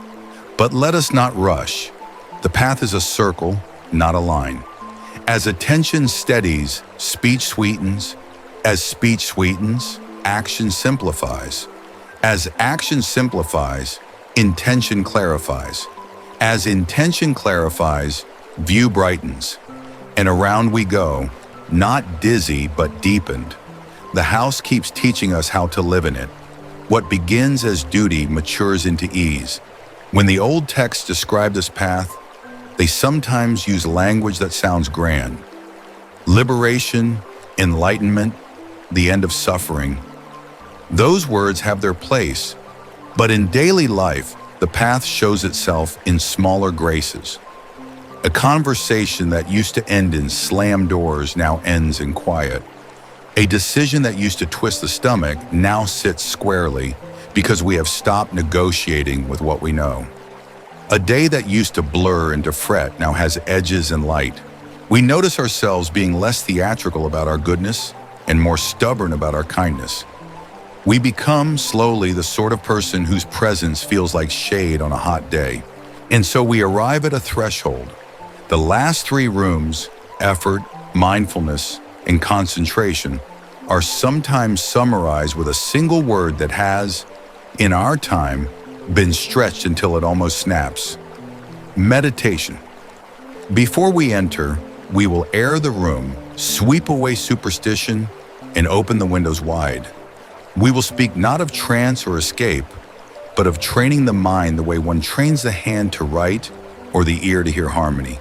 But let us not rush. The path is a circle, not a line. As attention steadies, speech sweetens. As speech sweetens, action simplifies. As action simplifies, intention clarifies. As intention clarifies, view brightens. And around we go, not dizzy but deepened. The house keeps teaching us how to live in it. What begins as duty matures into ease. When the old texts describe this path, they sometimes use language that sounds grand. Liberation, enlightenment, the end of suffering. Those words have their place, but in daily life, the path shows itself in smaller graces. A conversation that used to end in slam doors now ends in quiet. A decision that used to twist the stomach now sits squarely because we have stopped negotiating with what we know. A day that used to blur and to fret now has edges and light. We notice ourselves being less theatrical about our goodness and more stubborn about our kindness. We become slowly the sort of person whose presence feels like shade on a hot day. And so we arrive at a threshold. The last three rooms, effort, mindfulness, and concentration, are sometimes summarized with a single word that has, in our time, been stretched until it almost snaps. Meditation. Before we enter, we will air the room, sweep away superstition, and open the windows wide. We will speak not of trance or escape, but of training the mind the way one trains the hand to write or the ear to hear harmony.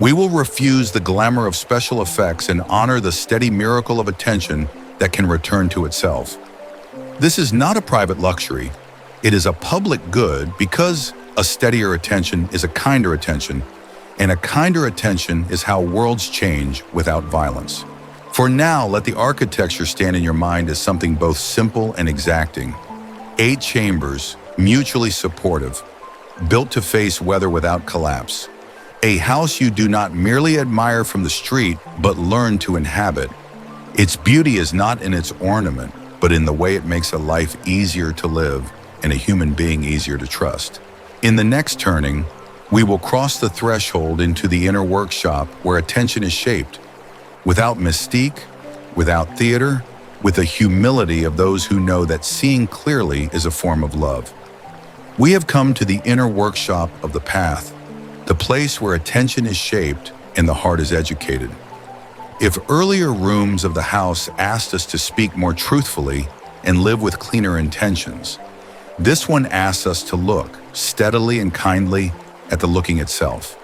We will refuse the glamour of special effects and honor the steady miracle of attention that can return to itself. This is not a private luxury. It is a public good because a steadier attention is a kinder attention, and a kinder attention is how worlds change without violence. For now, let the architecture stand in your mind as something both simple and exacting. 8 chambers, mutually supportive, built to face weather without collapse. A house you do not merely admire from the street, but learn to inhabit. Its beauty is not in its ornament, but in the way it makes a life easier to live and a human being easier to trust. In the next turning, we will cross the threshold into the inner workshop where attention is shaped, without mystique, without theater, with the humility of those who know that seeing clearly is a form of love. We have come to the inner workshop of the path, the place where attention is shaped and the heart is educated. If earlier rooms of the house asked us to speak more truthfully and live with cleaner intentions, this one asks us to look steadily and kindly at the looking itself.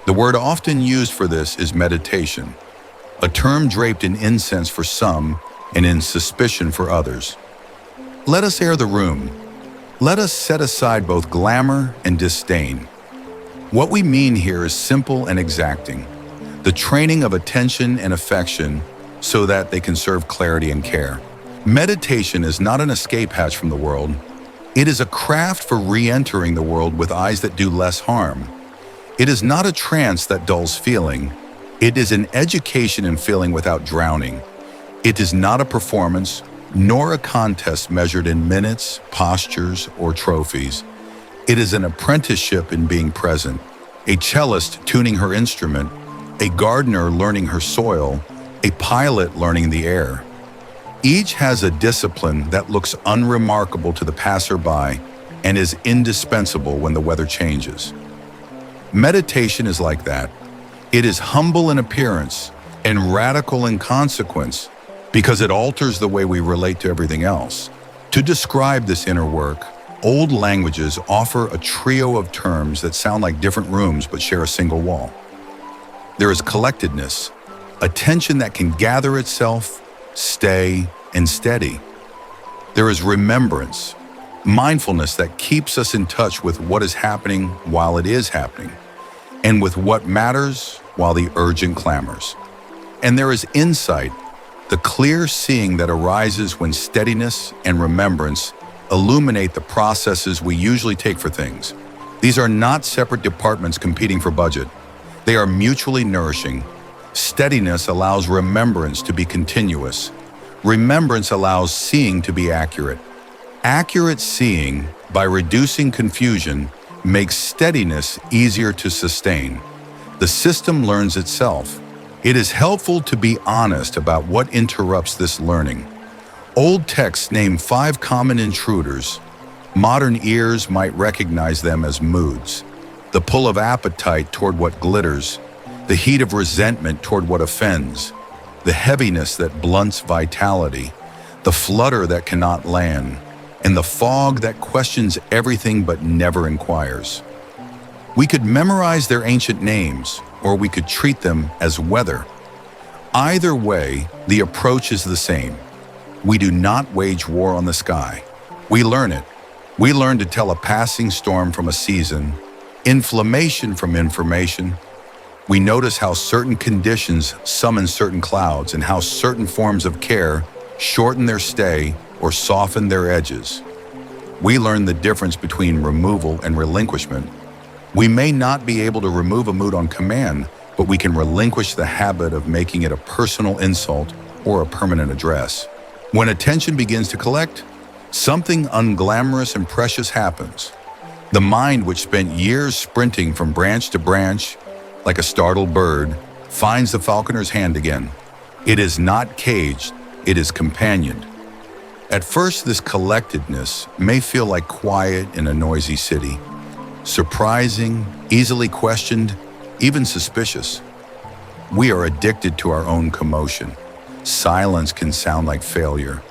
The word often used for this is meditation, a term draped in incense for some and in suspicion for others. Let us air the room. Let us set aside both glamour and disdain. What we mean here is simple and exacting, the training of attention and affection so that they can serve clarity and care. Meditation is not an escape hatch from the world. It is a craft for re-entering the world with eyes that do less harm. It is not a trance that dulls feeling. It is an education in feeling without drowning. It is not a performance, nor a contest measured in minutes, postures, or trophies. It is an apprenticeship in being present, a cellist tuning her instrument, a gardener learning her soil, a pilot learning the air. Each has a discipline that looks unremarkable to the passerby and is indispensable when the weather changes. Meditation is like that. It is humble in appearance and radical in consequence because it alters the way we relate to everything else. To describe this inner work, old languages offer a trio of terms that sound like different rooms but share a single wall. There is collectedness, attention that can gather itself, stay, and steady. There is remembrance, mindfulness that keeps us in touch with what is happening while it is happening, and with what matters while the urgent clamors. And there is insight, the clear seeing that arises when steadiness and remembrance illuminate the processes we usually take for things. These are not separate departments competing for budget. They are mutually nourishing. Steadiness allows remembrance to be continuous. Remembrance allows seeing to be accurate. Accurate seeing, by reducing confusion, makes steadiness easier to sustain. The system learns itself. It is helpful to be honest about what interrupts this learning. Old texts name 5 common intruders. Modern ears might recognize them as moods: the pull of appetite toward what glitters, the heat of resentment toward what offends, the heaviness that blunts vitality, the flutter that cannot land, and the fog that questions everything but never inquires. We could memorize their ancient names, or we could treat them as weather. Either way, the approach is the same. We do not wage war on the sky. We learn it. We learn to tell a passing storm from a season, inflammation from information. We notice how certain conditions summon certain clouds and how certain forms of care shorten their stay or soften their edges. We learn the difference between removal and relinquishment. We may not be able to remove a mood on command, but we can relinquish the habit of making it a personal insult or a permanent address. When attention begins to collect, something unglamorous and precious happens. The mind, which spent years sprinting from branch to branch like a startled bird, finds the falconer's hand again. It is not caged, it is companioned. At first, this collectedness may feel like quiet in a noisy city, surprising, easily questioned, even suspicious. We are addicted to our own commotion. Silence can sound like failure,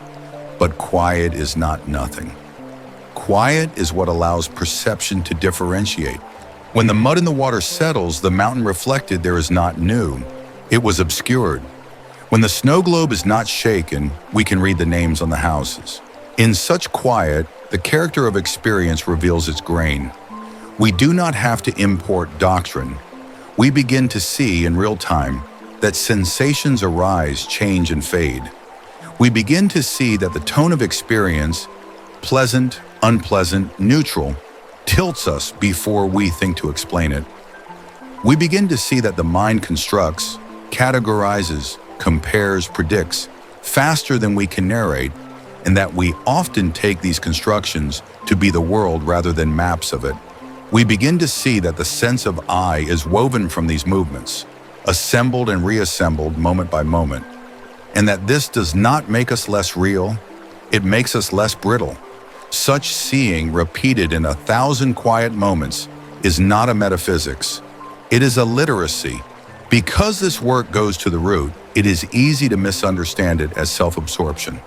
but quiet is not nothing. Quiet is what allows perception to differentiate. When the mud in the water settles, the mountain reflected there is not new. It was obscured. When the snow globe is not shaken, we can read the names on the houses. In such quiet, the character of experience reveals its grain. We do not have to import doctrine. We begin to see in real time that sensations arise, change, and fade. We begin to see that the tone of experience, pleasant, unpleasant, neutral, tilts us before we think to explain it. We begin to see that the mind constructs, categorizes, compares, predicts faster than we can narrate, and that we often take these constructions to be the world rather than maps of it. We begin to see that the sense of I is woven from these movements, assembled and reassembled moment by moment, and that this does not make us less real, it makes us less brittle. Such seeing repeated in 1,000 quiet moments is not a metaphysics, it is a literacy. Because this work goes to the root, it is easy to misunderstand it as self-absorption.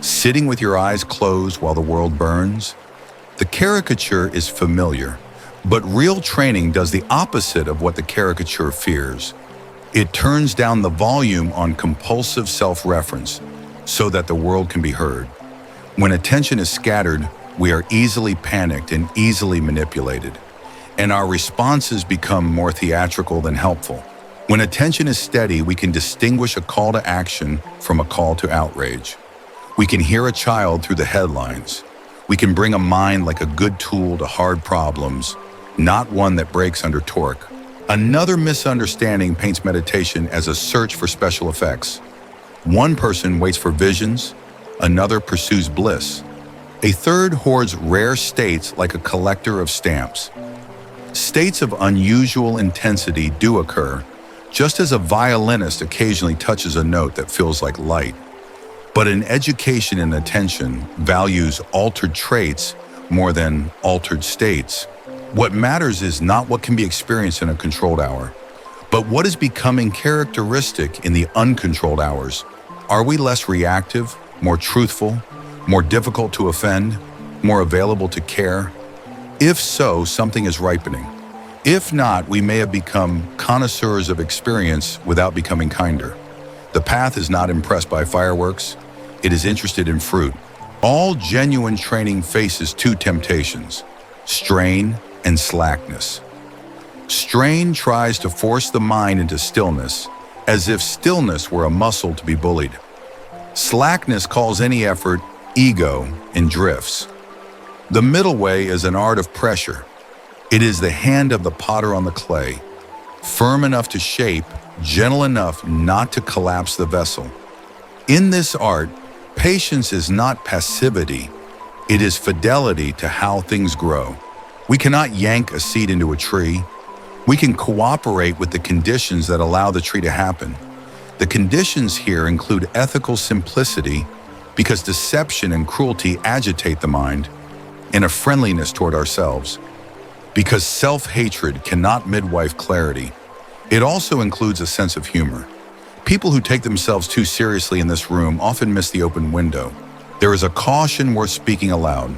Sitting with your eyes closed while the world burns? The caricature is familiar, but real training does the opposite of what the caricature fears. It turns down the volume on compulsive self-reference so that the world can be heard. When attention is scattered, we are easily panicked and easily manipulated, and our responses become more theatrical than helpful. When attention is steady, we can distinguish a call to action from a call to outrage. We can hear a child through the headlines. We can bring a mind like a good tool to hard problems, not one that breaks under torque. Another misunderstanding paints meditation as a search for special effects. One person waits for visions, another pursues bliss. A third hoards rare states like a collector of stamps. States of unusual intensity do occur, just as a violinist occasionally touches a note that feels like light. But an education in attention values altered traits more than altered states. What matters is not what can be experienced in a controlled hour, but what is becoming characteristic in the uncontrolled hours. Are we less reactive, more truthful, more difficult to offend, more available to care? If so, something is ripening. If not, we may have become connoisseurs of experience without becoming kinder. The path is not impressed by fireworks, it is interested in fruit. All genuine training faces two temptations: strain and slackness. Strain tries to force the mind into stillness, as if stillness were a muscle to be bullied. Slackness calls any effort ego and drifts. The middle way is an art of pressure. It is the hand of the potter on the clay, firm enough to shape, gentle enough not to collapse the vessel. In this art, patience is not passivity, it is fidelity to how things grow. We cannot yank a seed into a tree. We can cooperate with the conditions that allow the tree to happen. The conditions here include ethical simplicity, because deception and cruelty agitate the mind, and a friendliness toward ourselves, because self-hatred cannot midwife clarity. It also includes a sense of humor. People who take themselves too seriously in this room often miss the open window. There is a caution worth speaking aloud.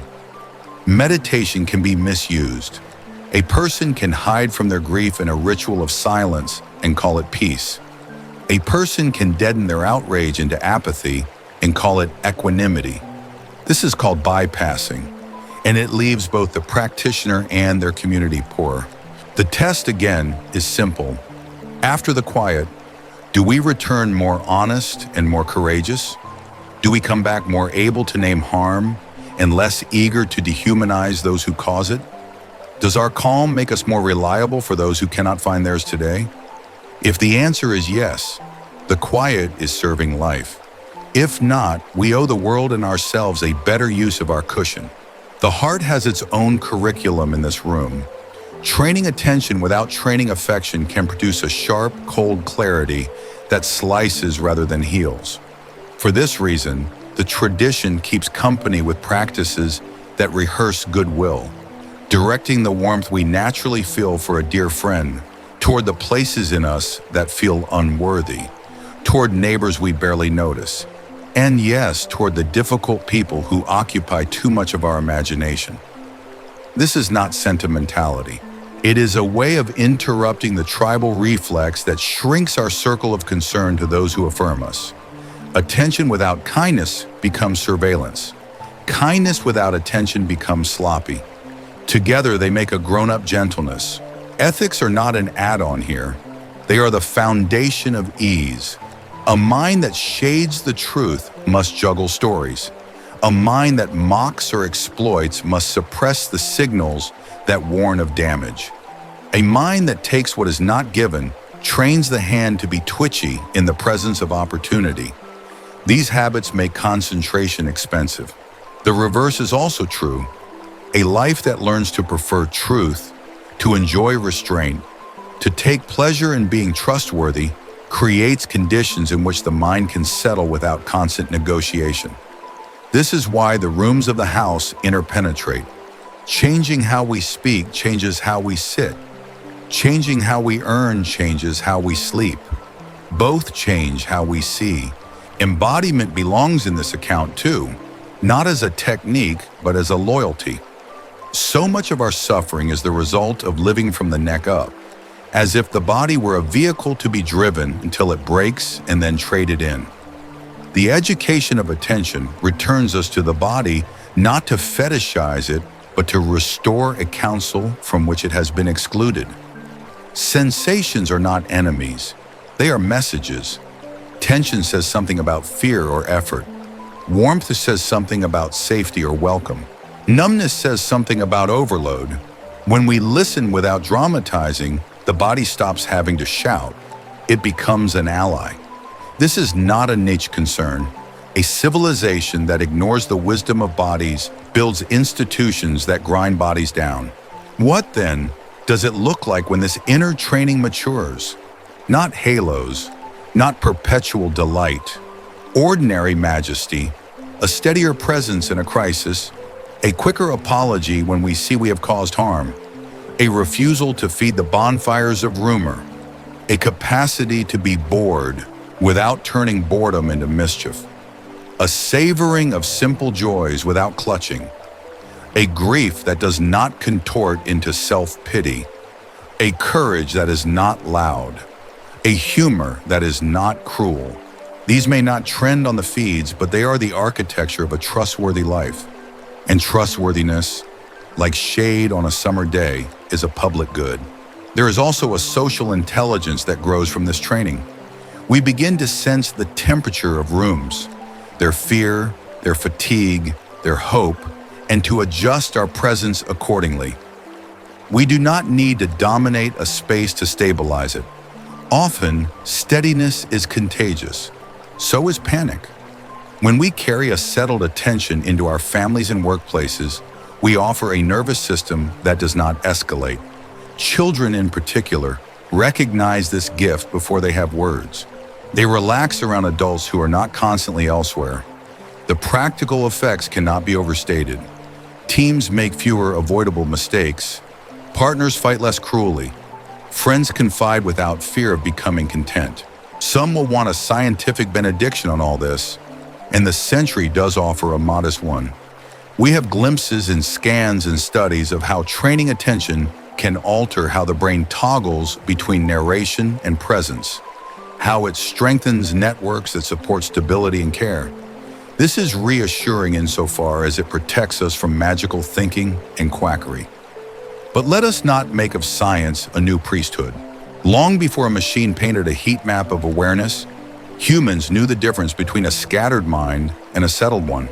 Meditation can be misused. A person can hide from their grief in a ritual of silence and call it peace. A person can deaden their outrage into apathy and call it equanimity. This is called bypassing, and it leaves both the practitioner and their community poor. The test, again, is simple. After the quiet, do we return more honest and more courageous? Do we come back more able to name harm and less eager to dehumanize those who cause it? Does our calm make us more reliable for those who cannot find theirs today? If the answer is yes, the quiet is serving life. If not, we owe the world and ourselves a better use of our cushion. The heart has its own curriculum in this room. Training attention without training affection can produce a sharp, cold clarity that slices rather than heals. For this reason, the tradition keeps company with practices that rehearse goodwill, directing the warmth we naturally feel for a dear friend toward the places in us that feel unworthy, toward neighbors we barely notice, and yes, toward the difficult people who occupy too much of our imagination. This is not sentimentality. It is a way of interrupting the tribal reflex that shrinks our circle of concern to those who affirm us. Attention without kindness becomes surveillance. Kindness without attention becomes sloppy. Together they make a grown-up gentleness. Ethics are not an add-on here. They are the foundation of ease. A mind that shades the truth must juggle stories. A mind that mocks or exploits must suppress the signals that warn of damage. A mind that takes what is not given trains the hand to be twitchy in the presence of opportunity. These habits make concentration expensive. The reverse is also true. A life that learns to prefer truth, to enjoy restraint, to take pleasure in being trustworthy, creates conditions in which the mind can settle without constant negotiation. This is why the rooms of the house interpenetrate. Changing how we speak changes how we sit. Changing how we earn changes how we sleep. Both change how we see. Embodiment belongs in this account too, not as a technique, but as a loyalty. So much of our suffering is the result of living from the neck up, as if the body were a vehicle to be driven until it breaks and then traded in. The education of attention returns us to the body, not to fetishize it, but to restore a counsel from which it has been excluded. Sensations are not enemies. They are messages. Tension says something about fear or effort. Warmth says something about safety or welcome. Numbness says something about overload. When we listen without dramatizing, the body stops having to shout. It becomes an ally. This is not a niche concern. A civilization that ignores the wisdom of bodies builds institutions that grind bodies down. What, then, does it look like when this inner training matures? Not halos, not perpetual delight, ordinary majesty, a steadier presence in a crisis, a quicker apology when we see we have caused harm, a refusal to feed the bonfires of rumor, a capacity to be bored without turning boredom into mischief, a savoring of simple joys without clutching, a grief that does not contort into self-pity, a courage that is not loud, a humor that is not cruel. These may not trend on the feeds, but they are the architecture of a trustworthy life. And trustworthiness, like shade on a summer day, is a public good. There is also a social intelligence that grows from this training. We begin to sense the temperature of rooms, their fear, their fatigue, their hope, and to adjust our presence accordingly. We do not need to dominate a space to stabilize it. Often, steadiness is contagious. So is panic. When we carry a settled attention into our families and workplaces, we offer a nervous system that does not escalate. Children in particular recognize this gift before they have words. They relax around adults who are not constantly elsewhere. The practical effects cannot be overstated. Teams make fewer avoidable mistakes. Partners fight less cruelly. Friends confide without fear of becoming content. Some will want a scientific benediction on all this, and the century does offer a modest one. We have glimpses in scans and studies of how training attention can alter how the brain toggles between narration and presence, how it strengthens networks that support stability and care. This is reassuring insofar as it protects us from magical thinking and quackery. But let us not make of science a new priesthood. Long before a machine painted a heat map of awareness, humans knew the difference between a scattered mind and a settled one,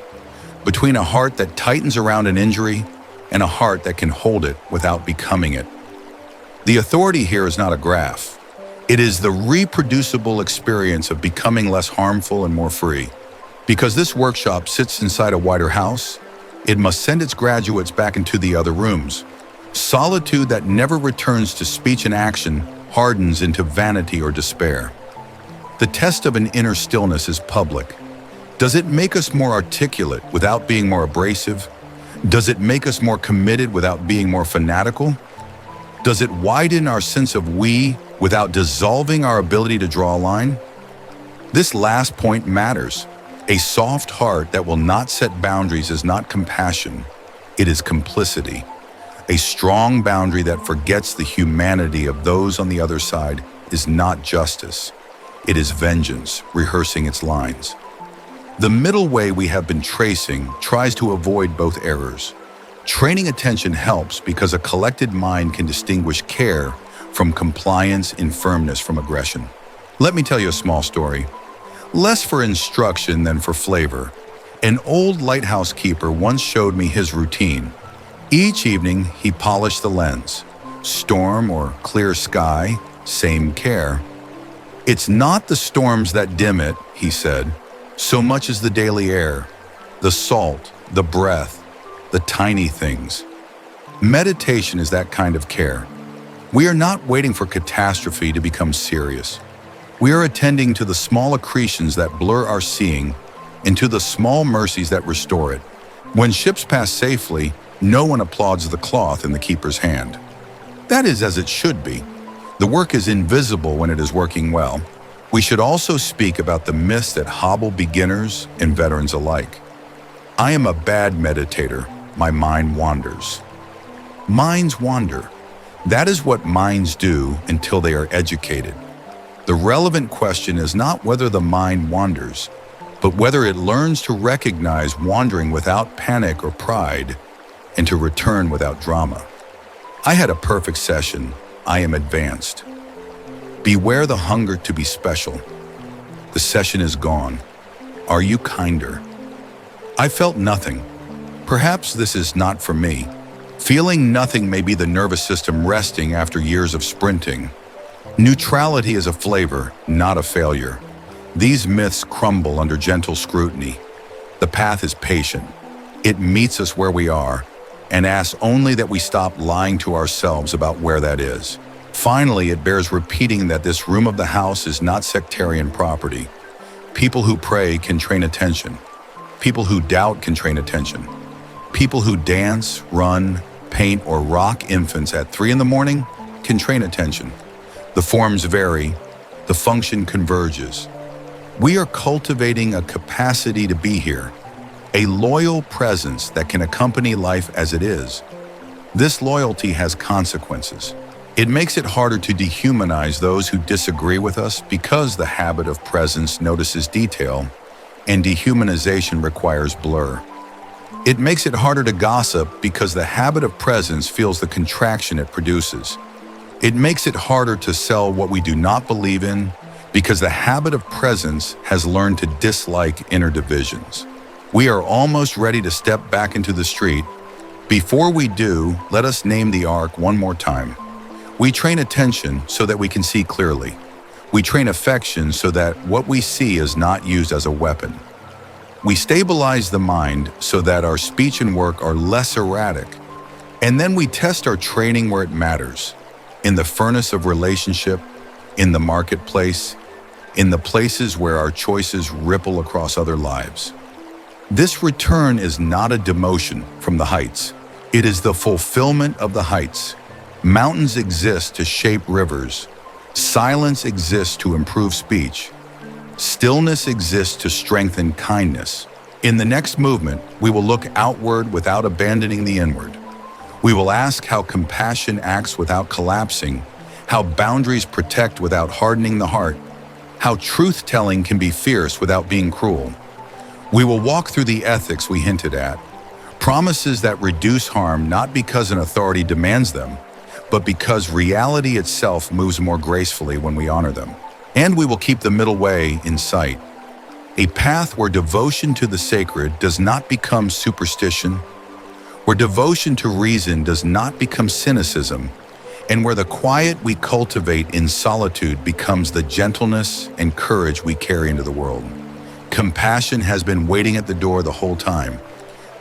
between a heart that tightens around an injury and a heart that can hold it without becoming it. The authority here is not a graph. It is the reproducible experience of becoming less harmful and more free. Because this workshop sits inside a wider house, it must send its graduates back into the other rooms. Solitude that never returns to speech and action hardens into vanity or despair. The test of an inner stillness is public. Does it make us more articulate without being more abrasive? Does it make us more committed without being more fanatical? Does it widen our sense of we without dissolving our ability to draw a line? This last point matters. A soft heart that will not set boundaries is not compassion, it is complicity. A strong boundary that forgets the humanity of those on the other side is not justice. It is vengeance, rehearsing its lines. The middle way we have been tracing tries to avoid both errors. Training attention helps because a collected mind can distinguish care from compliance and firmness from aggression. Let me tell you a small story. Less for instruction than for flavor. An old lighthouse keeper once showed me his routine. Each evening, he polished the lens. Storm or clear sky, same care. It's not the storms that dim it, he said, so much as the daily air, the salt, the breath, the tiny things. Meditation is that kind of care. We are not waiting for catastrophe to become serious. We are attending to the small accretions that blur our seeing and to the small mercies that restore it. When ships pass safely, no one applauds the cloth in the keeper's hand. That is as it should be. The work is invisible when it is working well. We should also speak about the myths that hobble beginners and veterans alike. I am a bad meditator. My mind wanders. Minds wander. That is what minds do until they are educated. The relevant question is not whether the mind wanders, but whether it learns to recognize wandering without panic or pride and to return without drama. I had a perfect session. I am advanced. Beware the hunger to be special. The session is gone. Are you kinder? I felt nothing. Perhaps this is not for me. Feeling nothing may be the nervous system resting after years of sprinting. Neutrality is a flavor, not a failure. These myths crumble under gentle scrutiny. The path is patient. It meets us where we are and asks only that we stop lying to ourselves about where that is. Finally, it bears repeating that this room of the house is not sectarian property. People who pray can train attention. People who doubt can train attention. People who dance, run, paint, or rock infants at 3 in the morning can train attention. The forms vary, the function converges. We are cultivating a capacity to be here, a loyal presence that can accompany life as it is. This loyalty has consequences. It makes it harder to dehumanize those who disagree with us because the habit of presence notices detail, and dehumanization requires blur. It makes it harder to gossip because the habit of presence feels the contraction it produces. It makes it harder to sell what we do not believe in because the habit of presence has learned to dislike inner divisions. We are almost ready to step back into the street. Before we do, let us name the arc one more time. We train attention so that we can see clearly. We train affection so that what we see is not used as a weapon. We stabilize the mind so that our speech and work are less erratic. And then we test our training where it matters. In the furnace of relationship, in the marketplace, in the places where our choices ripple across other lives. This return is not a demotion from the heights. It is the fulfillment of the heights. Mountains exist to shape rivers. Silence exists to improve speech. Stillness exists to strengthen kindness. In the next movement, we will look outward without abandoning the inward. We will ask how compassion acts without collapsing, how boundaries protect without hardening the heart, how truth-telling can be fierce without being cruel. We will walk through the ethics we hinted at, promises that reduce harm not because an authority demands them, but because reality itself moves more gracefully when we honor them. And we will keep the middle way in sight, a path where devotion to the sacred does not become superstition, where devotion to reason does not become cynicism, and where the quiet we cultivate in solitude becomes the gentleness and courage we carry into the world. Compassion has been waiting at the door the whole time.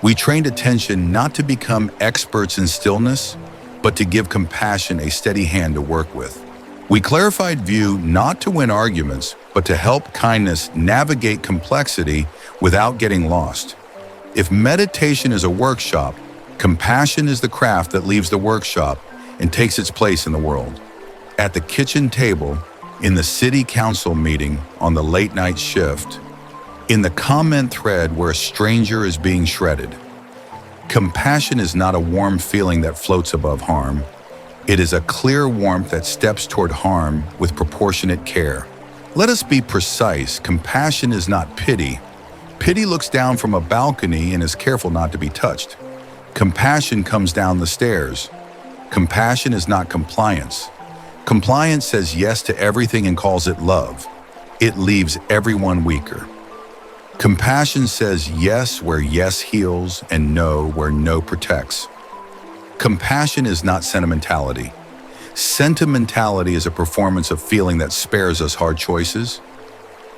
We trained attention not to become experts in stillness, but to give compassion a steady hand to work with. We clarified view not to win arguments, but to help kindness navigate complexity without getting lost. If meditation is a workshop, compassion is the craft that leaves the workshop and takes its place in the world. At the kitchen table, in the city council meeting, on the late night shift, in the comment thread where a stranger is being shredded. Compassion is not a warm feeling that floats above harm. It is a clear warmth that steps toward harm with proportionate care. Let us be precise. Compassion is not pity. Pity looks down from a balcony and is careful not to be touched. Compassion comes down the stairs. Compassion is not compliance. Compliance says yes to everything and calls it love. It leaves everyone weaker. Compassion says yes where yes heals and no where no protects. Compassion is not sentimentality. Sentimentality is a performance of feeling that spares us hard choices.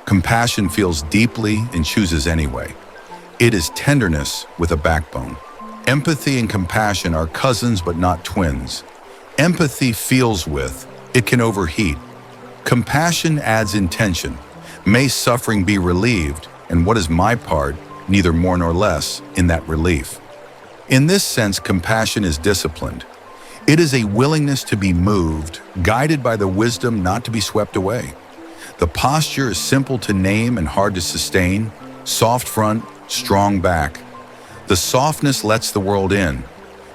Compassion feels deeply and chooses anyway. It is tenderness with a backbone. Empathy and compassion are cousins but not twins. Empathy feels with, it can overheat. Compassion adds intention. May suffering be relieved, and what is my part, neither more nor less, in that relief? In this sense, compassion is disciplined. It is a willingness to be moved, guided by the wisdom not to be swept away. The posture is simple to name and hard to sustain: soft front, strong back. The softness lets the world in.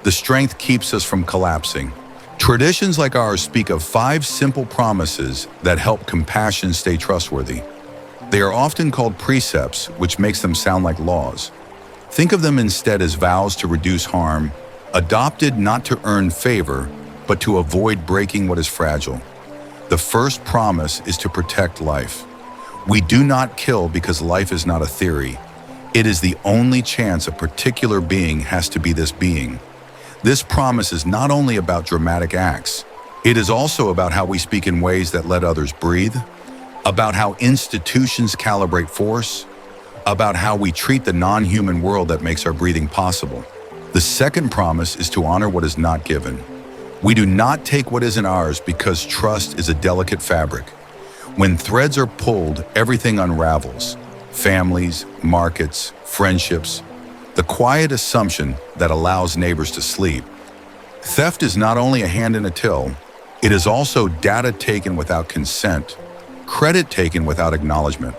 The strength keeps us from collapsing. Traditions like ours speak of 5 simple promises that help compassion stay trustworthy. They are often called precepts, which makes them sound like laws. Think of them instead as vows to reduce harm, adopted not to earn favor, but to avoid breaking what is fragile. The first promise is to protect life. We do not kill because life is not a theory. It is the only chance a particular being has to be this being. This promise is not only about dramatic acts, it is also about how we speak in ways that let others breathe, about how institutions calibrate force, about how we treat the non-human world that makes our breathing possible. The second promise is to honor what is not given. We do not take what isn't ours because trust is a delicate fabric. When threads are pulled, everything unravels. Families, markets, friendships, the quiet assumption that allows neighbors to sleep. Theft is not only a hand in a till, it is also data taken without consent, credit taken without acknowledgement.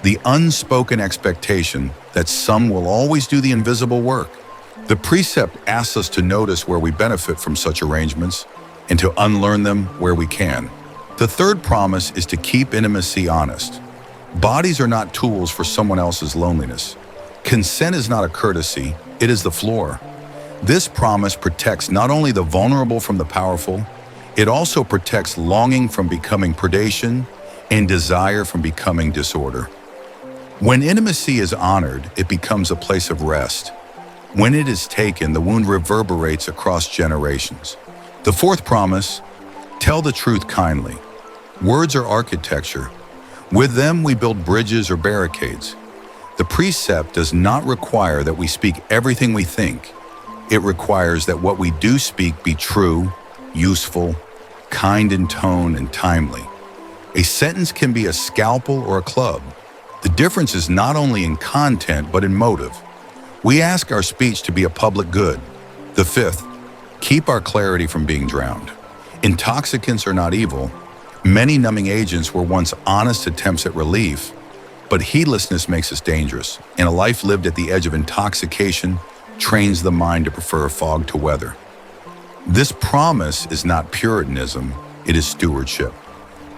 The unspoken expectation that some will always do the invisible work. The precept asks us to notice where we benefit from such arrangements and to unlearn them where we can. The third promise is to keep intimacy honest. Bodies are not tools for someone else's loneliness. Consent is not a courtesy, it is the floor. This promise protects not only the vulnerable from the powerful, it also protects longing from becoming predation and desire from becoming disorder. When intimacy is honored, it becomes a place of rest. When it is taken, the wound reverberates across generations. The fourth promise: tell the truth kindly. Words are architecture. With them, we build bridges or barricades. The precept does not require that we speak everything we think. It requires that what we do speak be true, useful, kind in tone, and timely. A sentence can be a scalpel or a club. The difference is not only in content, but in motive. We ask our speech to be a public good. The fifth: keep our clarity from being drowned. Intoxicants are not evil. Many numbing agents were once honest attempts at relief, but heedlessness makes us dangerous, and a life lived at the edge of intoxication trains the mind to prefer fog to weather. This promise is not Puritanism, it is stewardship.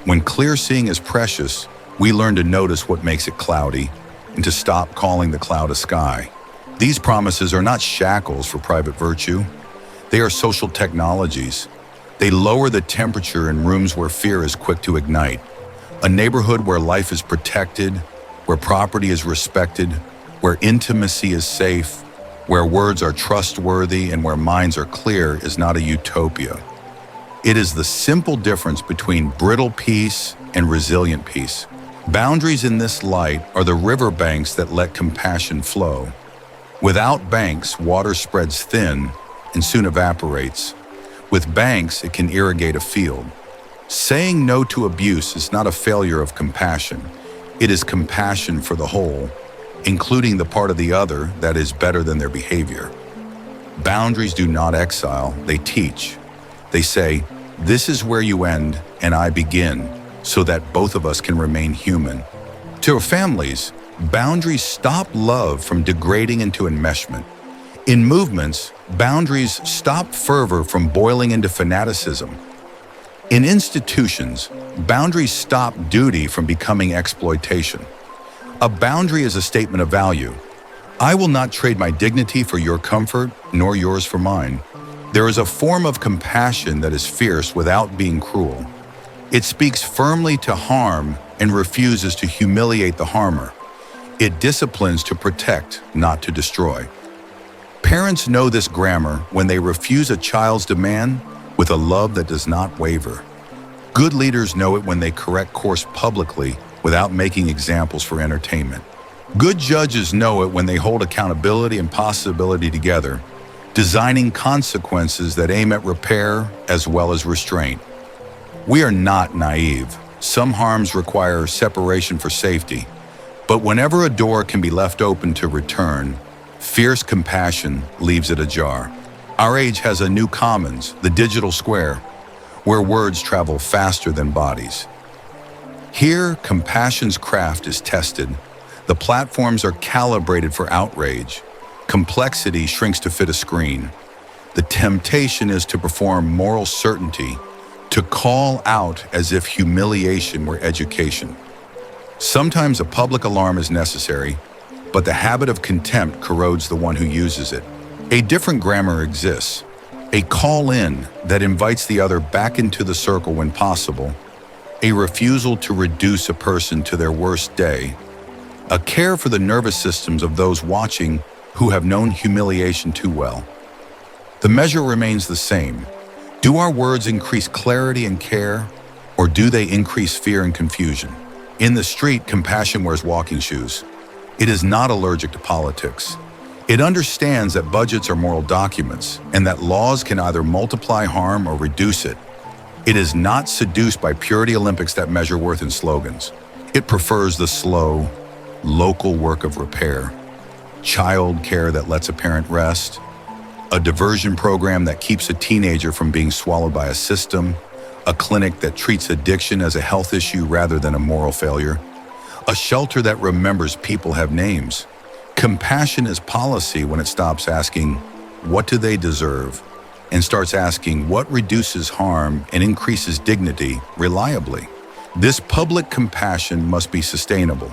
When clear seeing is precious, we learn to notice what makes it cloudy and to stop calling the cloud a sky. These promises are not shackles for private virtue. They are social technologies. They lower the temperature in rooms where fear is quick to ignite. A neighborhood where life is protected, where property is respected, where intimacy is safe, where words are trustworthy, and where minds are clear is not a utopia. It is the simple difference between brittle peace and resilient peace. Boundaries in this light are the riverbanks that let compassion flow. Without banks, water spreads thin and soon evaporates. With banks, it can irrigate a field. Saying no to abuse is not a failure of compassion. It is compassion for the whole, including the part of the other that is better than their behavior. Boundaries do not exile, they teach. They say, this is where you end and I begin, so that both of us can remain human. To our families, boundaries stop love from degrading into enmeshment. In movements, boundaries stop fervor from boiling into fanaticism. In institutions, boundaries stop duty from becoming exploitation. A boundary is a statement of value. I will not trade my dignity for your comfort, nor yours for mine. There is a form of compassion that is fierce without being cruel. It speaks firmly to harm and refuses to humiliate the harmer. It disciplines to protect, not to destroy. Parents know this grammar when they refuse a child's demand with a love that does not waver. Good leaders know it when they correct course publicly without making examples for entertainment. Good judges know it when they hold accountability and possibility together, designing consequences that aim at repair as well as restraint. We are not naive. Some harms require separation for safety, but whenever a door can be left open to return, fierce compassion leaves it ajar. Our age has a new commons, the digital square, where words travel faster than bodies. Here, compassion's craft is tested. The platforms are calibrated for outrage. Complexity shrinks to fit a screen. The temptation is to perform moral certainty, to call out as if humiliation were education. Sometimes a public alarm is necessary, but the habit of contempt corrodes the one who uses it. A different grammar exists, a call-in that invites the other back into the circle when possible, a refusal to reduce a person to their worst day, a care for the nervous systems of those watching who have known humiliation too well. The measure remains the same. Do our words increase clarity and care, or do they increase fear and confusion? In the street, compassion wears walking shoes. It is not allergic to politics. It understands that budgets are moral documents and that laws can either multiply harm or reduce it. It is not seduced by purity Olympics that measure worth in slogans. It prefers the slow, local work of repair, child care that lets a parent rest, a diversion program that keeps a teenager from being swallowed by a system, a clinic that treats addiction as a health issue rather than a moral failure, a shelter that remembers people have names. Compassion is policy when it stops asking, what do they deserve? And starts asking, what reduces harm and increases dignity reliably? This public compassion must be sustainable.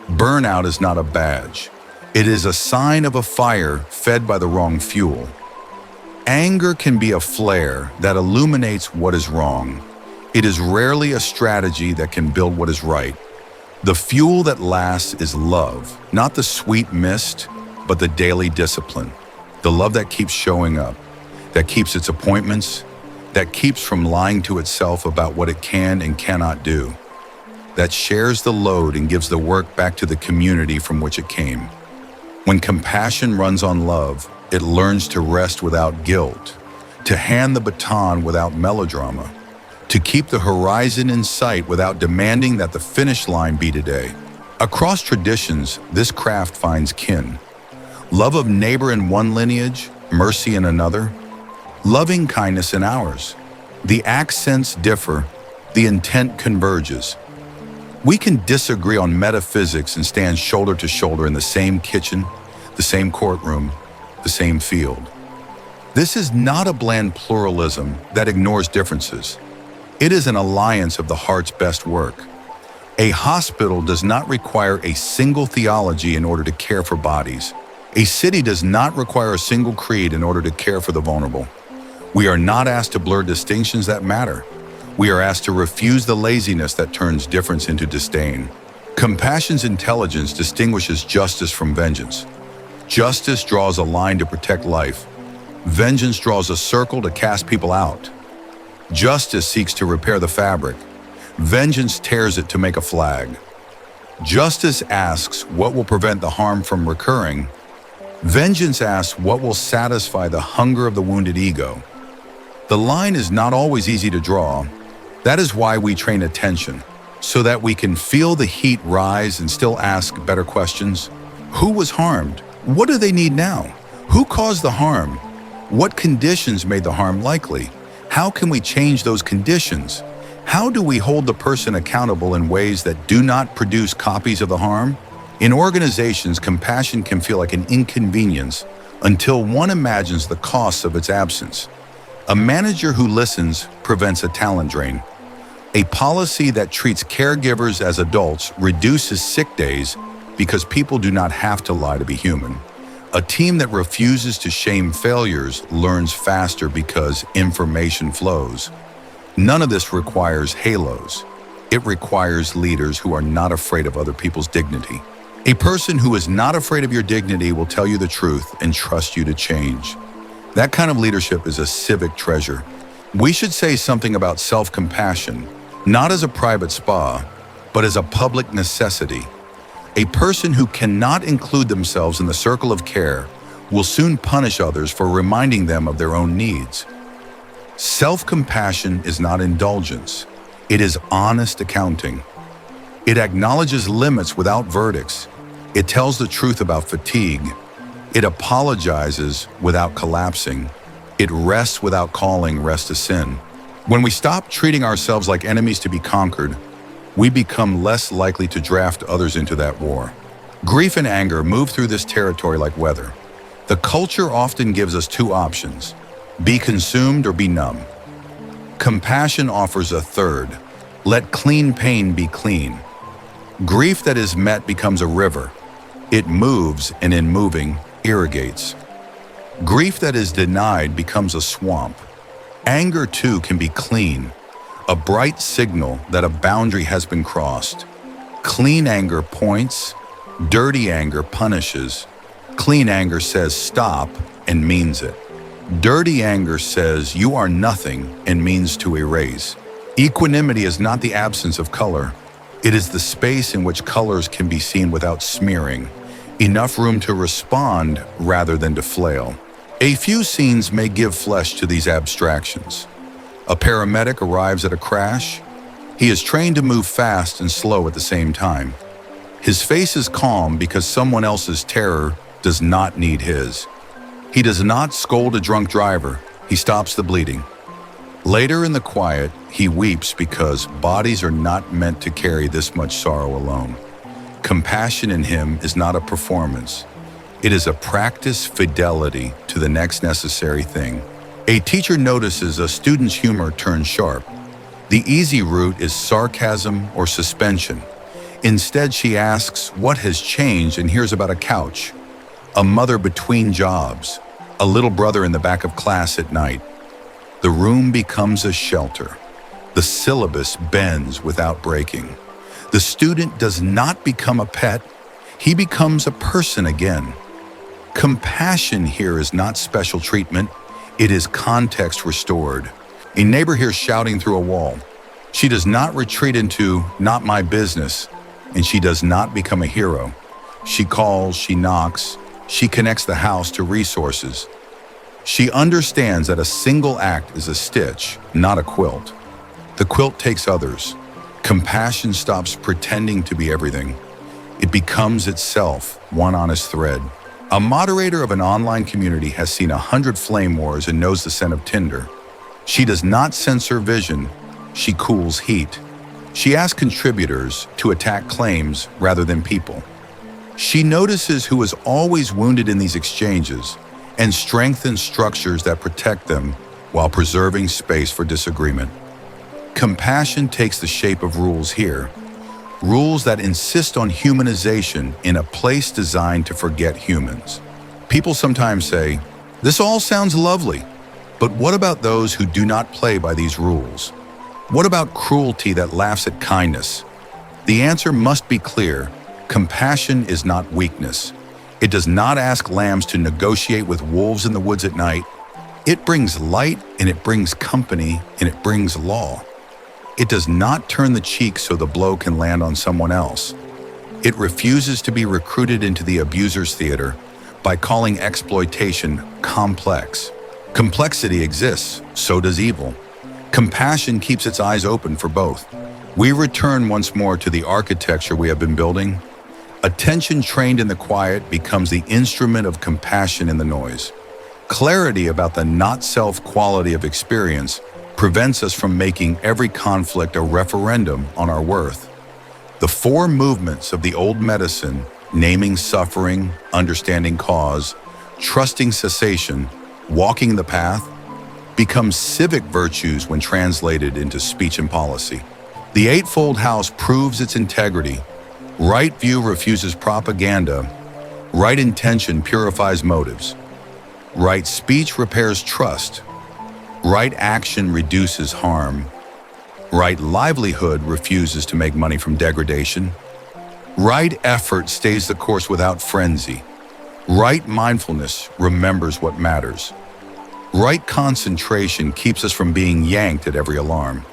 Burnout is not a badge. It is a sign of a fire fed by the wrong fuel. Anger can be a flare that illuminates what is wrong. It is rarely a strategy that can build what is right. The fuel that lasts is love, not the sweet mist, but the daily discipline. The love that keeps showing up, that keeps its appointments, that keeps from lying to itself about what it can and cannot do, that shares the load and gives the work back to the community from which it came. When compassion runs on love, it learns to rest without guilt, to hand the baton without melodrama, to keep the horizon in sight without demanding that the finish line be today. Across traditions, this craft finds kin. Love of neighbor in one lineage, mercy in another, loving kindness in ours. The accents differ, the intent converges. We can disagree on metaphysics and stand shoulder to shoulder in the same kitchen, the same courtroom, the same field. This is not a bland pluralism that ignores differences. It is an alliance of the heart's best work. A hospital does not require a single theology in order to care for bodies. A city does not require a single creed in order to care for the vulnerable. We are not asked to blur distinctions that matter. We are asked to refuse the laziness that turns difference into disdain. Compassion's intelligence distinguishes justice from vengeance. Justice draws a line to protect life. Vengeance draws a circle to cast people out. Justice seeks to repair the fabric. Vengeance tears it to make a flag. Justice asks what will prevent the harm from recurring. Vengeance asks what will satisfy the hunger of the wounded ego. The line is not always easy to draw. That is why we train attention, so that we can feel the heat rise and still ask better questions. Who was harmed? What do they need now? Who caused the harm? What conditions made the harm likely? How can we change those conditions? How do we hold the person accountable in ways that do not produce copies of the harm? In organizations, compassion can feel like an inconvenience until one imagines the costs of its absence. A manager who listens prevents a talent drain. A policy that treats caregivers as adults reduces sick days because people do not have to lie to be human. A team that refuses to shame failures learns faster because information flows. None of this requires halos. It requires leaders who are not afraid of other people's dignity. A person who is not afraid of your dignity will tell you the truth and trust you to change. That kind of leadership is a civic treasure. We should say something about self-compassion, not as a private spa, but as a public necessity. A person who cannot include themselves in the circle of care will soon punish others for reminding them of their own needs. Self-compassion is not indulgence. It is honest accounting. It acknowledges limits without verdicts. It tells the truth about fatigue. It apologizes without collapsing. It rests without calling rest a sin. When we stop treating ourselves like enemies to be conquered, we become less likely to draft others into that war. Grief and anger move through this territory like weather. The culture often gives us two options: be consumed or be numb. Compassion offers a third: let clean pain be clean. Grief that is met becomes a river. It moves, and in moving, irrigates. Grief that is denied becomes a swamp. Anger, too, can be clean, a bright signal that a boundary has been crossed. Clean anger points, dirty anger punishes. Clean anger says stop and means it. Dirty anger says you are nothing and means to erase. Equanimity is not the absence of color. It is the space in which colors can be seen without smearing, enough room to respond rather than to flail. A few scenes may give flesh to these abstractions. A paramedic arrives at a crash. He is trained to move fast and slow at the same time. His face is calm because someone else's terror does not need his. He does not scold a drunk driver. He stops the bleeding. Later in the quiet, he weeps because bodies are not meant to carry this much sorrow alone. Compassion in him is not a performance. It is a practice fidelity to the next necessary thing. A teacher notices a student's humor turn sharp. The easy route is sarcasm or suspension. Instead, she asks what has changed and hears about a couch, a mother between jobs, a little brother in the back of class at night. The room becomes a shelter. The syllabus bends without breaking. The student does not become a pet. He becomes a person again. Compassion here is not special treatment. It is context restored. A neighbor hears shouting through a wall. She does not retreat into "not my business," and she does not become a hero. She calls, she knocks, she connects the house to resources. She understands that a single act is a stitch, not a quilt. The quilt takes others. Compassion stops pretending to be everything. It becomes itself, one honest thread. A moderator of an online community has seen 100 flame wars and knows the scent of tinder. She does not censor vision, she cools heat. She asks contributors to attack claims rather than people. She notices who is always wounded in these exchanges and strengthens structures that protect them while preserving space for disagreement. Compassion takes the shape of rules here. Rules that insist on humanization in a place designed to forget humans. People sometimes say, "This all sounds lovely, but what about those who do not play by these rules? What about cruelty that laughs at kindness?" The answer must be clear. Compassion is not weakness. It does not ask lambs to negotiate with wolves in the woods at night. It brings light, and it brings company, and it brings law. It does not turn the cheek so the blow can land on someone else. It refuses to be recruited into the abuser's theater by calling exploitation complex. Complexity exists, so does evil. Compassion keeps its eyes open for both. We return once more to the architecture we have been building. Attention trained in the quiet becomes the instrument of compassion in the noise. Clarity about the not-self quality of experience prevents us from making every conflict a referendum on our worth. The four movements of the old medicine, naming suffering, understanding cause, trusting cessation, walking the path, become civic virtues when translated into speech and policy. The Eightfold House proves its integrity. Right view refuses propaganda. Right intention purifies motives. Right speech repairs trust. Right action reduces harm. Right livelihood refuses to make money from degradation. Right effort stays the course without frenzy. Right mindfulness remembers what matters. Right concentration keeps us from being yanked at every alarm.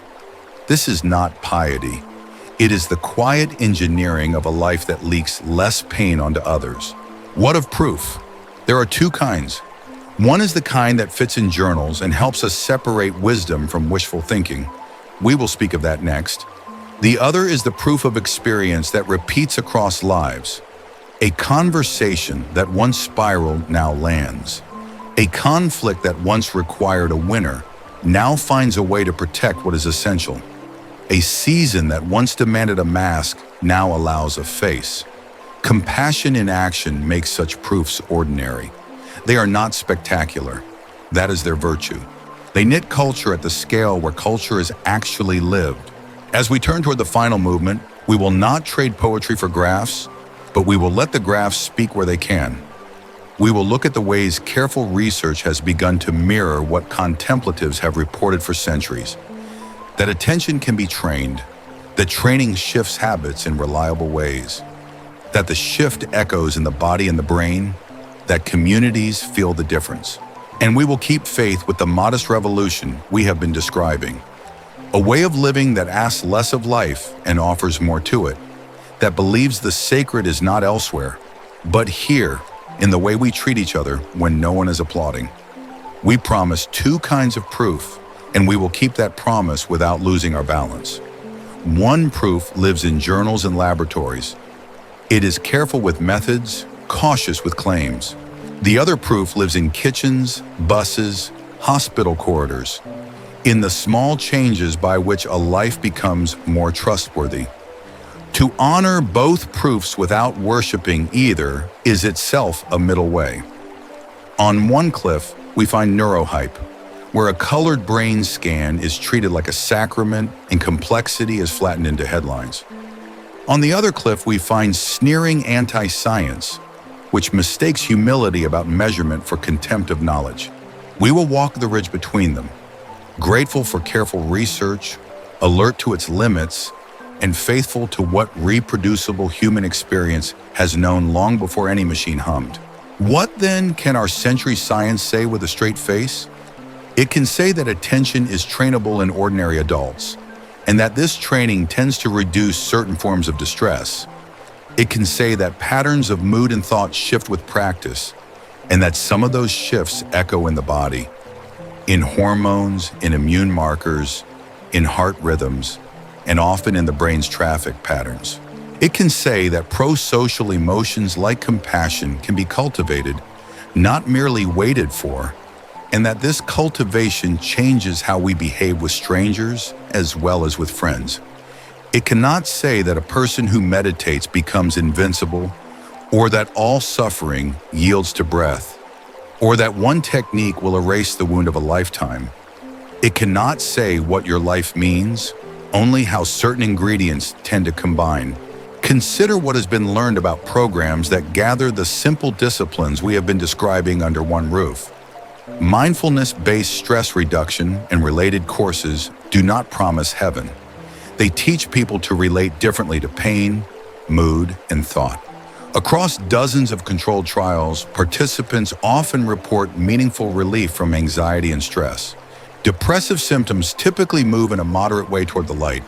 This is not piety. It is the quiet engineering of a life that leaks less pain onto others. What of proof? There are two kinds. One is the kind that fits in journals and helps us separate wisdom from wishful thinking. We will speak of that next. The other is the proof of experience that repeats across lives. A conversation that once spiraled now lands. A conflict that once required a winner now finds a way to protect what is essential. A season that once demanded a mask now allows a face. Compassion in action makes such proofs ordinary. They are not spectacular. That is their virtue. They knit culture at the scale where culture is actually lived. As we turn toward the final movement, we will not trade poetry for graphs, but we will let the graphs speak where they can. We will look at the ways careful research has begun to mirror what contemplatives have reported for centuries. That attention can be trained, that training shifts habits in reliable ways, that the shift echoes in the body and the brain, that communities feel the difference. And we will keep faith with the modest revolution we have been describing. A way of living that asks less of life and offers more to it, that believes the sacred is not elsewhere, but here, in the way we treat each other when no one is applauding. We promise two kinds of proof, and we will keep that promise without losing our balance. One proof lives in journals and laboratories. It is careful with methods, cautious with claims. The other proof lives in kitchens, buses, hospital corridors, in the small changes by which a life becomes more trustworthy. To honor both proofs without worshiping either is itself a middle way. On one cliff, we find neurohype, where a colored brain scan is treated like a sacrament and complexity is flattened into headlines. On the other cliff, we find sneering anti-science, which mistakes humility about measurement for contempt of knowledge. We will walk the ridge between them, grateful for careful research, alert to its limits, and faithful to what reproducible human experience has known long before any machine hummed. What then can our century science say with a straight face? It can say that attention is trainable in ordinary adults, and that this training tends to reduce certain forms of distress. It can say that patterns of mood and thought shift with practice, and that some of those shifts echo in the body, in hormones, in immune markers, in heart rhythms, and often in the brain's traffic patterns. It can say that pro-social emotions like compassion can be cultivated, not merely waited for, and that this cultivation changes how we behave with strangers as well as with friends. It cannot say that a person who meditates becomes invincible, or that all suffering yields to breath, or that one technique will erase the wound of a lifetime. It cannot say what your life means, only how certain ingredients tend to combine. Consider what has been learned about programs that gather the simple disciplines we have been describing under one roof. Mindfulness-based stress reduction and related courses do not promise heaven. They teach people to relate differently to pain, mood, and thought. Across dozens of controlled trials, participants often report meaningful relief from anxiety and stress. Depressive symptoms typically move in a moderate way toward the light.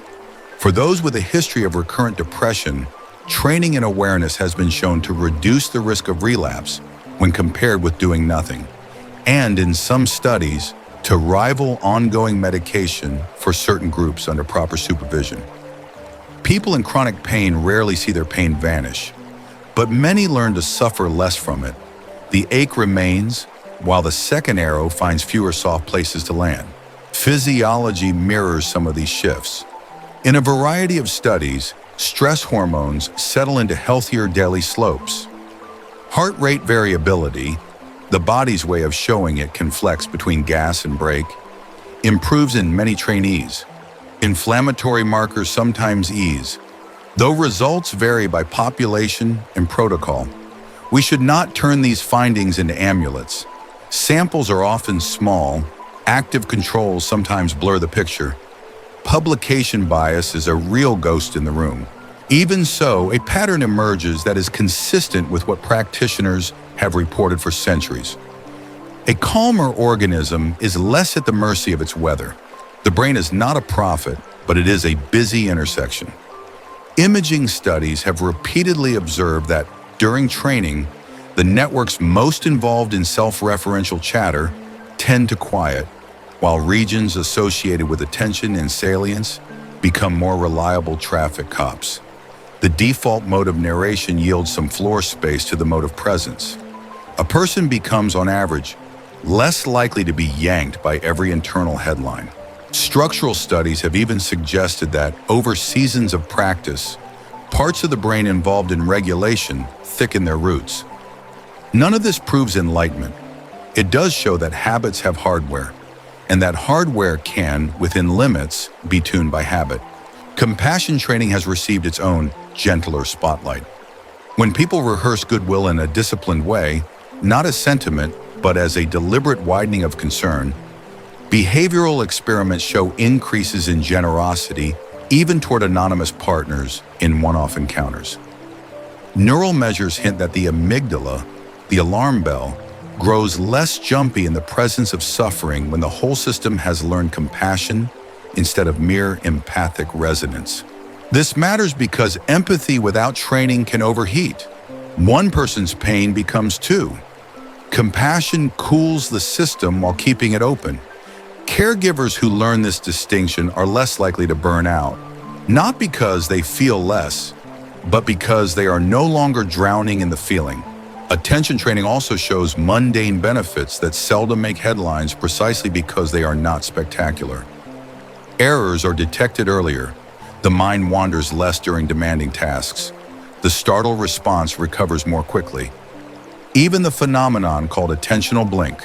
For those with a history of recurrent depression, training in awareness has been shown to reduce the risk of relapse when compared with doing nothing, and in some studies, to rival ongoing medication for certain groups under proper supervision. People in chronic pain rarely see their pain vanish, but many learn to suffer less from it. The ache remains, while the second arrow finds fewer soft places to land. Physiology mirrors some of these shifts. In a variety of studies, stress hormones settle into healthier daily slopes. Heart rate variability, the body's way of showing it can flex between gas and brake, improves in many trainees. Inflammatory markers sometimes ease, though results vary by population and protocol. We should not turn these findings into amulets. Samples are often small, active controls sometimes blur the picture. Publication bias is a real ghost in the room. Even so, a pattern emerges that is consistent with what practitioners have reported for centuries. A calmer organism is less at the mercy of its weather. The brain is not a prophet, but it is a busy intersection. Imaging studies have repeatedly observed that, during training, The networks most involved in self-referential chatter tend to quiet, while regions associated with attention and salience become more reliable traffic cops. The default mode of narration yields some floor space to the mode of presence. A person becomes, on average, less likely to be yanked by every internal headline. Structural studies have even suggested that, over seasons of practice, parts of the brain involved in regulation thicken their roots. None of this proves enlightenment. It does show that habits have hardware, and that hardware can, within limits, be tuned by habit. Compassion training has received its own gentler spotlight. When people rehearse goodwill in a disciplined way, not as sentiment, but as a deliberate widening of concern, behavioral experiments show increases in generosity even toward anonymous partners in one-off encounters. Neural measures hint that the amygdala, the alarm bell, grows less jumpy in the presence of suffering when the whole system has learned compassion instead of mere empathic resonance. This matters because empathy without training can overheat. One person's pain becomes two. Compassion cools the system while keeping it open. Caregivers who learn this distinction are less likely to burn out, not because they feel less, but because they are no longer drowning in the feeling. Attention training also shows mundane benefits that seldom make headlines precisely because they are not spectacular. Errors are detected earlier. The mind wanders less during demanding tasks. The startled response recovers more quickly. Even the phenomenon called attentional blink,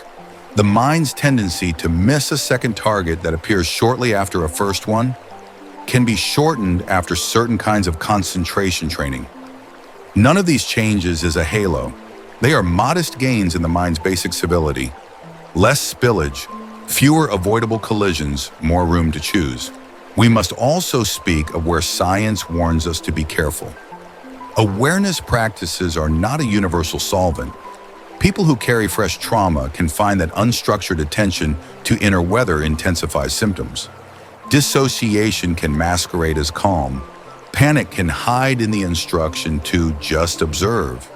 the mind's tendency to miss a second target that appears shortly after a first one, can be shortened after certain kinds of concentration training. None of these changes is a halo. They are modest gains in the mind's basic civility. Less spillage, fewer avoidable collisions, more room to choose. We must also speak of where science warns us to be careful. Awareness practices are not a universal solvent. People who carry fresh trauma can find that unstructured attention to inner weather intensifies symptoms. Dissociation can masquerade as calm. Panic can hide in the instruction to just observe.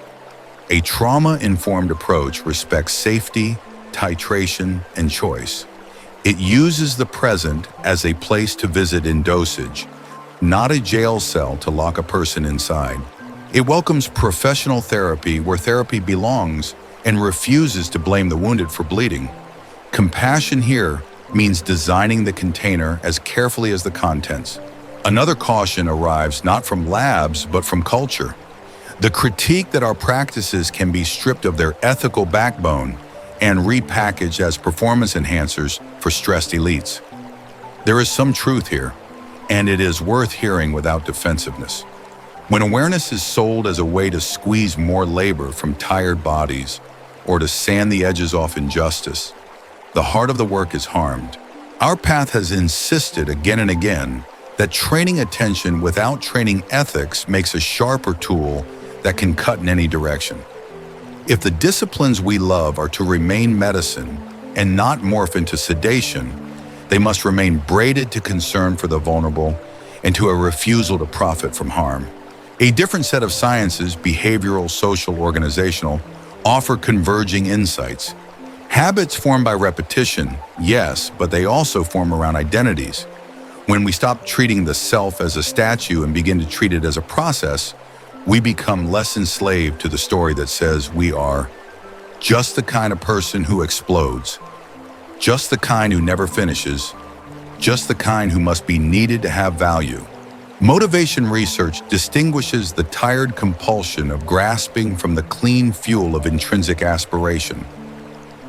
A trauma-informed approach respects safety, titration, and choice. It uses the present as a place to visit in dosage, not a jail cell to lock a person inside. It welcomes professional therapy where therapy belongs and refuses to blame the wounded for bleeding. Compassion here means designing the container as carefully as the contents. Another caution arrives not from labs, but from culture. The critique that our practices can be stripped of their ethical backbone and repackaged as performance enhancers for stressed elites. There is some truth here, and it is worth hearing without defensiveness. When awareness is sold as a way to squeeze more labor from tired bodies or to sand the edges off injustice, the heart of the work is harmed. Our path has insisted again and again that training attention without training ethics makes a sharper tool that can cut in any direction. If the disciplines we love are to remain medicine and not morph into sedation, they must remain braided to concern for the vulnerable and to a refusal to profit from harm. A different set of sciences, behavioral, social, organizational, offer converging insights. Habits formed by repetition, yes, but they also form around identities. When we stop treating the self as a statue and begin to treat it as a process, we become less enslaved to the story that says we are just the kind of person who explodes, just the kind who never finishes, just the kind who must be needed to have value. Motivation research distinguishes the tired compulsion of grasping from the clean fuel of intrinsic aspiration.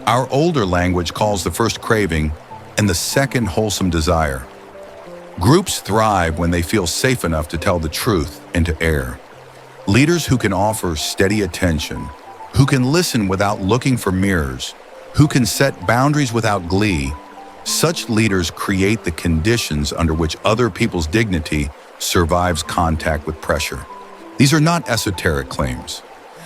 Our older language calls the first craving and the second wholesome desire. Groups thrive when they feel safe enough to tell the truth and to err. Leaders who can offer steady attention, who can listen without looking for mirrors, who can set boundaries without glee, such leaders create the conditions under which other people's dignity survives contact with pressure. These are not esoteric claims.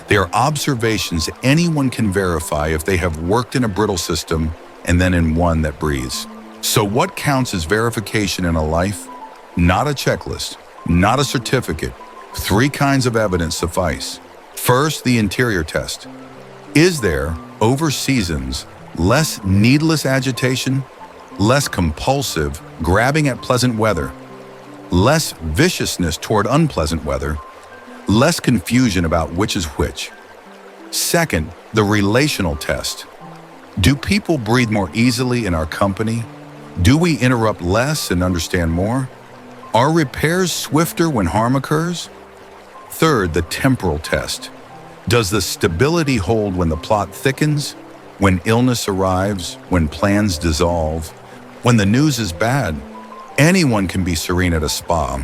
They are observations anyone can verify if they have worked in a brittle system and then in one that breathes. So what counts as verification in a life? Not a checklist, not a certificate. 3 kinds of evidence suffice. First, the interior test. Is there, over seasons, less needless agitation, less compulsive grabbing at pleasant weather, less viciousness toward unpleasant weather, less confusion about which is which? Second, the relational test. Do people breathe more easily in our company? Do we interrupt less and understand more? Are repairs swifter when harm occurs? Third, the temporal test. Does the stability hold when the plot thickens, when illness arrives, when plans dissolve, when the news is bad? Anyone can be serene at a spa.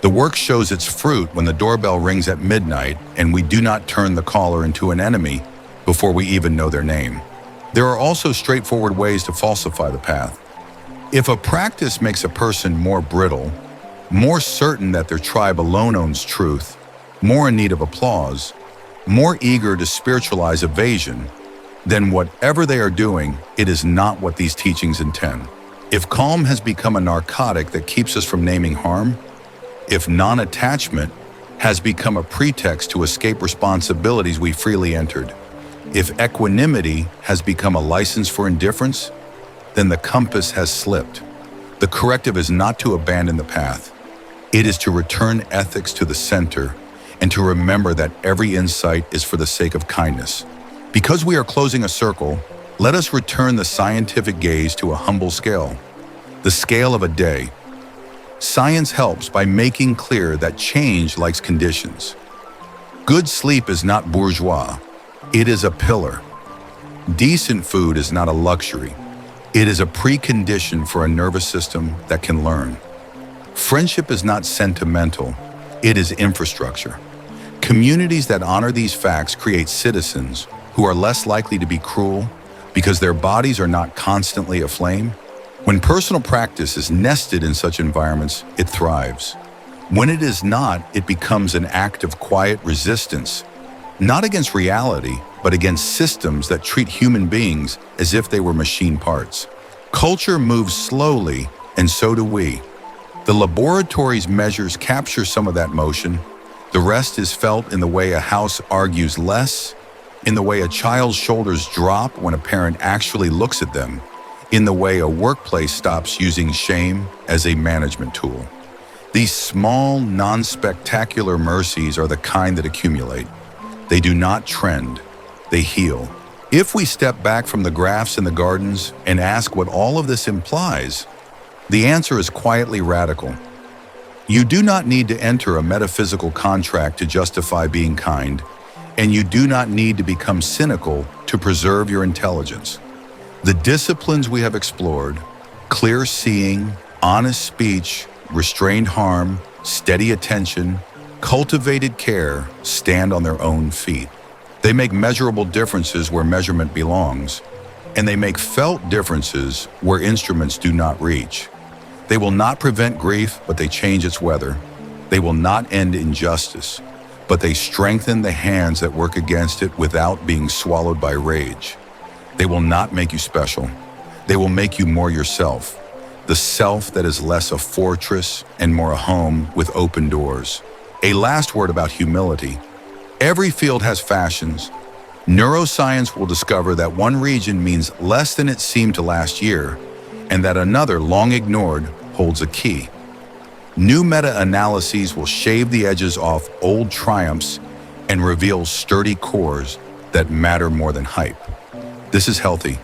The work shows its fruit when the doorbell rings at midnight and we do not turn the caller into an enemy before we even know their name. There are also straightforward ways to falsify the path. If a practice makes a person more brittle, more certain that their tribe alone owns truth, more in need of applause, more eager to spiritualize evasion, then whatever they are doing, it is not what these teachings intend. If calm has become a narcotic that keeps us from naming harm, if non-attachment has become a pretext to escape responsibilities we freely entered, if equanimity has become a license for indifference, then the compass has slipped. The corrective is not to abandon the path. It is to return ethics to the center and to remember that every insight is for the sake of kindness. Because we are closing a circle, let us return the scientific gaze to a humble scale, the scale of a day. Science helps by making clear that change likes conditions. Good sleep is not bourgeois. It is a pillar. Decent food is not a luxury. It is a precondition for a nervous system that can learn. Friendship is not sentimental. It is infrastructure. Communities that honor these facts create citizens who are less likely to be cruel because their bodies are not constantly aflame. When personal practice is nested in such environments, it thrives. When it is not, it becomes an act of quiet resistance, not against reality, but against systems that treat human beings as if they were machine parts. Culture moves slowly, and so do we. The laboratory's measures capture some of that motion. The rest is felt in the way a house argues less, in the way a child's shoulders drop when a parent actually looks at them, in the way a workplace stops using shame as a management tool. These small, non-spectacular mercies are the kind that accumulate. They do not trend, they heal. If we step back from the graphs in the gardens and ask what all of this implies, the answer is quietly radical. You do not need to enter a metaphysical contract to justify being kind, and you do not need to become cynical to preserve your intelligence. The disciplines we have explored, clear seeing, honest speech, restrained harm, steady attention, cultivated care, stand on their own feet. They make measurable differences where measurement belongs, and they make felt differences where instruments do not reach. They will not prevent grief, but they change its weather. They will not end injustice, but they strengthen the hands that work against it without being swallowed by rage. They will not make you special. They will make you more yourself, the self that is less a fortress and more a home with open doors. A last word about humility. Every field has fashions. Neuroscience will discover that one region means less than it seemed to last year, and that another, long ignored, holds a key. New meta-analyses will shave the edges off old triumphs and reveal sturdy cores that matter more than hype. This is healthy.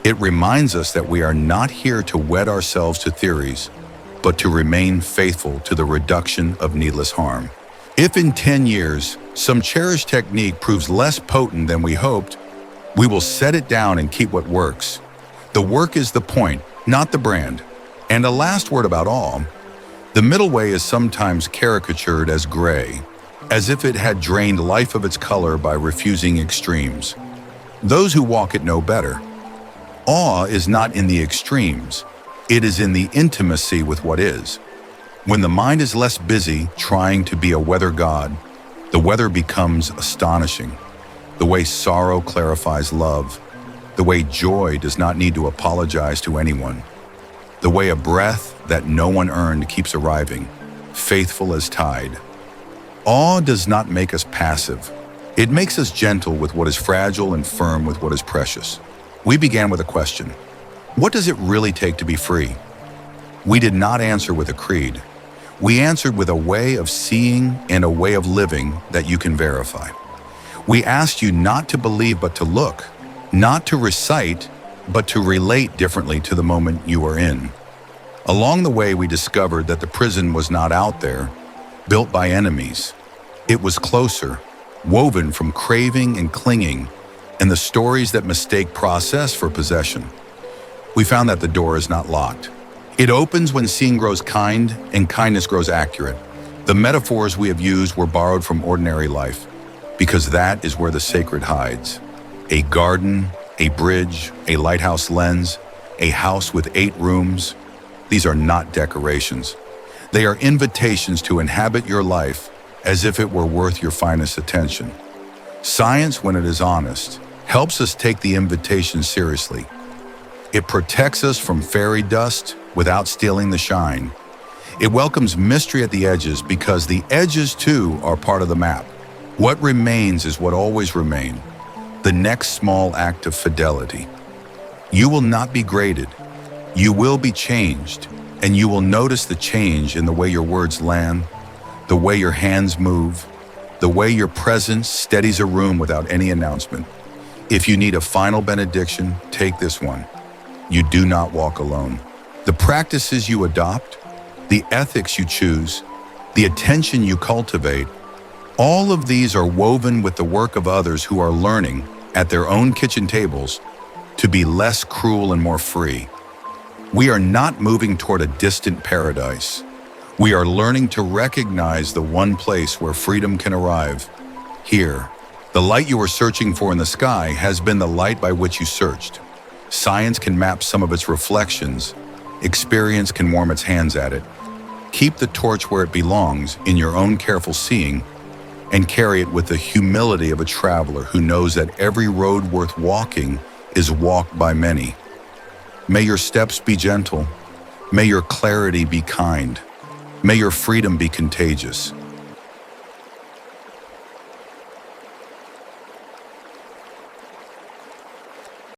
It reminds us that we are not here to wed ourselves to theories, but to remain faithful to the reduction of needless harm. If in 10 years, some cherished technique proves less potent than we hoped, we will set it down and keep what works. The work is the point, not the brand. And a last word about all. The middle way is sometimes caricatured as gray, as if it had drained life of its color by refusing extremes. Those who walk it know better. Awe is not in the extremes. It is in the intimacy with what is. When the mind is less busy trying to be a weather god, the weather becomes astonishing. The way sorrow clarifies love, the way joy does not need to apologize to anyone, the way a breath that no one earned keeps arriving, faithful as tide. Awe does not make us passive. It makes us gentle with what is fragile and firm with what is precious. We began with a question. What does it really take to be free? We did not answer with a creed. We answered with a way of seeing and a way of living that you can verify. We asked you not to believe but to look, not to recite but to relate differently to the moment you are in. Along the way, we discovered that the prison was not out there, built by enemies. It was closer, woven from craving and clinging, and the stories that mistake process for possession. We found that the door is not locked. It opens when seeing grows kind and kindness grows accurate. The metaphors we have used were borrowed from ordinary life, because that is where the sacred hides. A garden, a bridge, a lighthouse lens, a house with 8 rooms. These are not decorations. They are invitations to inhabit your life as if it were worth your finest attention. Science, when it is honest, helps us take the invitation seriously. It protects us from fairy dust without stealing the shine. It welcomes mystery at the edges because the edges too are part of the map. What remains is what always remains, the next small act of fidelity. You will not be graded. You will be changed, and you will notice the change in the way your words land, the way your hands move, the way your presence steadies a room without any announcement. If you need a final benediction, take this one. You do not walk alone. The practices you adopt, the ethics you choose, the attention you cultivate, all of these are woven with the work of others who are learning, at their own kitchen tables, to be less cruel and more free. We are not moving toward a distant paradise. We are learning to recognize the one place where freedom can arrive. Here, the light you were searching for in the sky has been the light by which you searched. Science can map some of its reflections. Experience can warm its hands at it. Keep the torch where it belongs, in your own careful seeing, and carry it with the humility of a traveler who knows that every road worth walking is walked by many. May your steps be gentle. May your clarity be kind. May your freedom be contagious.